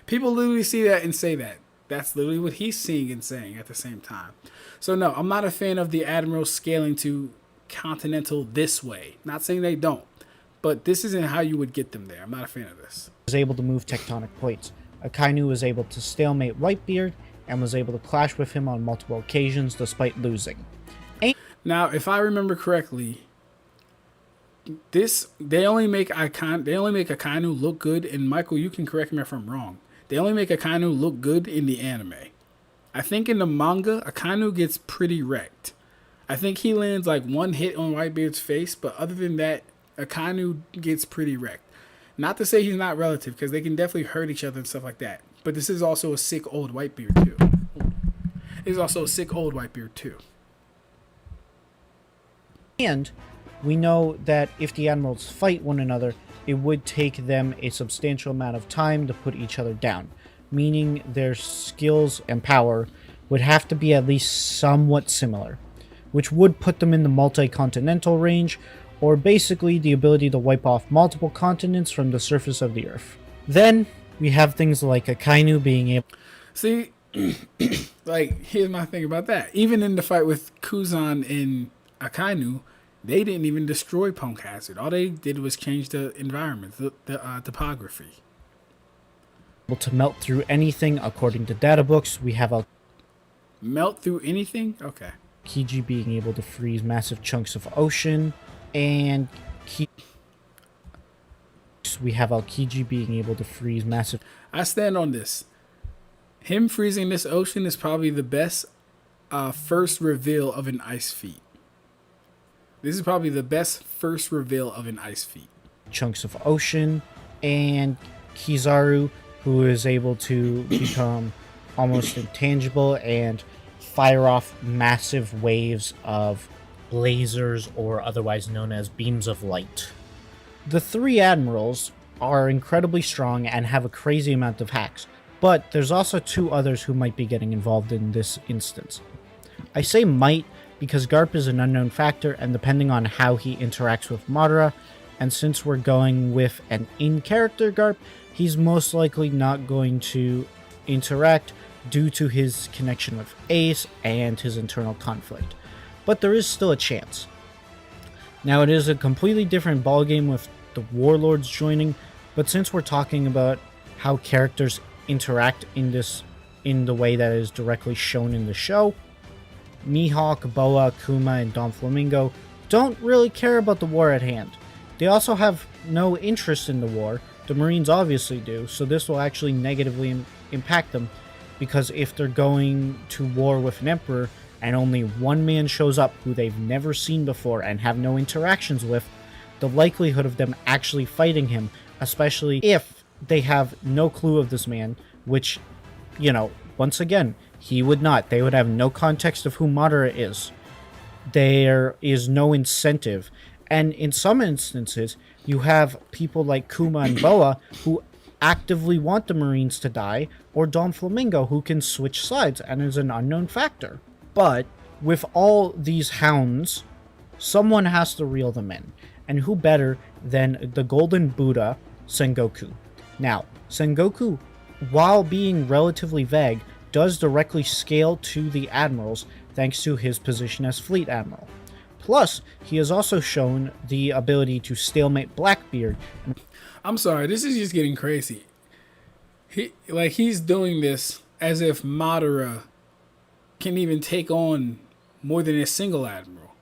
People literally see that and say that. That's literally what he's seeing and saying at the same time. So no, I'm not a fan of the Admiral scaling to continental this way. Not saying they don't, but this isn't how you would get them there. I'm not a fan of this. was able to move tectonic plates. Akainu was able to stalemate Whitebeard and was able to clash with him on multiple occasions despite losing. Now, if I remember correctly, they only make Akainu look good, and Michael, you can correct me if I'm wrong. They only make Akainu look good in the anime. I think in the manga, Akainu gets pretty wrecked. I think he lands like one hit on Whitebeard's face, but other than that, Akainu gets pretty wrecked. Not to say he's not relative, because they can definitely hurt each other and stuff like that. But this is also a sick old Whitebeard too. And we know that if the admirals fight one another, it would take them a substantial amount of time to put each other down, meaning their skills and power would have to be at least somewhat similar, which would put them in the multi-continental range, or basically the ability to wipe off multiple continents from the surface of the Earth. Then we have things like Akainu being able... See, like, here's my thing about that. Even in the fight with Kuzan and Akainu, they didn't even destroy Punk Hazard. All they did was change the environment, the topography. able to melt through anything according to data books. We have Melt through anything? Okay. Kiji being able to freeze massive chunks of ocean, and we have Aokiji being able to freeze massive... I stand on this. Him freezing this ocean is probably the best first reveal of an ice feat. This is probably the best first reveal of an ice feat. Chunks of ocean, and Kizaru, who is able to become almost intangible and fire off massive waves of lasers, or otherwise known as beams of light. The three admirals are incredibly strong and have a crazy amount of hacks, but there's also two others who might be getting involved in this instance. I say might because Garp is an unknown factor, and depending on how he interacts with Madara, and since we're going with an in-character Garp, he's most likely not going to interact due to his connection with Ace and his internal conflict. But there is still a chance. Now, it is a completely different ballgame with the Warlords joining, but since we're talking about how characters interact in the way that is directly shown in the show, Mihawk, Boa, Kuma, and Don Flamingo don't really care about the war at hand. They also have no interest in the war. The Marines obviously do, so this will actually negatively impact them, because if they're going to war with an emperor and only one man shows up who they've never seen before and have no interactions with, the likelihood of them actually fighting him, especially if they have no clue of this man, which, once again, he would not. They would have no context of who Madara is. There is no incentive. And in some instances, you have people like Kuma and Boa who actively want the Marines to die, or Don Flamingo who can switch sides and is an unknown factor. But with all these hounds, someone has to reel them in. And who better than the Golden Buddha, Sengoku? Now, Sengoku, while being relatively vague, does directly scale to the admirals thanks to his position as Fleet Admiral. Plus, he has also shown the ability to stalemate Blackbeard. I'm sorry, this is just getting crazy. He's doing this as if Madara can even take on more than a single admiral.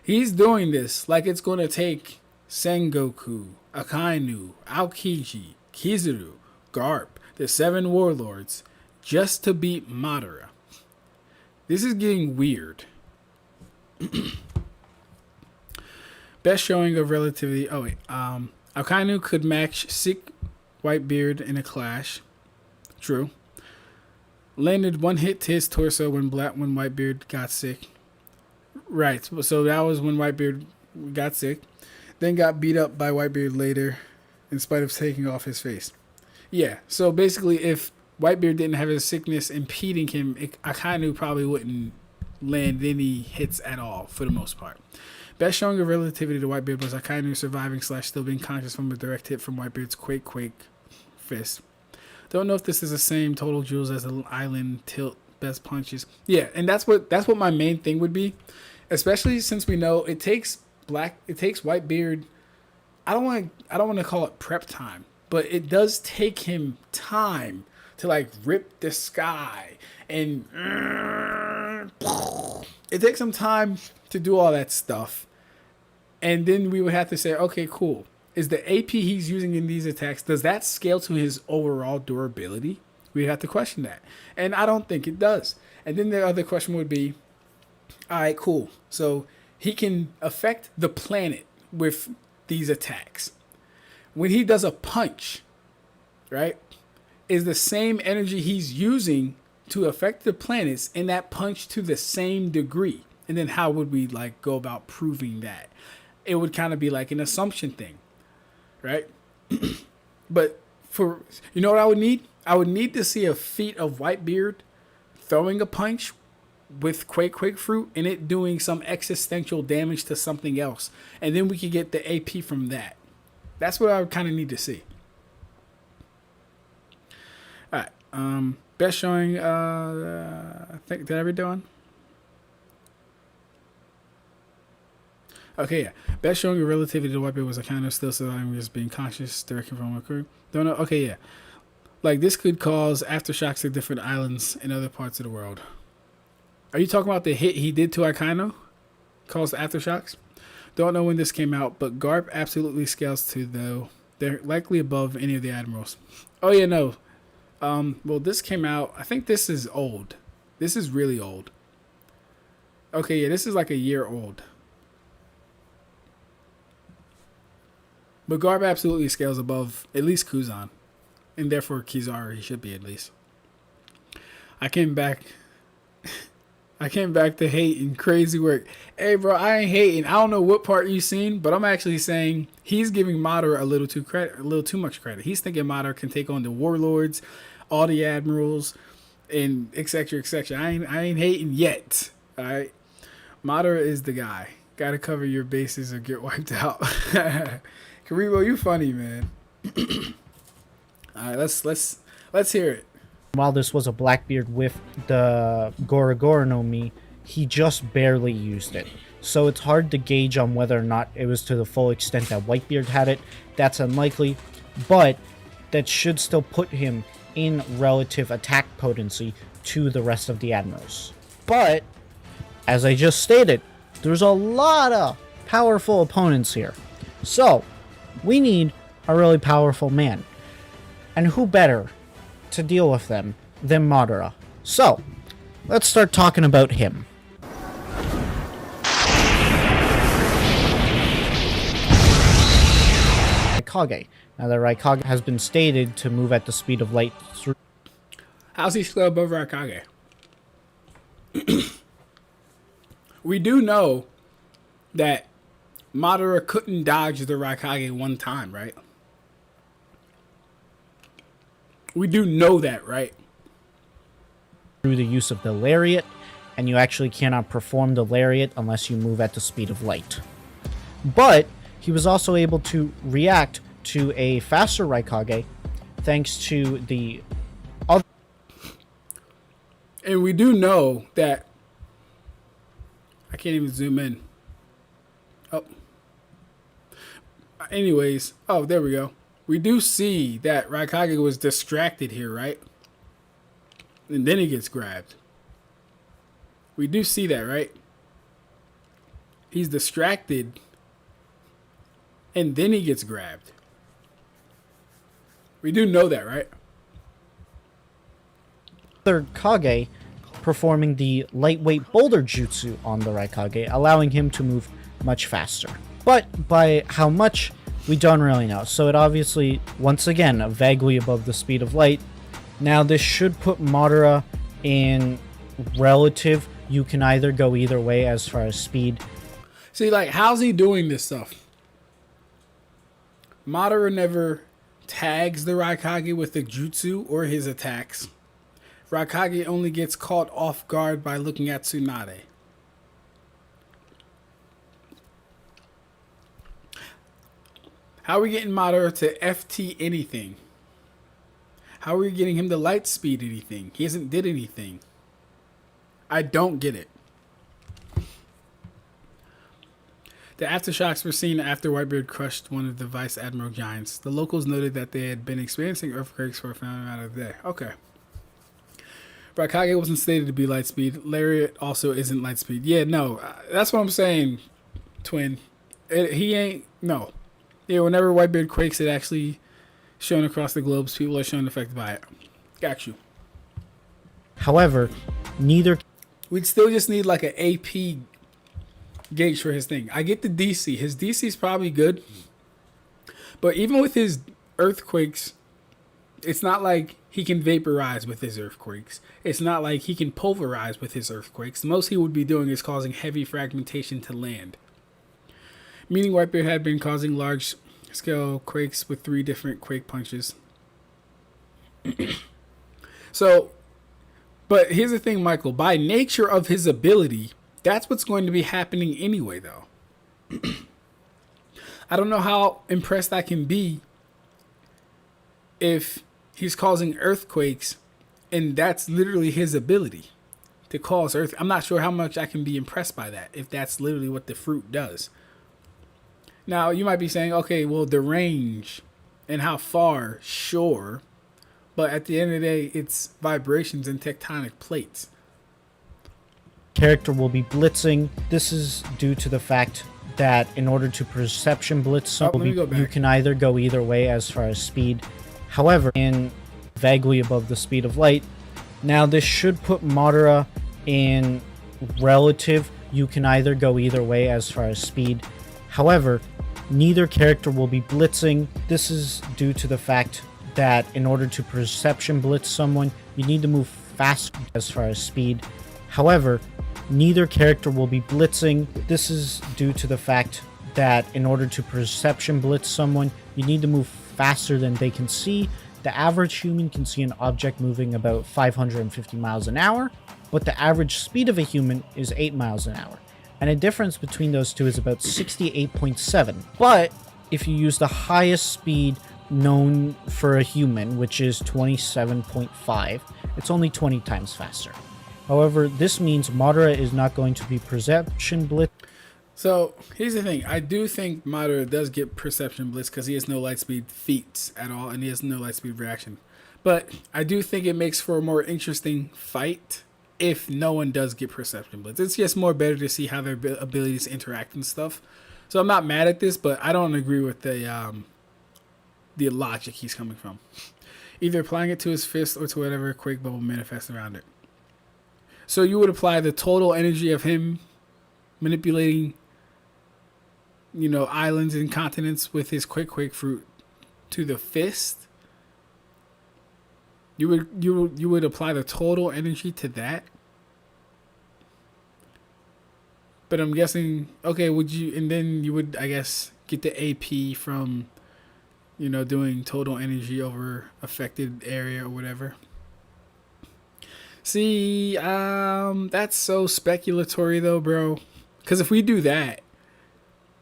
He's doing this like it's going to take Sengoku, Akainu, Aokiji, Kizaru, Garp, the 7 warlords, just to beat Madara. This is getting weird. Best showing of relativity. Oh wait, Akainu could match sick Whitebeard in a clash. True. Landed 1 hit to his torso when Whitebeard got sick. Right. So that was when Whitebeard got sick. Then got beat up by Whitebeard later, in spite of taking off his face. Yeah. So basically, if Whitebeard didn't have his sickness impeding him, Akainu probably wouldn't land any hits at all for the most part. Best showing of relativity to Whitebeard was Akainu surviving / still being conscious from a direct hit from Whitebeard's Quake fist. Don't know if this is the same total joules as the island tilt best punches. Yeah, and that's what my main thing would be, especially since we know it takes Whitebeard. I don't want to call it prep time, but it does take him time to like rip the sky and it takes some time to do all that stuff. And then we would have to say, okay, cool. Is the AP he's using in these attacks, does that scale to his overall durability? We'd have to question that. And I don't think it does. And then the other question would be, all right, cool. So he can affect the planet with these attacks. When he does a punch, right, is the same energy he's using to affect the planets in that punch to the same degree? And then how would we like go about proving that? It would kind of be like an assumption thing, right? But for, you know what I would need? I would need to see a feat of Whitebeard throwing a punch with Quake Fruit and it doing some existential damage to something else. And then we could get the AP from that. That's what I would kind of need to see. All right. Best showing, I think, did I read that one? Okay, yeah. Best showing of relativity to Whitebeard was a kind of still surviving, just being conscious, directly from a crew. Don't know. Okay, yeah. Like, this could cause aftershocks to different islands in other parts of the world. Are you talking about the hit he did to Akainu? Caused aftershocks? Don't know when this came out, but Garp absolutely scales to, though. They're likely above any of the admirals. Oh, yeah, no. Well, this came out, I think this is old. This is really old. Okay, yeah, this is like a year old. But Garp absolutely scales above at least Kuzan. And therefore Kizaru, he should be at least. I came back to hating. Crazy work. Hey bro, I ain't hating. I don't know what part you seen, but I'm actually saying he's giving Madara a little too much credit. He's thinking Madara can take on the warlords, all the admirals, and etc. etc. I ain't hating yet. Alright. Madara is the guy. Gotta cover your bases or get wiped out. Karibo, you funny, man. All right, let's hear it. While this was a Blackbeard with the Gorogoro no Mi, he just barely used it. So it's hard to gauge on whether or not it was to the full extent that Whitebeard had it. That's unlikely, but that should still put him in relative attack potency to the rest of the admirals. But, as I just stated, there's a lot of powerful opponents here. So, we need a really powerful man. And who better to deal with them than Madara? So, let's start talking about him. Raikage. Now, the Raikage has been stated to move at the speed of light through. How's he still above Raikage? We do know that Madara couldn't dodge the Raikage one time, right? We do know that, right? Through the use of the lariat, and you actually cannot perform the lariat unless you move at the speed of light. But he was also able to react to a faster Raikage thanks to the other. And we do know that. I can't even zoom in. Oh. Anyways, oh, there we go. We do see that Raikage was distracted here, right? And then he gets grabbed. We do see that, right? He's distracted. and then he gets grabbed. We do know that, right? Third Kage performing the lightweight boulder jutsu on the Raikage, allowing him to move much faster. But by how much, we don't really know. So it obviously, once again, vaguely above the speed of light. Now this should put Madara in relative. You can either go either way as far as speed. See, like, how's he doing this stuff? Madara never tags the Raikage with the jutsu or his attacks. Raikage only gets caught off guard by looking at Tsunade. How are we getting Madara to FT anything? How are we getting him to light speed anything? He hasn't did anything. I don't get it. The aftershocks were seen after Whitebeard crushed one of the Vice Admiral giants. The locals noted that they had been experiencing earthquakes for a fair amount of the day. Okay. Raikage wasn't stated to be light speed. Lariat also isn't light speed. Yeah, no. That's what I'm saying, twin. He ain't... No. Yeah, whenever Whitebeard quakes, it actually shown across the globes. People are shown affected by it. Got you. However, neither... We'd still just need like an AP gauge for his thing. I get the DC. His DC is probably good. But even with his earthquakes, it's not like he can vaporize with his earthquakes. It's not like he can pulverize with his earthquakes. The most he would be doing is causing heavy fragmentation to land. Meaning Whitebeard had been causing large-scale quakes with 3 different quake punches. So, but here's the thing, Michael. By nature of his ability, that's what's going to be happening anyway, though. I don't know how impressed I can be if he's causing earthquakes and that's literally his ability to cause earth. I'm not sure how much I can be impressed by that if that's literally what the fruit does. Now, you might be saying, okay, well, the range and how far, sure. But at the end of the day, it's vibrations and tectonic plates. Character will be blitzing. This is due to the fact that in order to perception blitz, you can either go either way as far as speed. However, in vaguely above the speed of light. Now this should put Madara in relative. You can either go either way as far as speed. However, neither character will be blitzing. This is due to the fact that in order to perception blitz someone, you need to move fast as far as speed. However, neither character will be blitzing. This is due to the fact that in order to perception blitz someone, you need to move faster than they can see. The average human can see an object moving about 550 miles an hour, but the average speed of a human is 8 miles an hour. And the difference between those two is about 68.7. But if you use the highest speed known for a human, which is 27.5, it's only 20 times faster. However, this means Madara is not going to be perception blitz. So here's the thing. I do think Madara does get perception blitz because he has no light speed feats at all, and he has no light speed reaction. But I do think it makes for a more interesting fight if no one does get perception blitz. It's just more better to see how their abilities interact and stuff. So I'm not mad at this, but I don't agree with the logic he's coming from. Either applying it to his fist or to whatever quake bubble manifests around it. So you would apply the total energy of him manipulating, islands and continents with his quake fruit to the fist. You would apply the total energy to that. But I'm guessing, okay, and then you would, I guess, get the AP from, doing total energy over affected area or whatever. See, that's so speculatory though, bro. Because if we do that,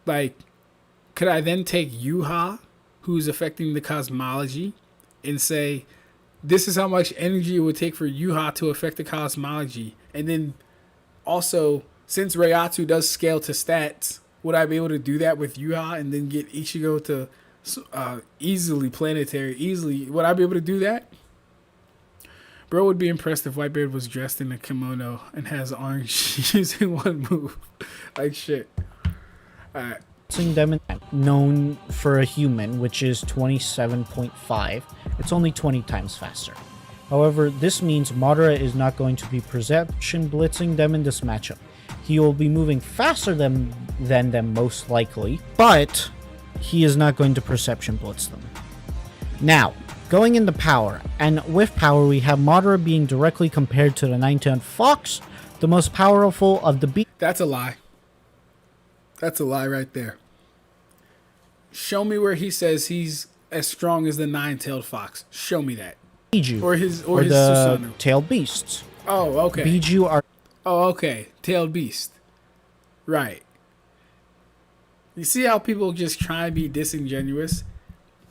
could I then take Yuha, who's affecting the cosmology, and say, this is how much energy it would take for Yuha to affect the cosmology. And then also, since Reiatsu does scale to stats, would I be able to do that with Yuha and then get Ichigo to easily planetary? Would I be able to do that? Bro would be impressed if Whitebeard was dressed in a kimono and has orange using one move. Like shit. Alright. them in known for a human, which is 27.5. It's only 20 times faster. However, this means Madara is not going to be perception blitzing them in this matchup. He will be moving faster than them most likely, but he is not going to perception blitz them. Now, going into power, and with power we have Madara being directly compared to the nine-tailed fox, the most powerful of the beasts. That's a lie. That's a lie right there. Show me where he says he's as strong as the nine-tailed fox. Show me that. Biju, Or his the Susanoo. tailed beasts. Oh, okay. Biju are Oh, okay. Tailed beast. Right. You see how people just try and be disingenuous?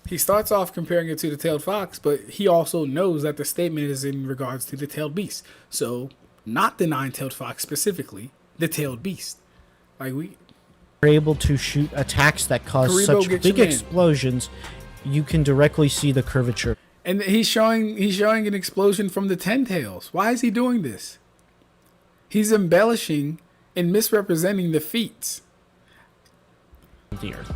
He starts off comparing it to the tailed fox, but he also knows that the statement is in regards to the tailed beast. So, not the nine-tailed fox specifically, the tailed beast. Like, we... able to shoot attacks that cause Karibo, such get big your man. explosions, you can directly see the curvature. And he's showing an explosion from the Ten Tails. Why is he doing this? He's embellishing and misrepresenting the feats. Of the earth.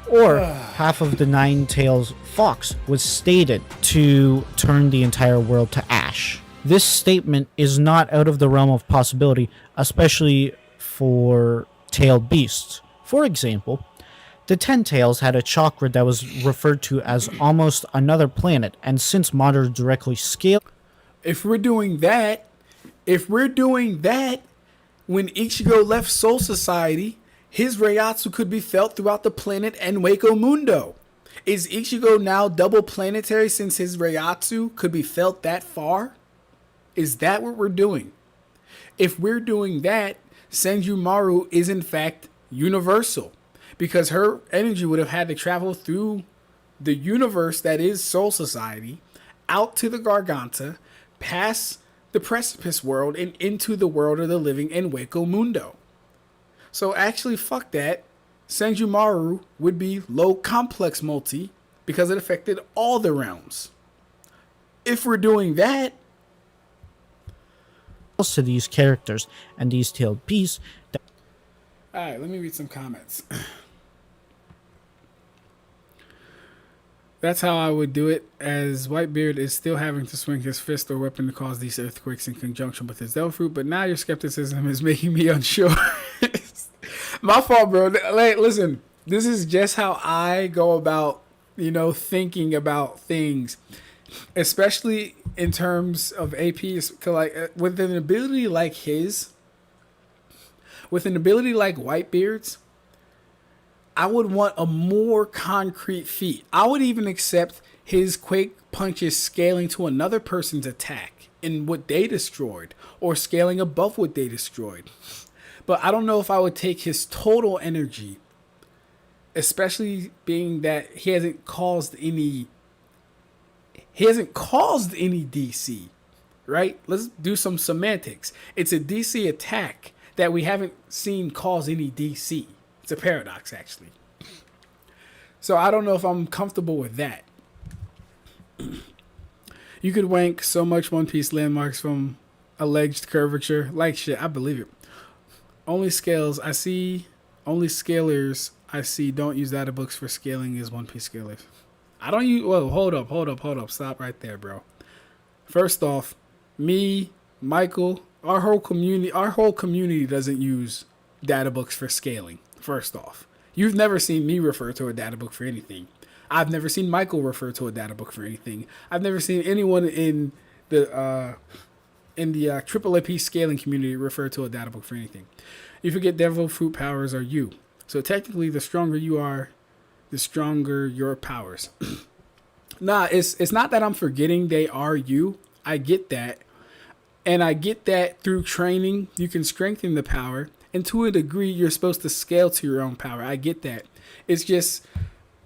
Or half of the nine tails fox was stated to turn the entire world to ash. This statement is not out of the realm of possibility, especially for tailed beasts. For example, the Ten Tails had a chakra that was referred to as almost another planet, and since Madara directly scaled... If we're doing that, when Ichigo left Soul Society, his Reiatsu could be felt throughout the planet and Wako Mundo. Is Ichigo now double planetary since his Reiatsu could be felt that far? Is that what we're doing? If we're doing that, Senjumaru is in fact universal, because her energy would have had to travel through the universe that is Soul Society, out to the Garganta, past the Precipice world, and into the world of the living in Wako Mundo. So actually, fuck that. Senjumaru would be low complex multi because it affected all the realms. If we're doing that, to these characters and these tailed beasts. Alright, let me read some comments. That's how I would do it, as Whitebeard is still having to swing his fist or weapon to cause these earthquakes in conjunction with his Devil Fruit, but now your skepticism is making me unsure. My fault, bro. Like, listen, this is just how I go about, thinking about things, especially in terms of AP. Like, with an ability like his, with an ability like Whitebeard's, I would want a more concrete feat. I would even accept his Quake punches scaling to another person's attack in what they destroyed, or scaling above what they destroyed. But I don't know if I would take his total energy, especially being that he hasn't caused any DC, right? Let's do some semantics. It's a DC attack that we haven't seen cause any DC. It's a paradox, actually. So I don't know if I'm comfortable with that. You could wank so much One Piece landmarks from alleged curvature. Like shit, I believe it. Only scalers I see don't use data books for scaling is One Piece scalers. I don't use... Whoa, hold up. Stop right there, bro. First off, me, Michael, our whole community doesn't use data books for scaling. First off, you've never seen me refer to a data book for anything. I've never seen Michael refer to a data book for anything. I've never seen anyone in the triple AP scaling community refer to a data book for anything. You forget Devil Fruit powers are you. So technically, the stronger you are, the stronger your powers. Nah, it's not that I'm forgetting they are you. I get that. And I get that through training, you can strengthen the power. And to a degree, you're supposed to scale to your own power. I get that. It's just,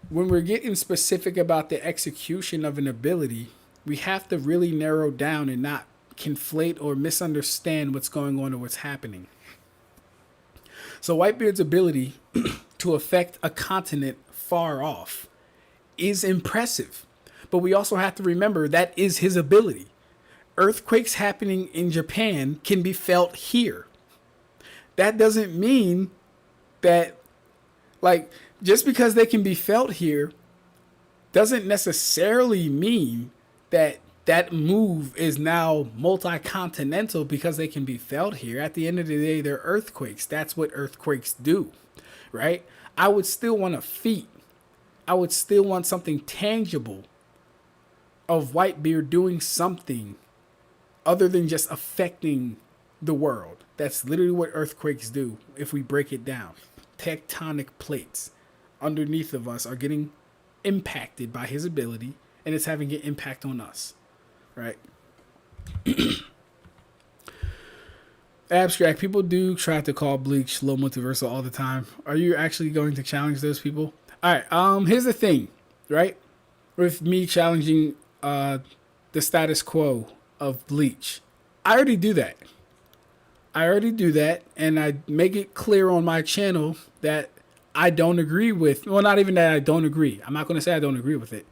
when we're getting specific about the execution of an ability, we have to really narrow down and not conflate or misunderstand what's going on or what's happening. So Whitebeard's ability to affect a continent far off is impressive. But we also have to remember that is his ability. Earthquakes happening in Japan can be felt here. That doesn't mean that Like, just because they can be felt here doesn't necessarily mean that that move is now multi-continental because they can be felt here. At the end of the day, they're earthquakes. That's what earthquakes do, right? I would still want a feat. I would still want something tangible of Whitebeard doing something other than just affecting the world. That's literally what earthquakes do if we break it down. Tectonic plates underneath of us are getting impacted by his ability, and it's having an impact on us, right? Ab-Stract, people do try to call Bleach low multiversal all the time. Are you actually going to challenge those people? All right, here's the thing, right? With me challenging the status quo of Bleach, I already do that. And I make it clear on my channel that I don't agree with, well, not even that I don't agree. I'm not going to say I don't agree with it.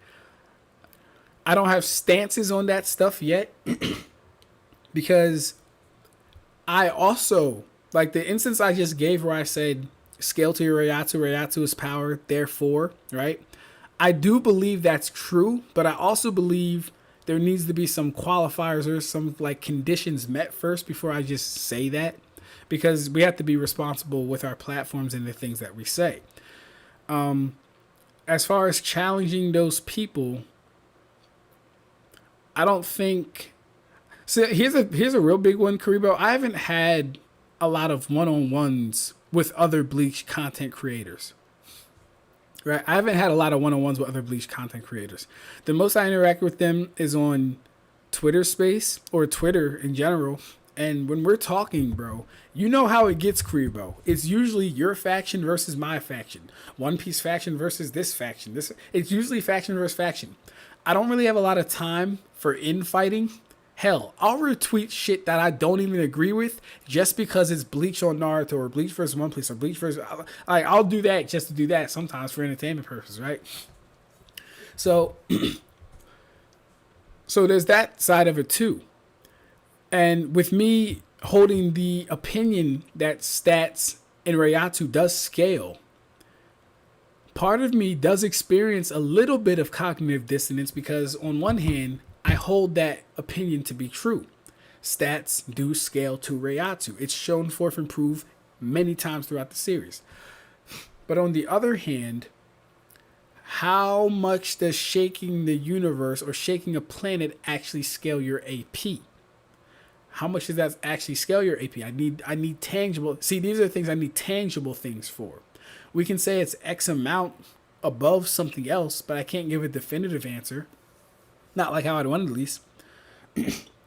I don't have stances on that stuff yet because I also, like the instance I just gave where I said scale to your Reiatsu is power, therefore, right? I do believe that's true, but I also believe there needs to be some qualifiers or some like conditions met first before I just say that, because we have to be responsible with our platforms and the things that we say. As far as challenging those people, I don't think. So here's a real big one, Karibo. I haven't had a lot of one-on-ones with other Bleach content creators. Right, I haven't had a lot of one-on-ones with other Bleach content creators. The most I interact with them is on Twitter Space or Twitter in general. And when we're talking, bro, you know how it gets, Karibo. It's usually your faction versus my faction. One Piece faction versus this faction. It's usually faction versus faction. I don't really have a lot of time for infighting. Hell, I'll retweet shit that I don't even agree with just because it's Bleach on Naruto or Bleach versus One Piece or Bleach versus... I'll do that just to do that sometimes for entertainment purposes, right? So there's that side of it too. And with me holding the opinion that stats in Reiatsu does scale, part of me does experience a little bit of cognitive dissonance because on one hand, I hold that opinion to be true. Stats do scale to Reiatsu. It's shown forth and proved many times throughout the series. But on the other hand, how much does shaking the universe or shaking a planet actually scale your AP? How much does that actually scale your AP? I need tangible. See, these are the things I need tangible things for. We can say it's X amount above something else, but I can't give a definitive answer. Not like how I'd want, at least.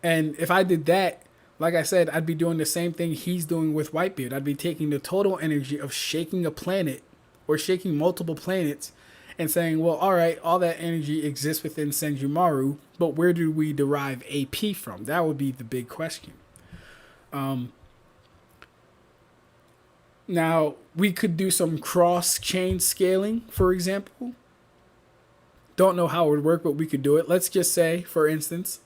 And if I did that, like I said, I'd be doing the same thing he's doing with Whitebeard. I'd be taking the total energy of shaking a planet or shaking multiple planets and saying, well, all right, all that energy exists within Senjumaru, but where do we derive AP from? That would be the big question. Now, we could do some cross-chain scaling, for example. Don't know how it would work, but we could do it. Let's just say, for instance,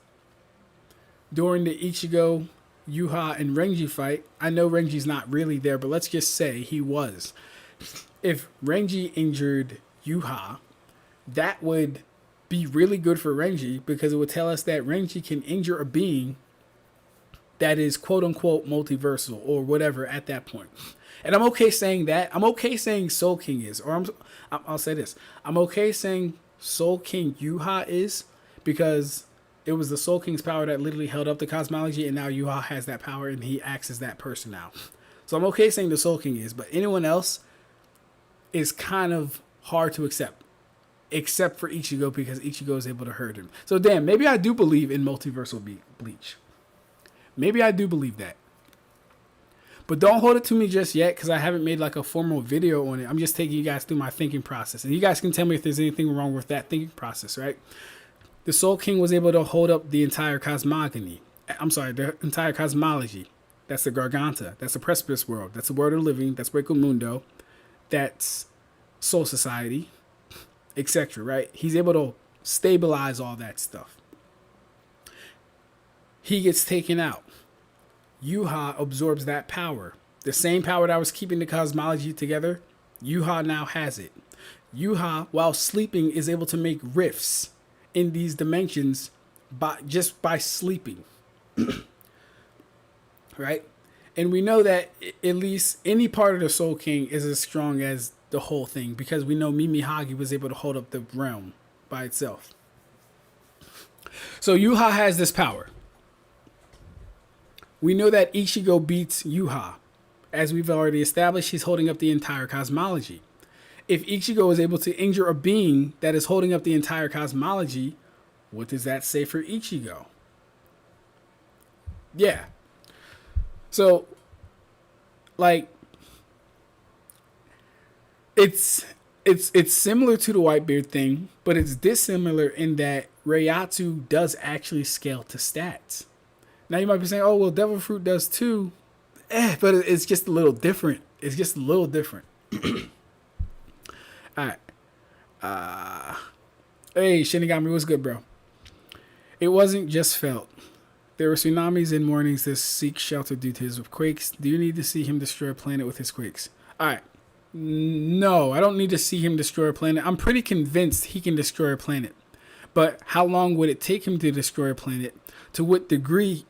during the Ichigo, Yuha, and Renji fight, I know Renji's not really there, but let's just say he was. If Renji injured Yuha, that would be really good for Renji because it would tell us that Renji can injure a being that is quote-unquote multiversal or whatever at that point. And I'm okay saying that. I'm okay saying Soul King is. Or I'll say this. I'm okay saying Soul King Yuha is because it was the Soul King's power that literally held up the cosmology, and now Yuha has that power and he acts as that person now. So I'm okay saying the Soul King is, but anyone else is kind of hard to accept, except for Ichigo because Ichigo is able to hurt him. So damn, maybe I do believe in multiversal bleach. Maybe I do believe that. But don't hold it to me just yet because I haven't made like a formal video on it. I'm just taking you guys through my thinking process. And you guys can tell me if there's anything wrong with that thinking process, right? The Soul King was able to hold up the entire cosmogony. I'm sorry, the entire cosmology. That's the Garganta. That's the Precipice World. That's the World of Living. That's Breaking Mundo. That's Soul Society, etc., right? He's able to stabilize all that stuff. He gets taken out. Yuha absorbs that power. The same power that was keeping the cosmology together Yuha now has it. Yuha, while sleeping, is able to make rifts in these dimensions by sleeping. Right? And we know that at least any part of the Soul King is as strong as the whole thing, because we know Mimihagi was able to hold up the realm by itself. So Yuha has this power. We know that Ichigo beats Yuha. As we've already established, he's holding up the entire cosmology. If Ichigo is able to injure a being that is holding up the entire cosmology, what does that say for Ichigo? Yeah. So, like, it's similar to the Whitebeard thing, but it's dissimilar in that Reiatsu does actually scale to stats. Now you might be saying, oh, well, Devil Fruit does too. But it's just a little different. It's just a little different. All right. Hey, Shinigami, what's good, bro? It wasn't just felt. There were tsunamis and mornings that seek shelter due to his quakes. Do you need to see him destroy a planet with his quakes? All right. No, I don't need to see him destroy a planet. I'm pretty convinced he can destroy a planet. But how long would it take him to destroy a planet? To what degree...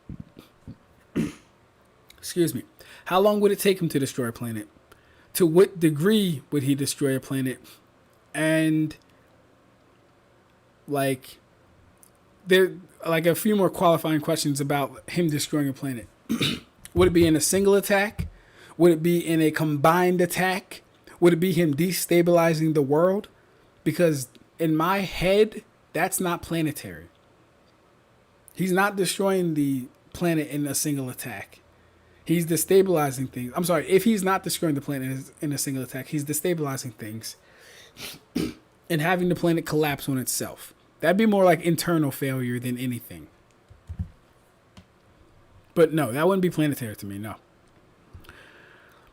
Excuse me. How long would it take him to destroy a planet? To what degree would he destroy a planet? And like there like a few more qualifying questions about him destroying a planet. Would it be in a single attack? Would it be in a combined attack? Would it be him destabilizing the world? Because in my head, that's not planetary. He's not destroying the planet in a single attack. He's destabilizing things. I'm sorry, if he's not destroying the planet in a single attack, he's destabilizing things and having the planet collapse on itself. That'd be more like internal failure than anything. But no, that wouldn't be planetary to me, no.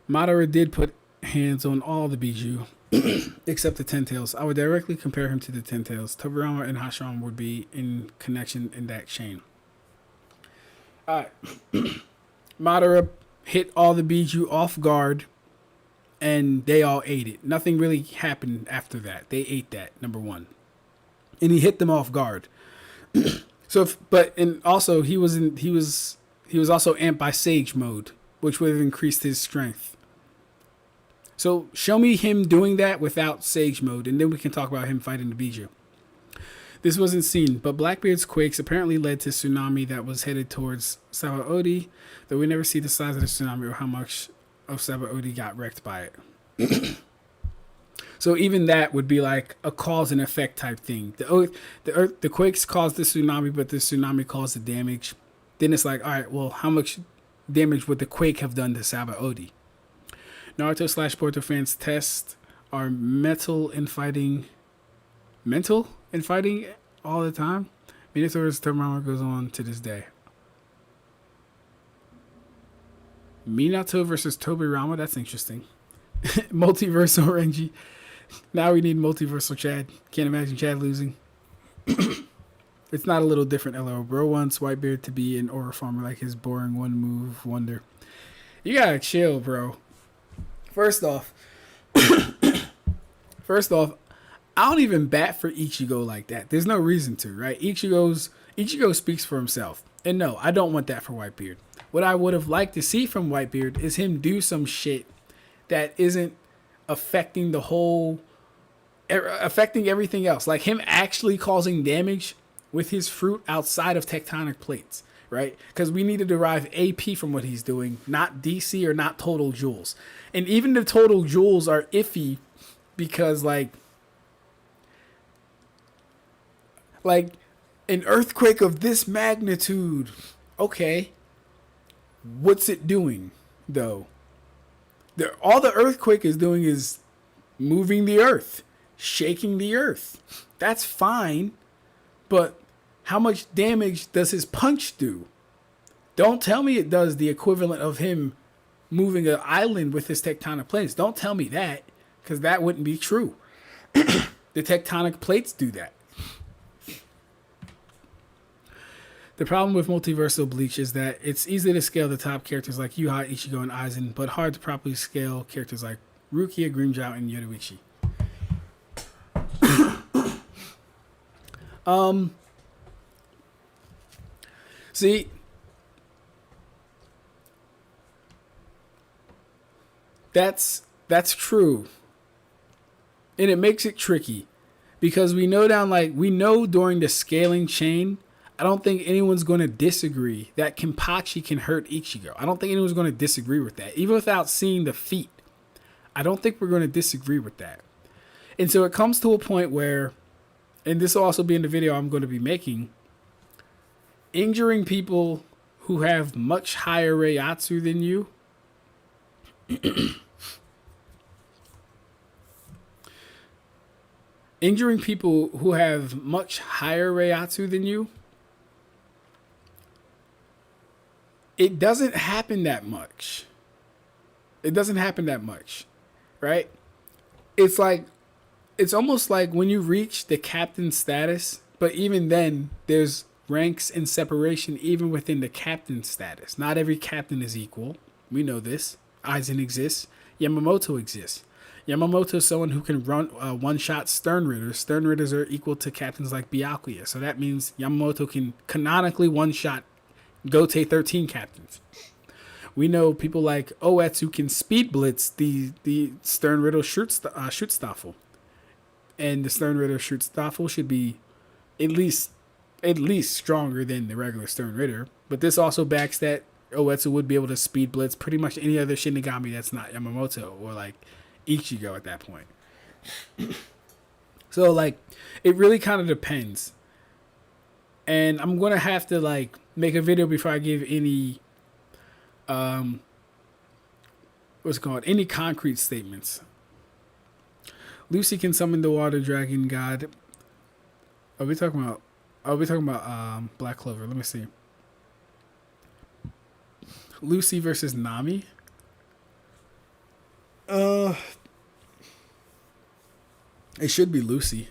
Madara did put hands on all the Biju, except the Ten Tails. I would directly compare him to the Ten Tails. Tobirama and Hashirama would be in connection in that chain. Alright. Madara hit all the Biju off guard, and they all ate it. Nothing really happened after that. They ate that, number one. And he hit them off guard. Also he was also amped by Sage mode, which would have increased his strength. So show me him doing that without Sage mode, and then we can talk about him fighting the Biju. This wasn't seen, but Blackbeard's quakes apparently led to tsunami that was headed towards Sabaody, though we never see the size of the tsunami or how much of Sabaody got wrecked by it. So even that would be like a cause and effect type thing. The quakes caused the tsunami, but the tsunami caused the damage. Then it's like, all right, well, how much damage would the quake have done to Sabaody? Naruto / Porto fans test are mental in fighting all the time. Minator's Tobirama goes on to this day. Minato versus Tobirama, that's interesting. Multiversal Renji. Now we need multiversal Chad. Can't imagine Chad losing. It's not a little different, LO. Bro wants Whitebeard to be an aura farmer like his boring one move wonder. You gotta chill, bro. First off, I don't even bat for Ichigo like that. There's no reason to, right? Ichigo speaks for himself. And no, I don't want that for Whitebeard. What I would have liked to see from Whitebeard is him do some shit that isn't affecting affecting everything else. Like him actually causing damage with his fruit outside of tectonic plates, right? Because we need to derive AP from what he's doing, not DC or not total joules. And even the total joules are iffy because like an earthquake of this magnitude, okay, what's it doing though? All the earthquake is doing is moving the earth, shaking the earth. That's fine, but how much damage does his punch do? Don't tell me it does the equivalent of him moving an island with his tectonic plates. Don't tell me that, because that wouldn't be true. The tectonic plates do that. The problem with Multiversal Bleach is that it's easy to scale the top characters like Yuha, Ichigo, and Aizen, but hard to properly scale characters like Rukia, Grimmjow, and Yoruichi. See, that's true, and it makes it tricky because we know during the scaling chain, I don't think anyone's going to disagree that Kenpachi can hurt Ichigo. I don't think anyone's going to disagree with that, even without seeing the feat. I don't think we're going to disagree with that. And so it comes to a point where, and this will also be in the video I'm going to be making, injuring people who have much higher Reiatsu than you injuring people who have much higher Reiatsu than you, it doesn't happen that much. It doesn't happen that much, right? It's almost like when you reach the captain status, but even then, there's ranks and separation even within the captain status. Not every captain is equal. We know this. Aizen exists. Yamamoto exists. Yamamoto is someone who can run one-shot Stern Ritters. Stern Ritters are equal to captains like Byakuya. So that means Yamamoto can canonically one-shot Gote 13 captains. We know people like Oetsu can speed blitz the Stern Ritter Schutzstaffel. And the Stern Ritter Schutzstaffel should be at least stronger than the regular Stern Ritter. But this also backs that Oetsu would be able to speed blitz pretty much any other Shinigami that's not Yamamoto or like Ichigo at that point. So like it really kind of depends. And I'm going to have to like make a video before I give any any concrete statements. Lucy can summon the water dragon god. Are we talking about Black Clover? Let me see. Lucy versus Nami. It should be Lucy.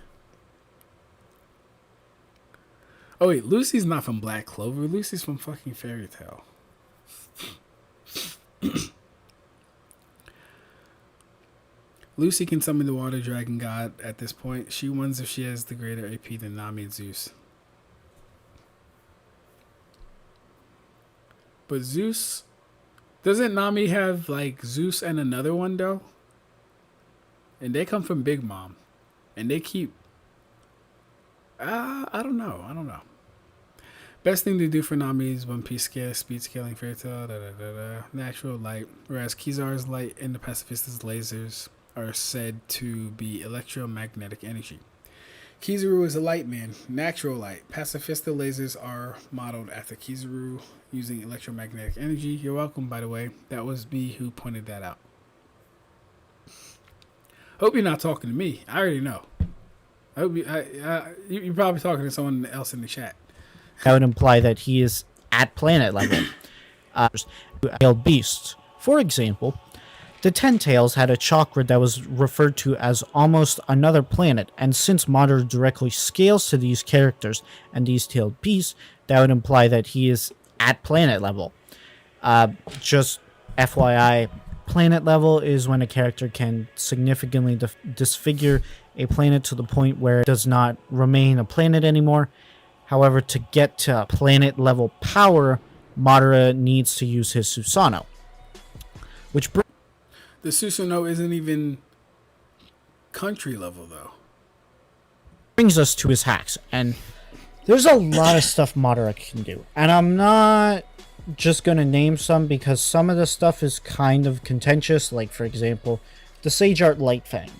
Oh wait, Lucy's not from Black Clover. Lucy's from fucking Fairy Tail. Lucy can summon the water dragon god at this point. She wins if she has the greater AP than Nami and Zeus. But Zeus... Doesn't Nami have, like, Zeus and another one, though? And they come from Big Mom. And they keep... I don't know. Best thing to do for Nami is One Piece scale, speed scaling, fairy tale, natural light. Whereas Kizar's light and the pacifista's lasers are said to be electromagnetic energy. Kizaru is a light man, natural light. Pacifista lasers are modeled after Kizaru using electromagnetic energy. You're welcome, by the way. That was me who pointed that out. Hope you're not talking to me. I already know. I hope you're probably talking to someone else in the chat. That would imply that he is at planet level. Tailed beasts. For example, the Ten Tails had a chakra that was referred to as almost another planet, and since Madara directly scales to these characters and these tailed beasts, that would imply that he is at planet level. Just FYI, planet level is when a character can significantly disfigure a planet to the point where it does not remain a planet anymore. However, to get to planet level power, Madara needs to use his Susanoo. The Susanoo isn't even country level, though. Brings us to his hacks, and there's a lot of stuff Madara can do. And I'm not just going to name some because some of the stuff is kind of contentious, like, for example, the Sage Art Light Fang.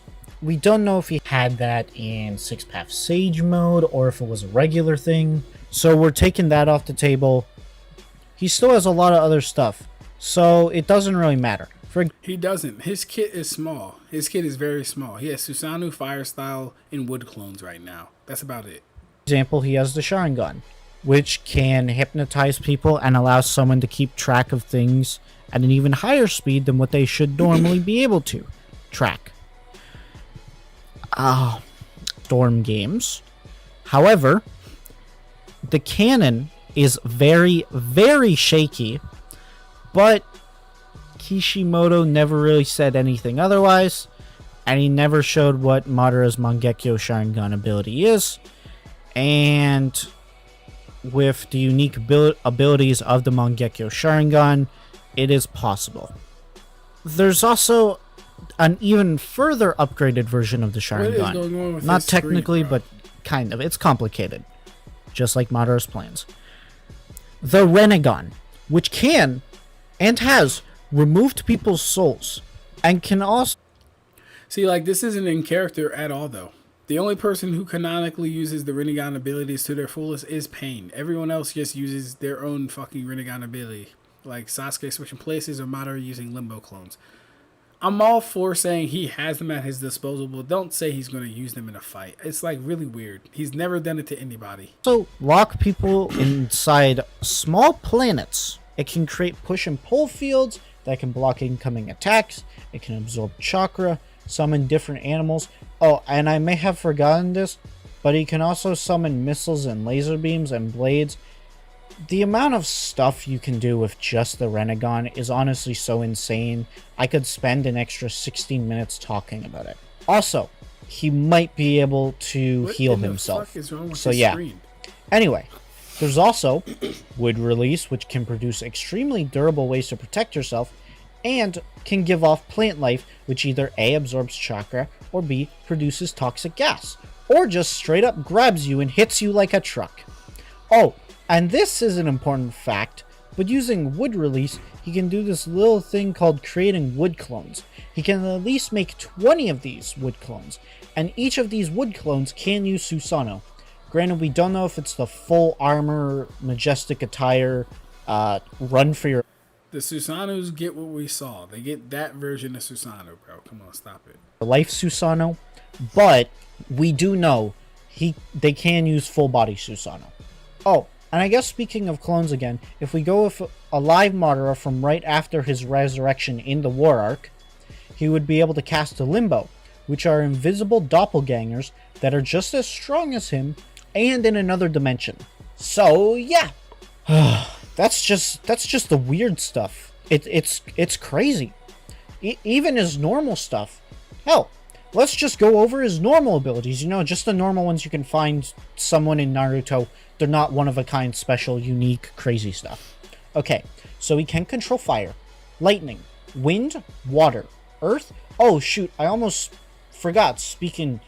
We don't know if he had that in Six Path Sage mode or if it was a regular thing. So we're taking that off the table. He still has a lot of other stuff, so it doesn't really matter. He doesn't. His kit is small. His kit is very small. He has Susanoo, Fire Style, and Wood Clones right now. That's about it. For example, he has the Sharingan, which can hypnotize people and allows someone to keep track of things at an even higher speed than what they should normally be able to track. Storm games. However, the cannon is very, very shaky, but Kishimoto never really said anything otherwise, and he never showed what Madara's Mangekyo Sharingan ability is. And with the unique abilities of the Mangekyo Sharingan, it is possible. There's also an even further upgraded version of the What is going on Sharingan. with Not this screen, technically, bro? but kind of. It's complicated. Just like Madara's plans. The Renegon, which can and has removed people's souls, and can also... See, like, this isn't in character at all, though. The only person who canonically uses the Rinnegan abilities to their fullest is Pain. Everyone else just uses their own fucking Rinnegan ability. Like Sasuke switching places or Madara using Limbo clones. I'm all for saying he has them at his disposal, but don't say he's going to use them in a fight. It's, like, really weird. He's never done it to anybody. also lock people inside small planets. It can create push and pull fields that can block incoming attacks. It can absorb chakra, summon different animals. Oh, and I may have forgotten this, but he can also summon missiles and laser beams and blades. The amount of stuff you can do with just the Renegon is honestly so insane. I could spend an extra 16 minutes talking about it. Also, he might be able to What heal in the himself. fuck is wrong with So this yeah. screen? Anyway, there's also Wood Release, which can produce extremely durable ways to protect yourself, and can give off plant life, which either A, absorbs chakra, or B, produces toxic gas, or just straight up grabs you and hits you like a truck. Oh, and this is an important fact, but using Wood Release, he can do this little thing called creating wood clones. He can at least make 20 of these wood clones, and each of these wood clones can use Susanoo. Granted, we don't know if it's the full armor, majestic attire, run for your The Susanoo's get what we saw. They get that version of Susanoo, bro. Come on, stop it. life Susanoo, but we do know they can use full body Susanoo. Oh, and I guess speaking of clones again, if we go with a live Madara from right after his resurrection in the War Arc, he would be able to cast a Limbo, which are invisible doppelgangers that are just as strong as him and in another dimension. So yeah, that's just the weird stuff. It's crazy. Even his normal stuff. Hell, let's just go over his normal abilities. You know, just the normal ones you can find someone in Naruto. They're not one of a kind, special, unique, crazy stuff. Okay, so he can control fire, lightning, wind, water, earth. Oh shoot, I almost forgot. Speaking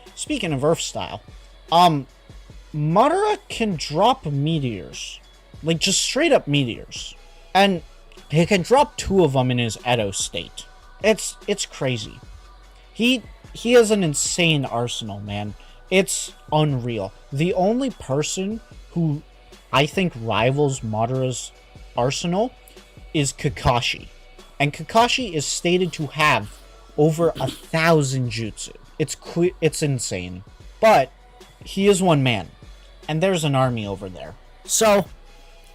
of Earth style, Madara can drop meteors, like just straight up meteors, and he can drop 2 of them in his Edo state. It's crazy. He has an insane arsenal, man. It's unreal. The only person who I think rivals Madara's arsenal is Kakashi. And Kakashi is stated to have over 1,000 jutsu. It's insane. But he is one man. And there's an army over there. So,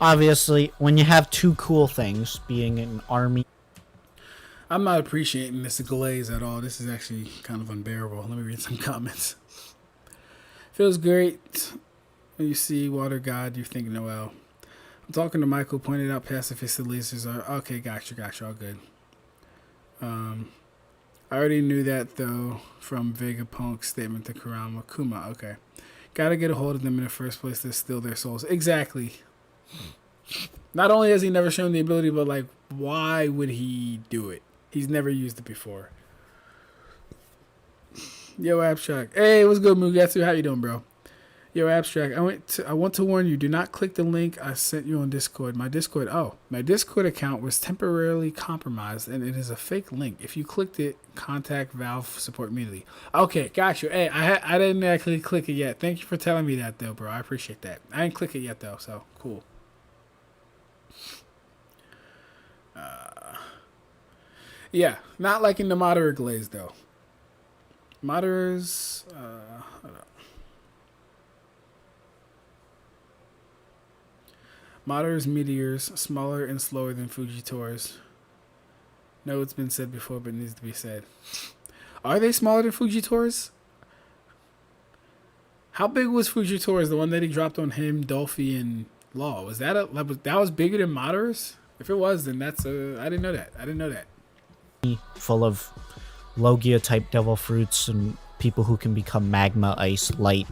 obviously, when you have 2 cool things, being an army... I'm not appreciating this glaze at all. This is actually kind of unbearable. Let me read some comments. Feels great when you see Water God, you think Noel. I'm talking to Michael, pointed out pacifistic lasers are... Okay, gotcha, all good. I already knew that, though, from Vegapunk's statement to Kurama. Kuma, okay. Gotta get a hold of them in the first place to steal their souls. Exactly. Not only has he never shown the ability, but, like, why would he do it? He's never used it before. Yo, Ab-Stract. Hey, what's good, Mugetsu? How you doing, bro? Yo, Ab-Stract. I want to warn you. Do not click the link I sent you on Discord. My Discord account was temporarily compromised, and it is a fake link. If you clicked it, contact Valve support immediately. Okay, got you. Hey, I didn't actually click it yet. Thank you for telling me that, though, bro. I appreciate that. I didn't click it yet, though, so cool. Yeah, not liking the Madara glaze, though. Madara's... hold up. Madara's meteors, smaller and slower than Fujitori's. No, it's been said before, but it needs to be said. Are they smaller than Fujitori's? How big was Fujitori's? The one that he dropped on him, Dolphy, and Law. Was that that was bigger than Madara's? If it was, then that's I didn't know that. full of Logia-type devil fruits and people who can become magma, ice, light,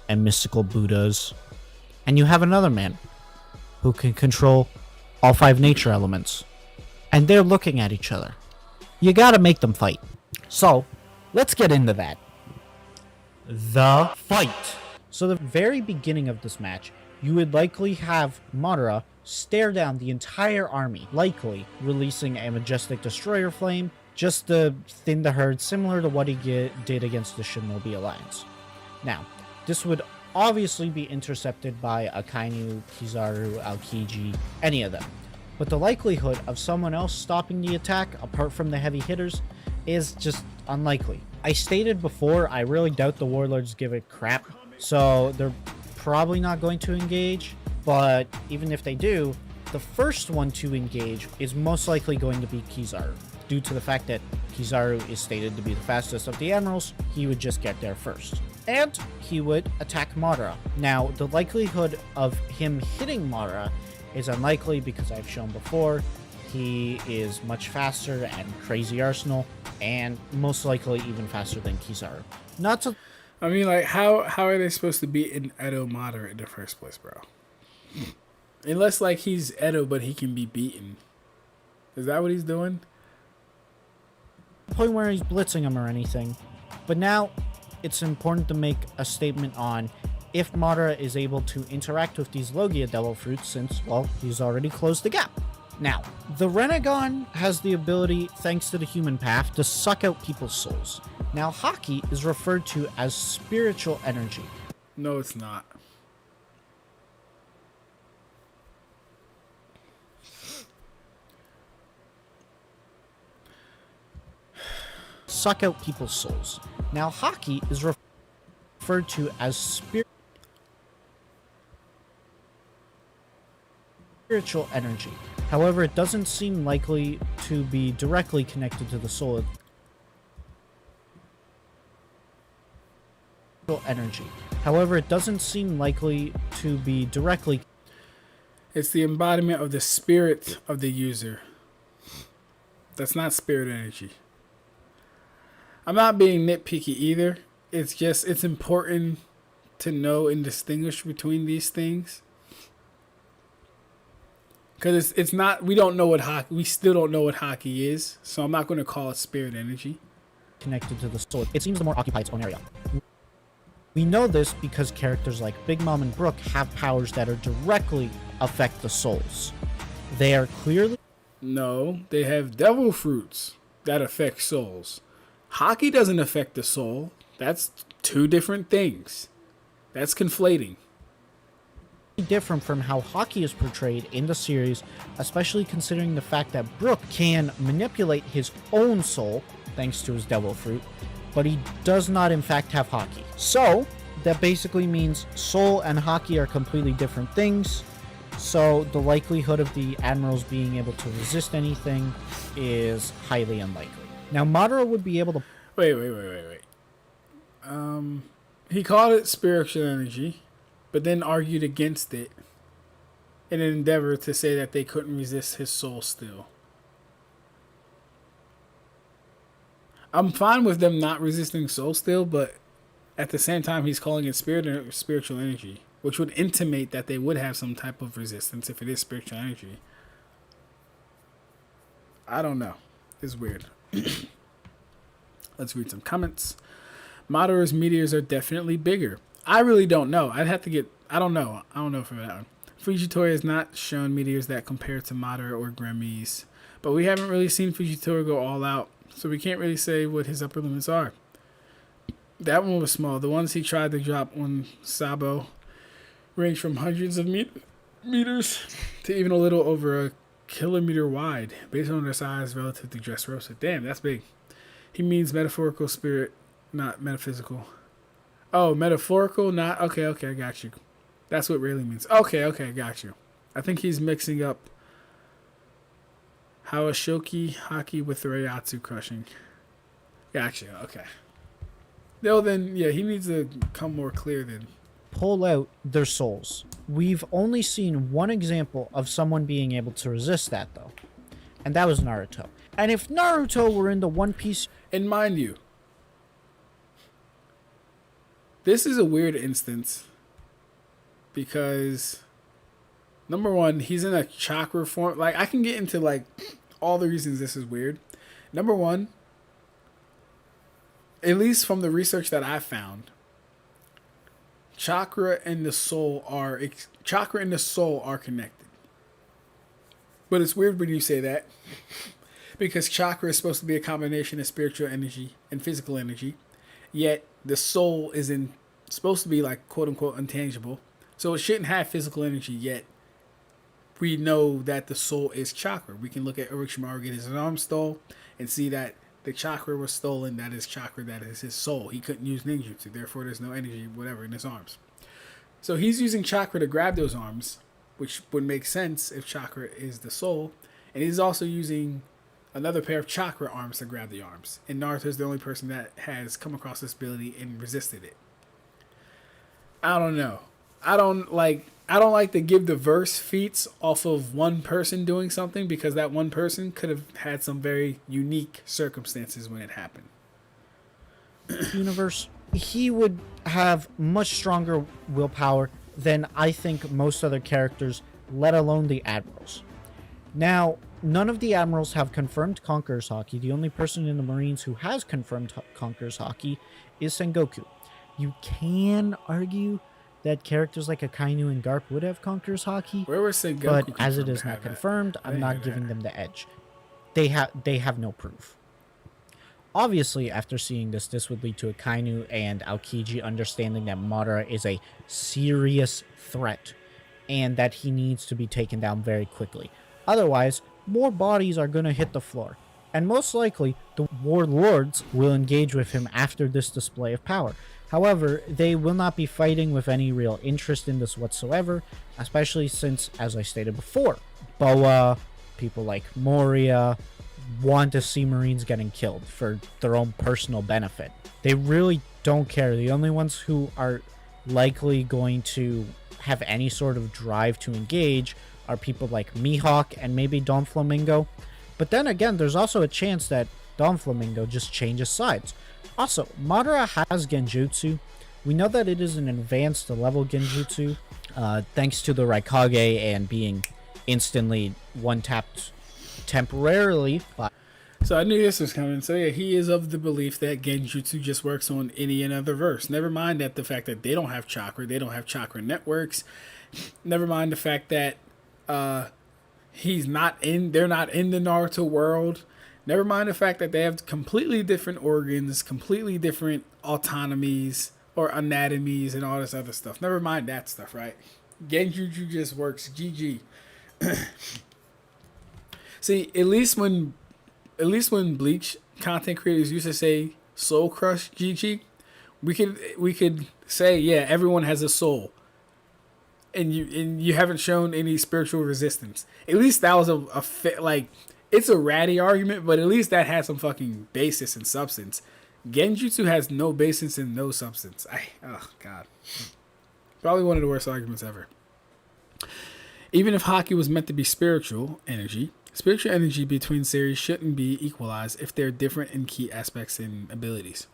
and mystical Buddhas. And you have another man who can control all 5 nature elements. And they're looking at each other. You gotta make them fight. So, let's get into that. The fight. So the very beginning of this match, you would likely have Madara stare down the entire army, likely releasing a majestic destroyer flame just to thin the herd, similar to what he did against the Shinobi Alliance. Now, this would obviously be intercepted by Akainu, Kizaru, Aokiji, any of them. But the likelihood of someone else stopping the attack, apart from the heavy hitters, is just unlikely. I stated before, I really doubt the Warlords give a crap, so they're probably not going to engage, but even if they do, the first one to engage is most likely going to be Kizaru. Due to the fact that Kizaru is stated to be the fastest of the Admirals, he would just get there first. And he would attack Madara. Now, the likelihood of him hitting Madara is unlikely because I've shown before, he is much faster and crazy arsenal, and most likely even faster than Kizaru. Not to... I mean, like, how are they supposed to beat an Edo Madara in the first place, bro? Unless, like, he's Edo, but he can be beaten. Is that what he's doing? Point where he's blitzing him or anything. But now, it's important to make a statement on if Madara is able to interact with these Logia Devil Fruits since, well, he's already closed the gap. Now, the Renegon has the ability, thanks to the human path, to suck out people's souls. Now, Haki is referred to as spiritual energy. No, it's not. Suck out people's souls. Now, Haki is referred to as spiritual energy. However, it doesn't seem likely to be directly connected to the soul. Energy. However, it doesn't seem likely to be directly. It's the embodiment of the spirit of the user. That's not spirit energy. I'm not being nitpicky either. It's just, it's important to know and distinguish between these things. Because it's not, we don't know what Haki, we still don't know what Haki is. So I'm not going to call it spirit energy. Connected to the soul. It seems to more occupy its own area. We know this because characters like Big Mom and Brook have powers that are directly affect the souls. They are clearly... No, they have devil fruits that affect souls. Haki doesn't affect the soul. That's two different things. That's conflating. Different from how Haki is portrayed in the series, especially considering the fact that Brook can manipulate his own soul thanks to his devil fruit, but he does not in fact have Haki. So that basically means soul and Haki are completely different things, so the likelihood of the admirals being able to resist anything is highly unlikely. Now Madara would be able to... Wait. He called it spiritual energy, but then argued against it in an endeavor to say that they couldn't resist his soul still. I'm fine with them not resisting soul still, but at the same time, he's calling it spiritual energy, which would intimate that they would have some type of resistance if it is spiritual energy. I don't know. It's weird. Let's read some comments. Madara's meteors are definitely bigger. I really don't know. I'd have to get... I don't know for that one. Fujitora has not shown meteors that compare to Madara or Grimmy's, but we haven't really seen Fujitora go all out, so we can't really say what his upper limits are. That one was small. The ones he tried to drop on Sabo range from hundreds of meters to even a little over a kilometer wide, based on their size relative to Dressrosa. Damn, that's big. He means metaphorical spirit, not metaphysical. Oh, metaphorical, not... Okay, I got you. That's what really means. Okay, I got you. I think he's mixing up Hawashoki Haki with Reiatsu crushing. Gotcha, okay. No, then, yeah, he needs to come more clear then. Pull out their souls. We've only seen one example of someone being able to resist that, though. And that was Naruto. And if Naruto were in the One Piece, And mind you, this is a weird instance because number one, he's in a chakra form. Like, I can get into like all the reasons this is weird. Number one, at least from the research that I found, chakra and the soul are connected. But it's weird when you say that because chakra is supposed to be a combination of spiritual energy and physical energy, yet the soul supposed to be like quote unquote intangible. So it shouldn't have physical energy, yet we know that the soul is chakra. We can look at Orochimaru get his arm stole and see that the chakra was stolen. That is chakra. That is his soul. He couldn't use ninjutsu. Therefore, there's no energy, whatever, in his arms. So he's using chakra to grab those arms, which would make sense if chakra is the soul. And he's also using another pair of chakra arms to grab the arms. And Naruto's the only person that has come across this ability and resisted it. I don't know. I don't like to give the verse feats off of one person doing something because that one person could have had some very unique circumstances when it happened. universe, he would have much stronger willpower than I think most other characters, let alone the admirals. Now, none of the admirals have confirmed Conqueror's Haki. The only person in the Marines who has confirmed Conqueror's Haki is Sengoku. You can argue that characters like Akainu and Garp would have Conqueror's Haki, Where was Sengoku? but as it confirmed is to not have that? confirmed, I I'm didn't not hear giving that. them the edge. They have no proof. Obviously, after seeing this would lead to Akainu and Aokiji understanding that Madara is a serious threat and that he needs to be taken down very quickly. Otherwise, more bodies are going to hit the floor, and most likely the warlords will engage with him after this display of power. However, they will not be fighting with any real interest in this whatsoever, especially since, as I stated before, Boa, people like Moria, want to see Marines getting killed for their own personal benefit. They really don't care. The only ones who are likely going to have any sort of drive to engage are people like Mihawk and maybe Don Flamingo. But then again, there's also a chance that Don Flamingo just changes sides. Also, Madara has Genjutsu. We know that it is an advanced level Genjutsu, thanks to the Raikage and being instantly one-tapped temporarily. So I knew this was coming. So yeah, he is of the belief that Genjutsu just works on any and other verse. Never mind that the fact that they don't have chakra, they don't have chakra networks. Never mind the fact that they're not in the Naruto world. Never mind the fact that they have completely different organs, completely different autonomies or anatomies and all this other stuff. Never mind that stuff, right? Genjutsu just works. GG. See, at least when Bleach content creators used to say Soul Crush GG, we could say, yeah, everyone has a soul. And you haven't shown any spiritual resistance. At least that was a fit, like, it's a ratty argument, but at least that has some fucking basis and substance. Genjutsu has no basis and no substance. Oh god, probably one of the worst arguments ever. Even if Haki was meant to be spiritual energy between series shouldn't be equalized if they're different in key aspects and abilities.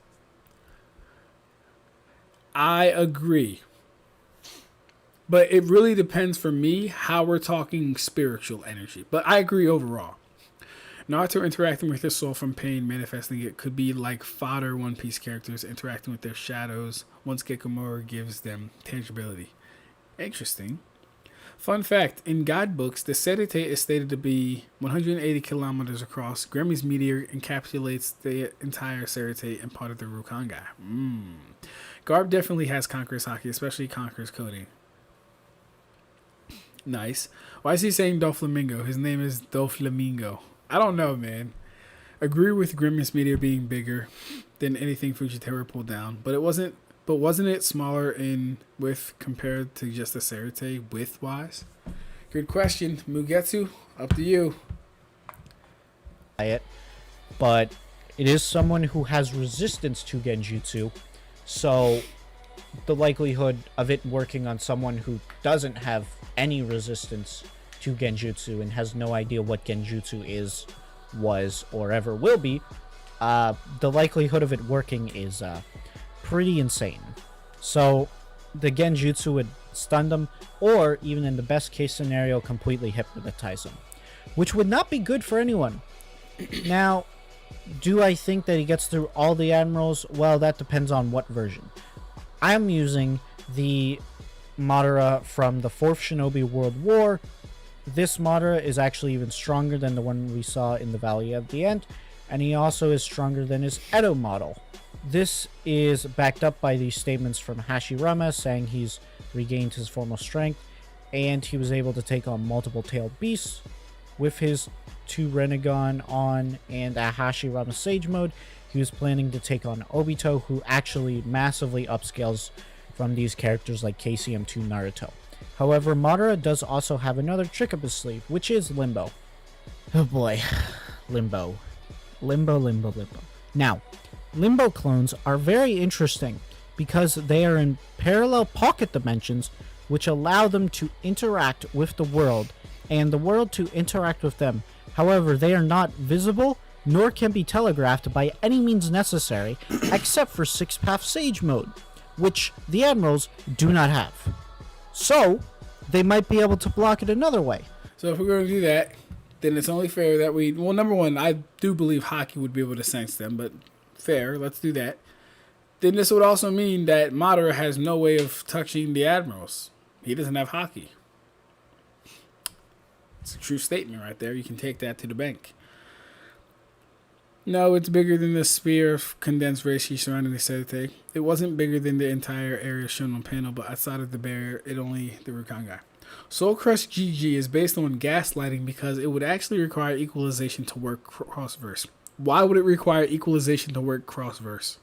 I agree. But it really depends for me how we're talking spiritual energy. But I agree overall. Naruto interacting with his soul from pain, manifesting it, could be like fodder One Piece characters interacting with their shadows once Shikamaru gives them tangibility. Interesting. Fun fact, in guidebooks, the Serite is stated to be 180 kilometers across. Grimmy's meteor encapsulates the entire Serite and part of the Rukanga. Garb definitely has Conqueror's Haki, especially Conqueror's coding. Nice. Why is he saying Doflamingo? His name is Doflamingo. I don't know, man. Agree with Grimmy's meteor being bigger than anything Fujitera pulled down, but wasn't it smaller in width compared to just the Serite width wise? Good question, Mugetsu. Up to you. But it is someone who has resistance to Genjutsu, so the likelihood of it working on someone who doesn't have any resistance to Genjutsu and has no idea what Genjutsu is was or ever will be, the likelihood of it working is pretty insane. So the Genjutsu would stun them, or even in the best case scenario, completely hypnotize them, which would not be good for anyone. Now, do I think that he gets through all the admirals? Well, that depends on what version. I'm using the Madara from the 4th Shinobi World War. This Madara is actually even stronger than the one we saw in the Valley of the End, and he also is stronger than his Edo model. This is backed up by these statements from Hashirama saying he's regained his formal strength, and he was able to take on multiple tailed beasts with his 2 Renegon on, and at Hashirama Sage mode, he was planning to take on Obito, who actually massively upscales from these characters like KCM2 Naruto. However, Madara does also have another trick up his sleeve, which is Limbo. Oh boy, Limbo. Limbo. Now, Limbo clones are very interesting because they are in parallel pocket dimensions which allow them to interact with the world and the world to interact with them. However, they are not visible nor can be telegraphed by any means necessary except for 6-path Sage mode, which the Admirals do not have. So, they might be able to block it another way. So if we're going to do that, then it's only fair that we... Well, number one, I do believe Haki would be able to sense them, but fair, let's do that. Then this would also mean that Madara has no way of touching the Admirals. He doesn't have Haki. It's a true statement right there. You can take that to the bank. No, it's bigger than the sphere of condensed reishi surrounding the Sete. It wasn't bigger than the entire area shown on panel, but outside of the barrier, it only the Rukangai. Soul Crush GG is based on gaslighting because it would actually require equalization to work cross-verse. Why would it require equalization to work cross-verse?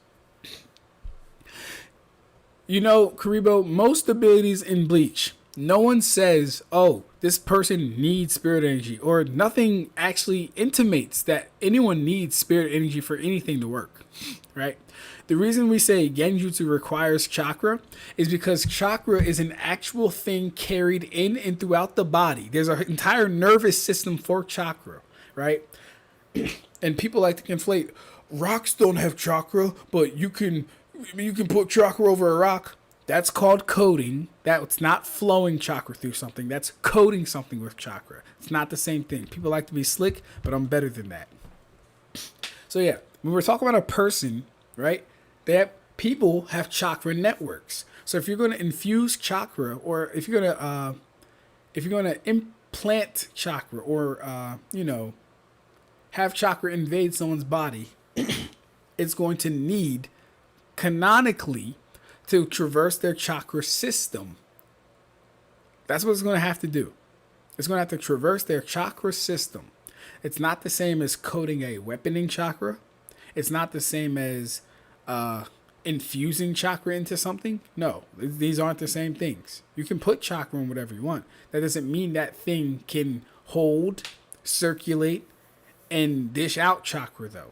You know, Karibo, most abilities in Bleach, no one says, oh, this person needs spirit energy, or nothing actually intimates that anyone needs spirit energy for anything to work, right? The reason we say Genjutsu requires chakra is because chakra is an actual thing carried in and throughout the body. There's an entire nervous system for chakra, right? And people like to conflate, rocks don't have chakra, but you can put chakra over a rock. That's called coding. That's not flowing chakra through something. That's coding something with chakra. It's not the same thing. People like to be slick, but I'm better than that. So yeah, when we're talking about a person, right? People have chakra networks. So if you're going to infuse chakra, or if you're going to implant chakra, or have chakra invade someone's body, it's going to need canonically to traverse their chakra system. That's what it's going to have to do. It's going to have to traverse their chakra system. It's not the same as coding a weaponing chakra. It's not the same as infusing chakra into something. No, these aren't the same things. You can put chakra in whatever you want. That doesn't mean that thing can hold, circulate, and dish out chakra though.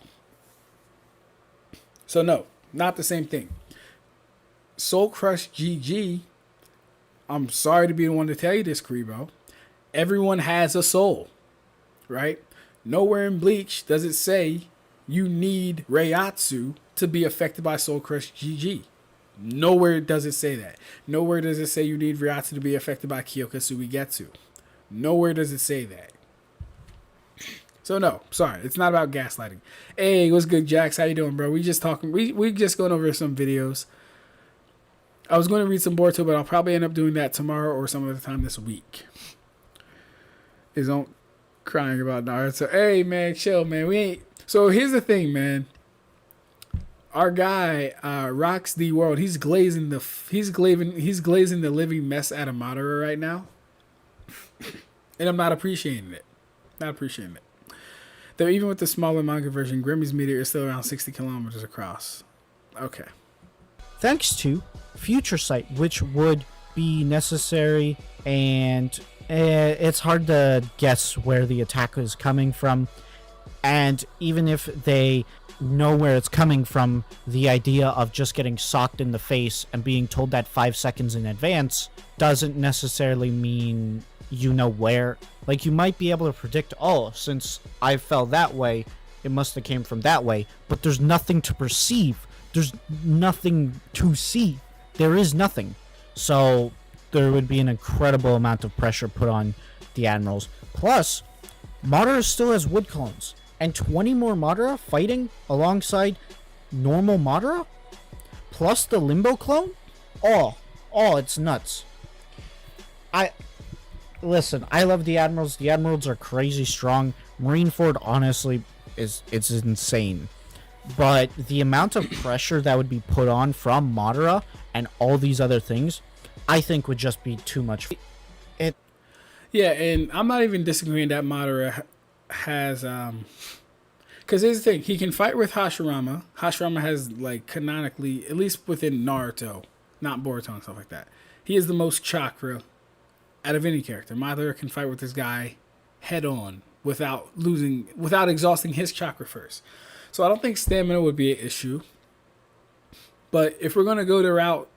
So no, not the same thing. Soul Crush GG, I'm sorry to be the one to tell you this, Karibo. Everyone has a soul, right? Nowhere in Bleach does it say you need Reiatsu to be affected by Soul Crush GG. Nowhere does it say that. Nowhere does it say you need Reiatsu to be affected by Kyoka Suigetsu. Nowhere does it say that. So no, sorry, it's not about gaslighting. Hey, what's good, Jax? How you doing, bro? We just talking. We just going over some videos. I was going to read some Boruto, but I'll probably end up doing that tomorrow or some other time this week. Is on crying about Naruto. Hey man, chill, man. We ain't. So here's the thing, man. Our guy rocks the world. He's glazing the living mess out of Madara right now, and I'm not appreciating it. Not appreciating it. Though even with the smaller manga version, Grimmy's meteor is still around 60 kilometers across. Okay. Thanks to Future Sight, which would be necessary, and it's hard to guess where the attack is coming from. And even if they know where it's coming from, the idea of just getting socked in the face and being told that 5 seconds in advance doesn't necessarily mean you know where. Like, you might be able to predict, oh, since I fell that way, it must have came from that way. But there's nothing to perceive. There's nothing to see. There is nothing. So there would be an incredible amount of pressure put on the admirals. Plus, Madara still has wood clones. And 20 more Madara fighting alongside normal Madara? Plus the Limbo clone? Oh, it's nuts. Listen, I love the admirals. The admirals are crazy strong. Marineford, honestly, it's insane. But the amount of pressure that would be put on from Madara and all these other things, I think would just be too much. Yeah, and I'm not even disagreeing that Madara has because here's the thing, he can fight with Hashirama. Hashirama has, like, canonically, at least within Naruto, not Boruto and stuff like that, he is the most chakra out of any character. Madara can fight with this guy head on without exhausting his chakra first. So I don't think stamina would be an issue. But if we're going to go the route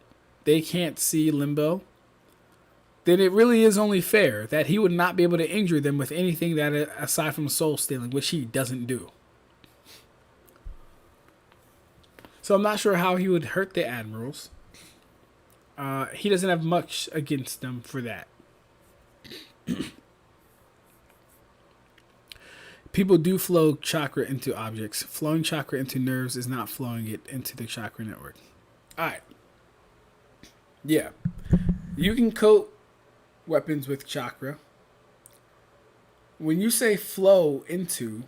they can't see Limbo, then it really is only fair that he would not be able to injure them with anything that aside from soul stealing, which he doesn't do. So I'm not sure how he would hurt the admirals. He doesn't have much against them for that. People do flow chakra into objects. Flowing chakra into nerves is not flowing it into the chakra network. Alright. Yeah. You can coat weapons with chakra. When you say flow into,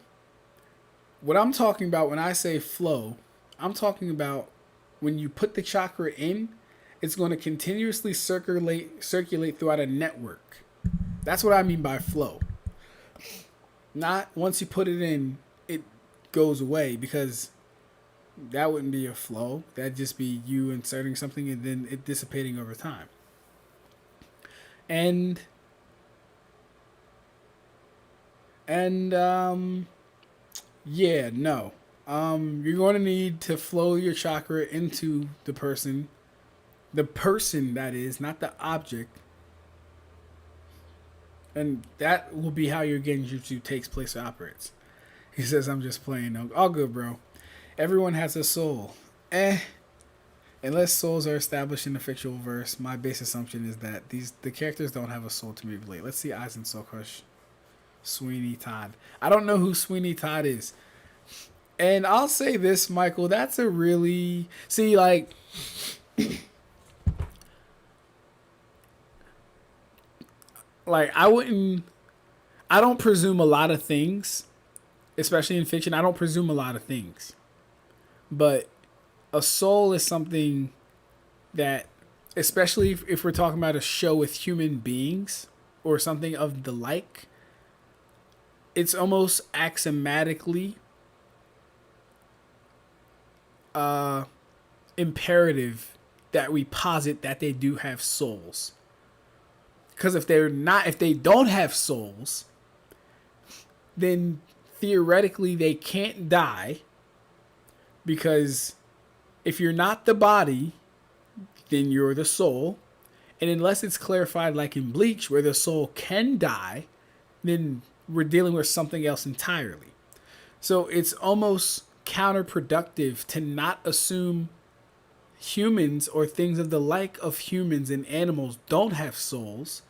what I'm talking about when I say flow, I'm talking about when you put the chakra in, it's going to continuously circulate throughout a network. That's what I mean by flow. Not once you put it in, it goes away, because that wouldn't be a flow. That'd just be you inserting something and then it dissipating over time. And yeah, no. You're going to need to flow your chakra into the person that is, not the object. And that will be how your Genjutsu takes place or operates. He says, I'm just playing. All good, bro. Everyone has a soul. Unless souls are established in the fictional verse, my base assumption is that the characters don't have a soul to manipulate. Let's see Aizen Soul Crush. Sweeney Todd. I don't know who Sweeney Todd is. And I'll say this, Michael, that's a really... See, like... like, I don't presume a lot of things, especially in fiction. I don't presume a lot of things. But a soul is something that, especially if we're talking about a show with human beings or something of the like, it's almost axiomatically imperative that we posit that they do have souls. Because if they don't have souls, then theoretically they can't die. Because if you're not the body, then you're the soul. And unless it's clarified like in Bleach, where the soul can die, then we're dealing with something else entirely. So it's almost counterproductive to not assume humans or things of the like of humans and animals don't have souls,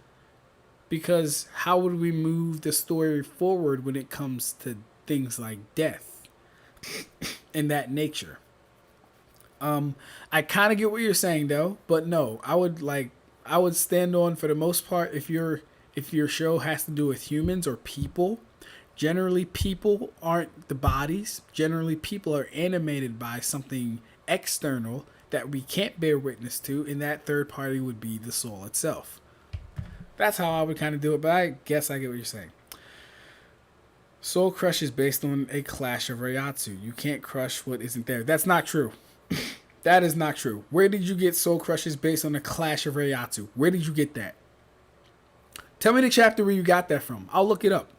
because how would we move the story forward when it comes to things like death and that nature? I kind of get what you're saying though, but no, I would stand on, for the most part, if your show has to do with humans or people, generally people aren't the bodies. Generally people are animated by something external that we can't bear witness to, and that third party would be the soul itself. That's how I would kind of do it, but I guess I get what you're saying. Soul Crush is based on a clash of Reiatsu. You can't crush what isn't there. That's not true. That is not true. Where did you get Soul Crush is based on a clash of Reiatsu? Where did you get that? Tell me the chapter where you got that from. I'll look it up.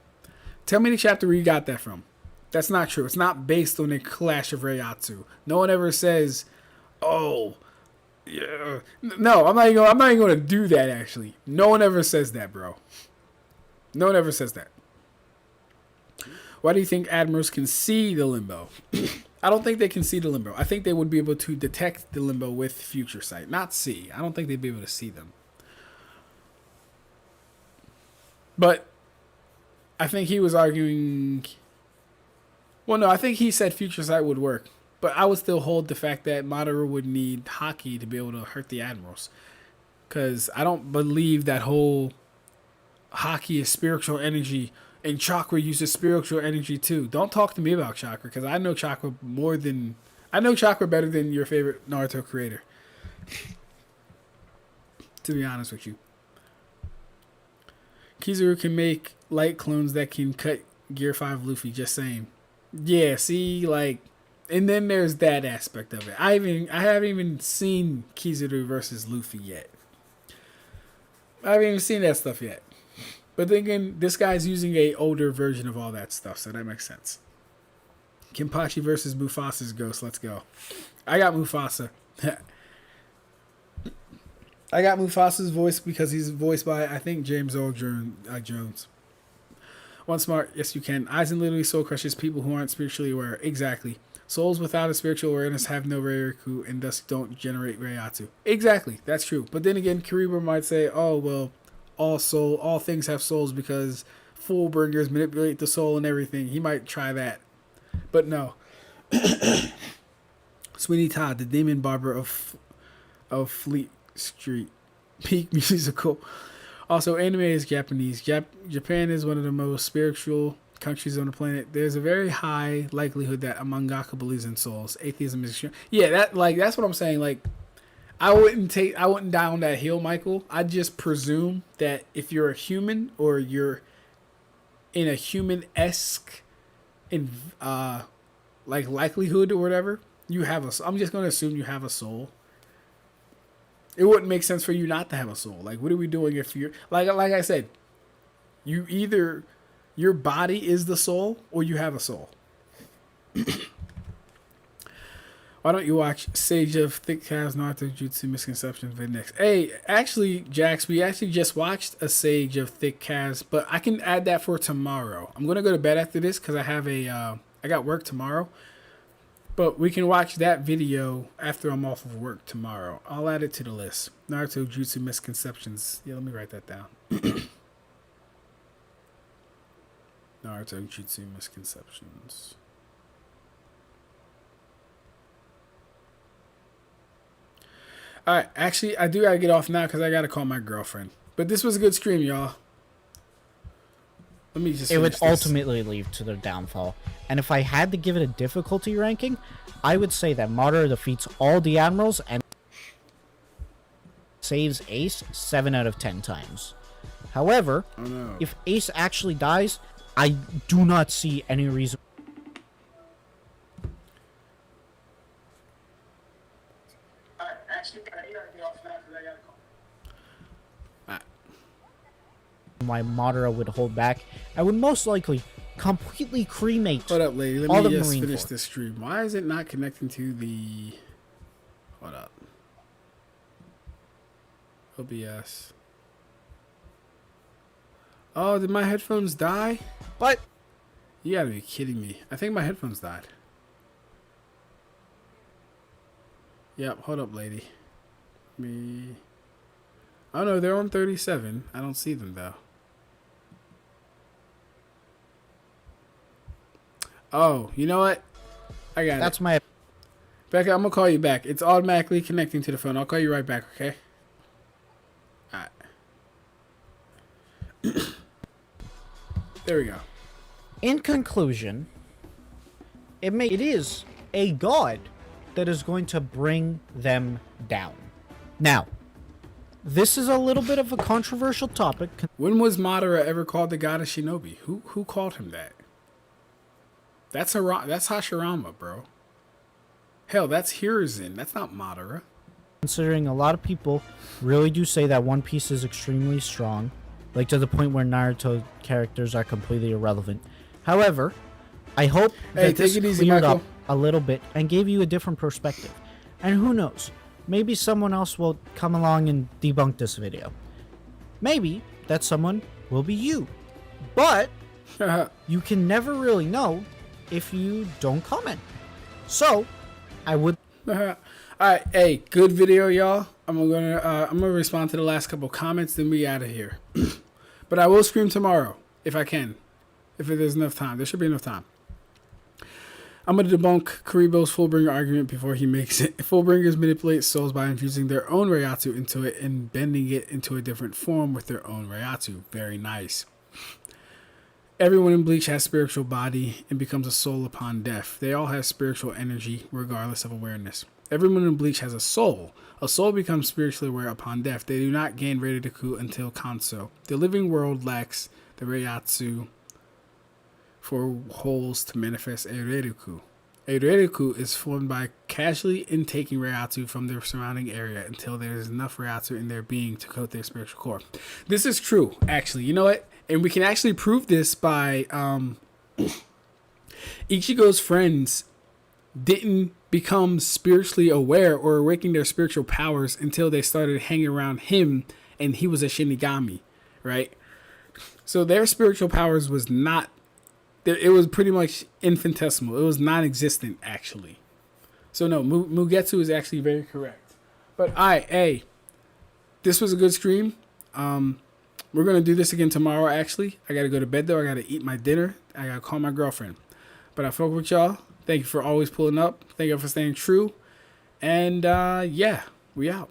Tell me the chapter where you got that from. That's not true. It's not based on a clash of Reiatsu. No one ever says, oh, yeah. No, I'm not even going to do that, actually. No one ever says that, bro. No one ever says that. Why do you think admirals can see the limbo? I don't think they can see the limbo. I think they would be able to detect the limbo with future sight, not see. I don't think they'd be able to see them. But I think he was arguing... Well, no, I think he said future sight would work. But I would still hold the fact that Madara would need Haki to be able to hurt the admirals. Because I don't believe that whole Haki is spiritual energy and chakra uses spiritual energy too. Don't talk to me about chakra because I know chakra better than your favorite Naruto creator. To be honest with you. Kizaru can make light clones that can cut Gear 5 Luffy, just saying. Yeah, see, like, and then there's that aspect of it. I haven't even seen Kizaru versus Luffy yet. I haven't even seen that stuff yet. But then again, this guy's using a older version of all that stuff, so that makes sense. Kenpachi versus Mufasa's ghost. Let's go. I got Mufasa. I got Mufasa's voice because he's voiced by, I think, James Earl Jones. One smart, yes you can. Aizen literally soul crushes people who aren't spiritually aware. Exactly. Souls without a spiritual awareness have no Reiriku and thus don't generate Reiatsu. Exactly, that's true. But then again, Kariba might say, oh, well, all things have souls because Fullbringers manipulate the soul and everything. He might try that. But no. Sweeney Todd, the Demon Barber of Fleet Street. Peak musical. Also, anime is Japanese. Japan is one of the most spiritual countries on the planet. There's a very high likelihood that a mangaka believes in souls. Atheism is extreme. Yeah, that's what I'm saying. Like, I wouldn't die on that hill, Michael. I just presume that if you're a human or you're in a human-esque like likelihood or whatever, I'm just going to assume you have a soul. It wouldn't make sense for you not to have a soul. Like, what are we doing if you're like I said, you either your body is the soul or you have a soul. Why don't you watch Sage of Thick Calves Naruto Jutsu Misconceptions vid next? Hey, actually, Jax, we actually just watched a Sage of Thick Calves, but I can add that for tomorrow. I'm gonna go to bed after this because I have I got work tomorrow. But we can watch that video after I'm off of work tomorrow. I'll add it to the list. Naruto Jutsu Misconceptions. Yeah, let me write that down. Naruto Jutsu Misconceptions. Alright, actually, I do gotta get off now because I gotta call my girlfriend. But this was a good stream, y'all. Let me just. It would ultimately lead to their downfall. And if I had to give it a difficulty ranking, I would say that Madara defeats all the admirals and saves Ace 7 out of 10 times. However, if Ace actually dies, I do not see any reason why Madara would hold back. I would most likely completely cremate. Hold up, lady. Let me just finish this stream. Why is it not connecting to the... Hold up. OBS. Oh, did my headphones die? What? You gotta be kidding me. I think my headphones died. Yep, hold up, lady. Oh no, they're on 37. I don't see them though. Oh, you know what? I got it. That's my... Becca, I'm gonna call you back. It's automatically connecting to the phone. I'll call you right back, okay? Alright. There we go. In conclusion, it is a god that is going to bring them down. Now, this is a little bit of a controversial topic. When was Madara ever called the god of Shinobi? Who called him that? That's Hashirama, bro. Hell, that's Hiruzen. That's not Madara. Considering a lot of people really do say that One Piece is extremely strong, like to the point where Naruto characters are completely irrelevant. However, I hope that this cleared up a little bit and gave you a different perspective. And who knows, maybe someone else will come along and debunk this video. Maybe that someone will be you. But you can never really know if you don't comment. So, I would. All right, hey, good video, y'all. I'm gonna respond to the last couple comments, then we out of here. But I will stream tomorrow if I can, if there's enough time. There should be enough time. I'm gonna debunk Karibo's Fullbringer argument before he makes it. Fullbringers manipulate souls by infusing their own Reiatsu into it and bending it into a different form with their own Reiatsu. Very nice. Everyone in Bleach has spiritual body and becomes a soul upon death. They all have spiritual energy regardless of awareness. Everyone in Bleach has a soul. A soul becomes spiritually aware upon death. They do not gain Reiatsu until Kanso. The living world lacks the Reiatsu for holes to manifest a Reiatsu. A Reiatsu is formed by casually intaking Reiatsu from their surrounding area until there is enough Reiatsu in their being to coat their spiritual core. This is true, actually. You know what? And we can actually prove this by Ichigo's friends didn't become spiritually aware or awaken their spiritual powers until they started hanging around him and he was a Shinigami, right? So their spiritual powers was not, it was pretty much infinitesimal. It was non-existent, actually. So no, Mugetsu is actually very correct. But hey, this was a good stream. We're going to do this again tomorrow, actually. I got to go to bed, though. I got to eat my dinner. I got to call my girlfriend. But I fuck with y'all. Thank you for always pulling up. Thank you for staying true. And, yeah, we out.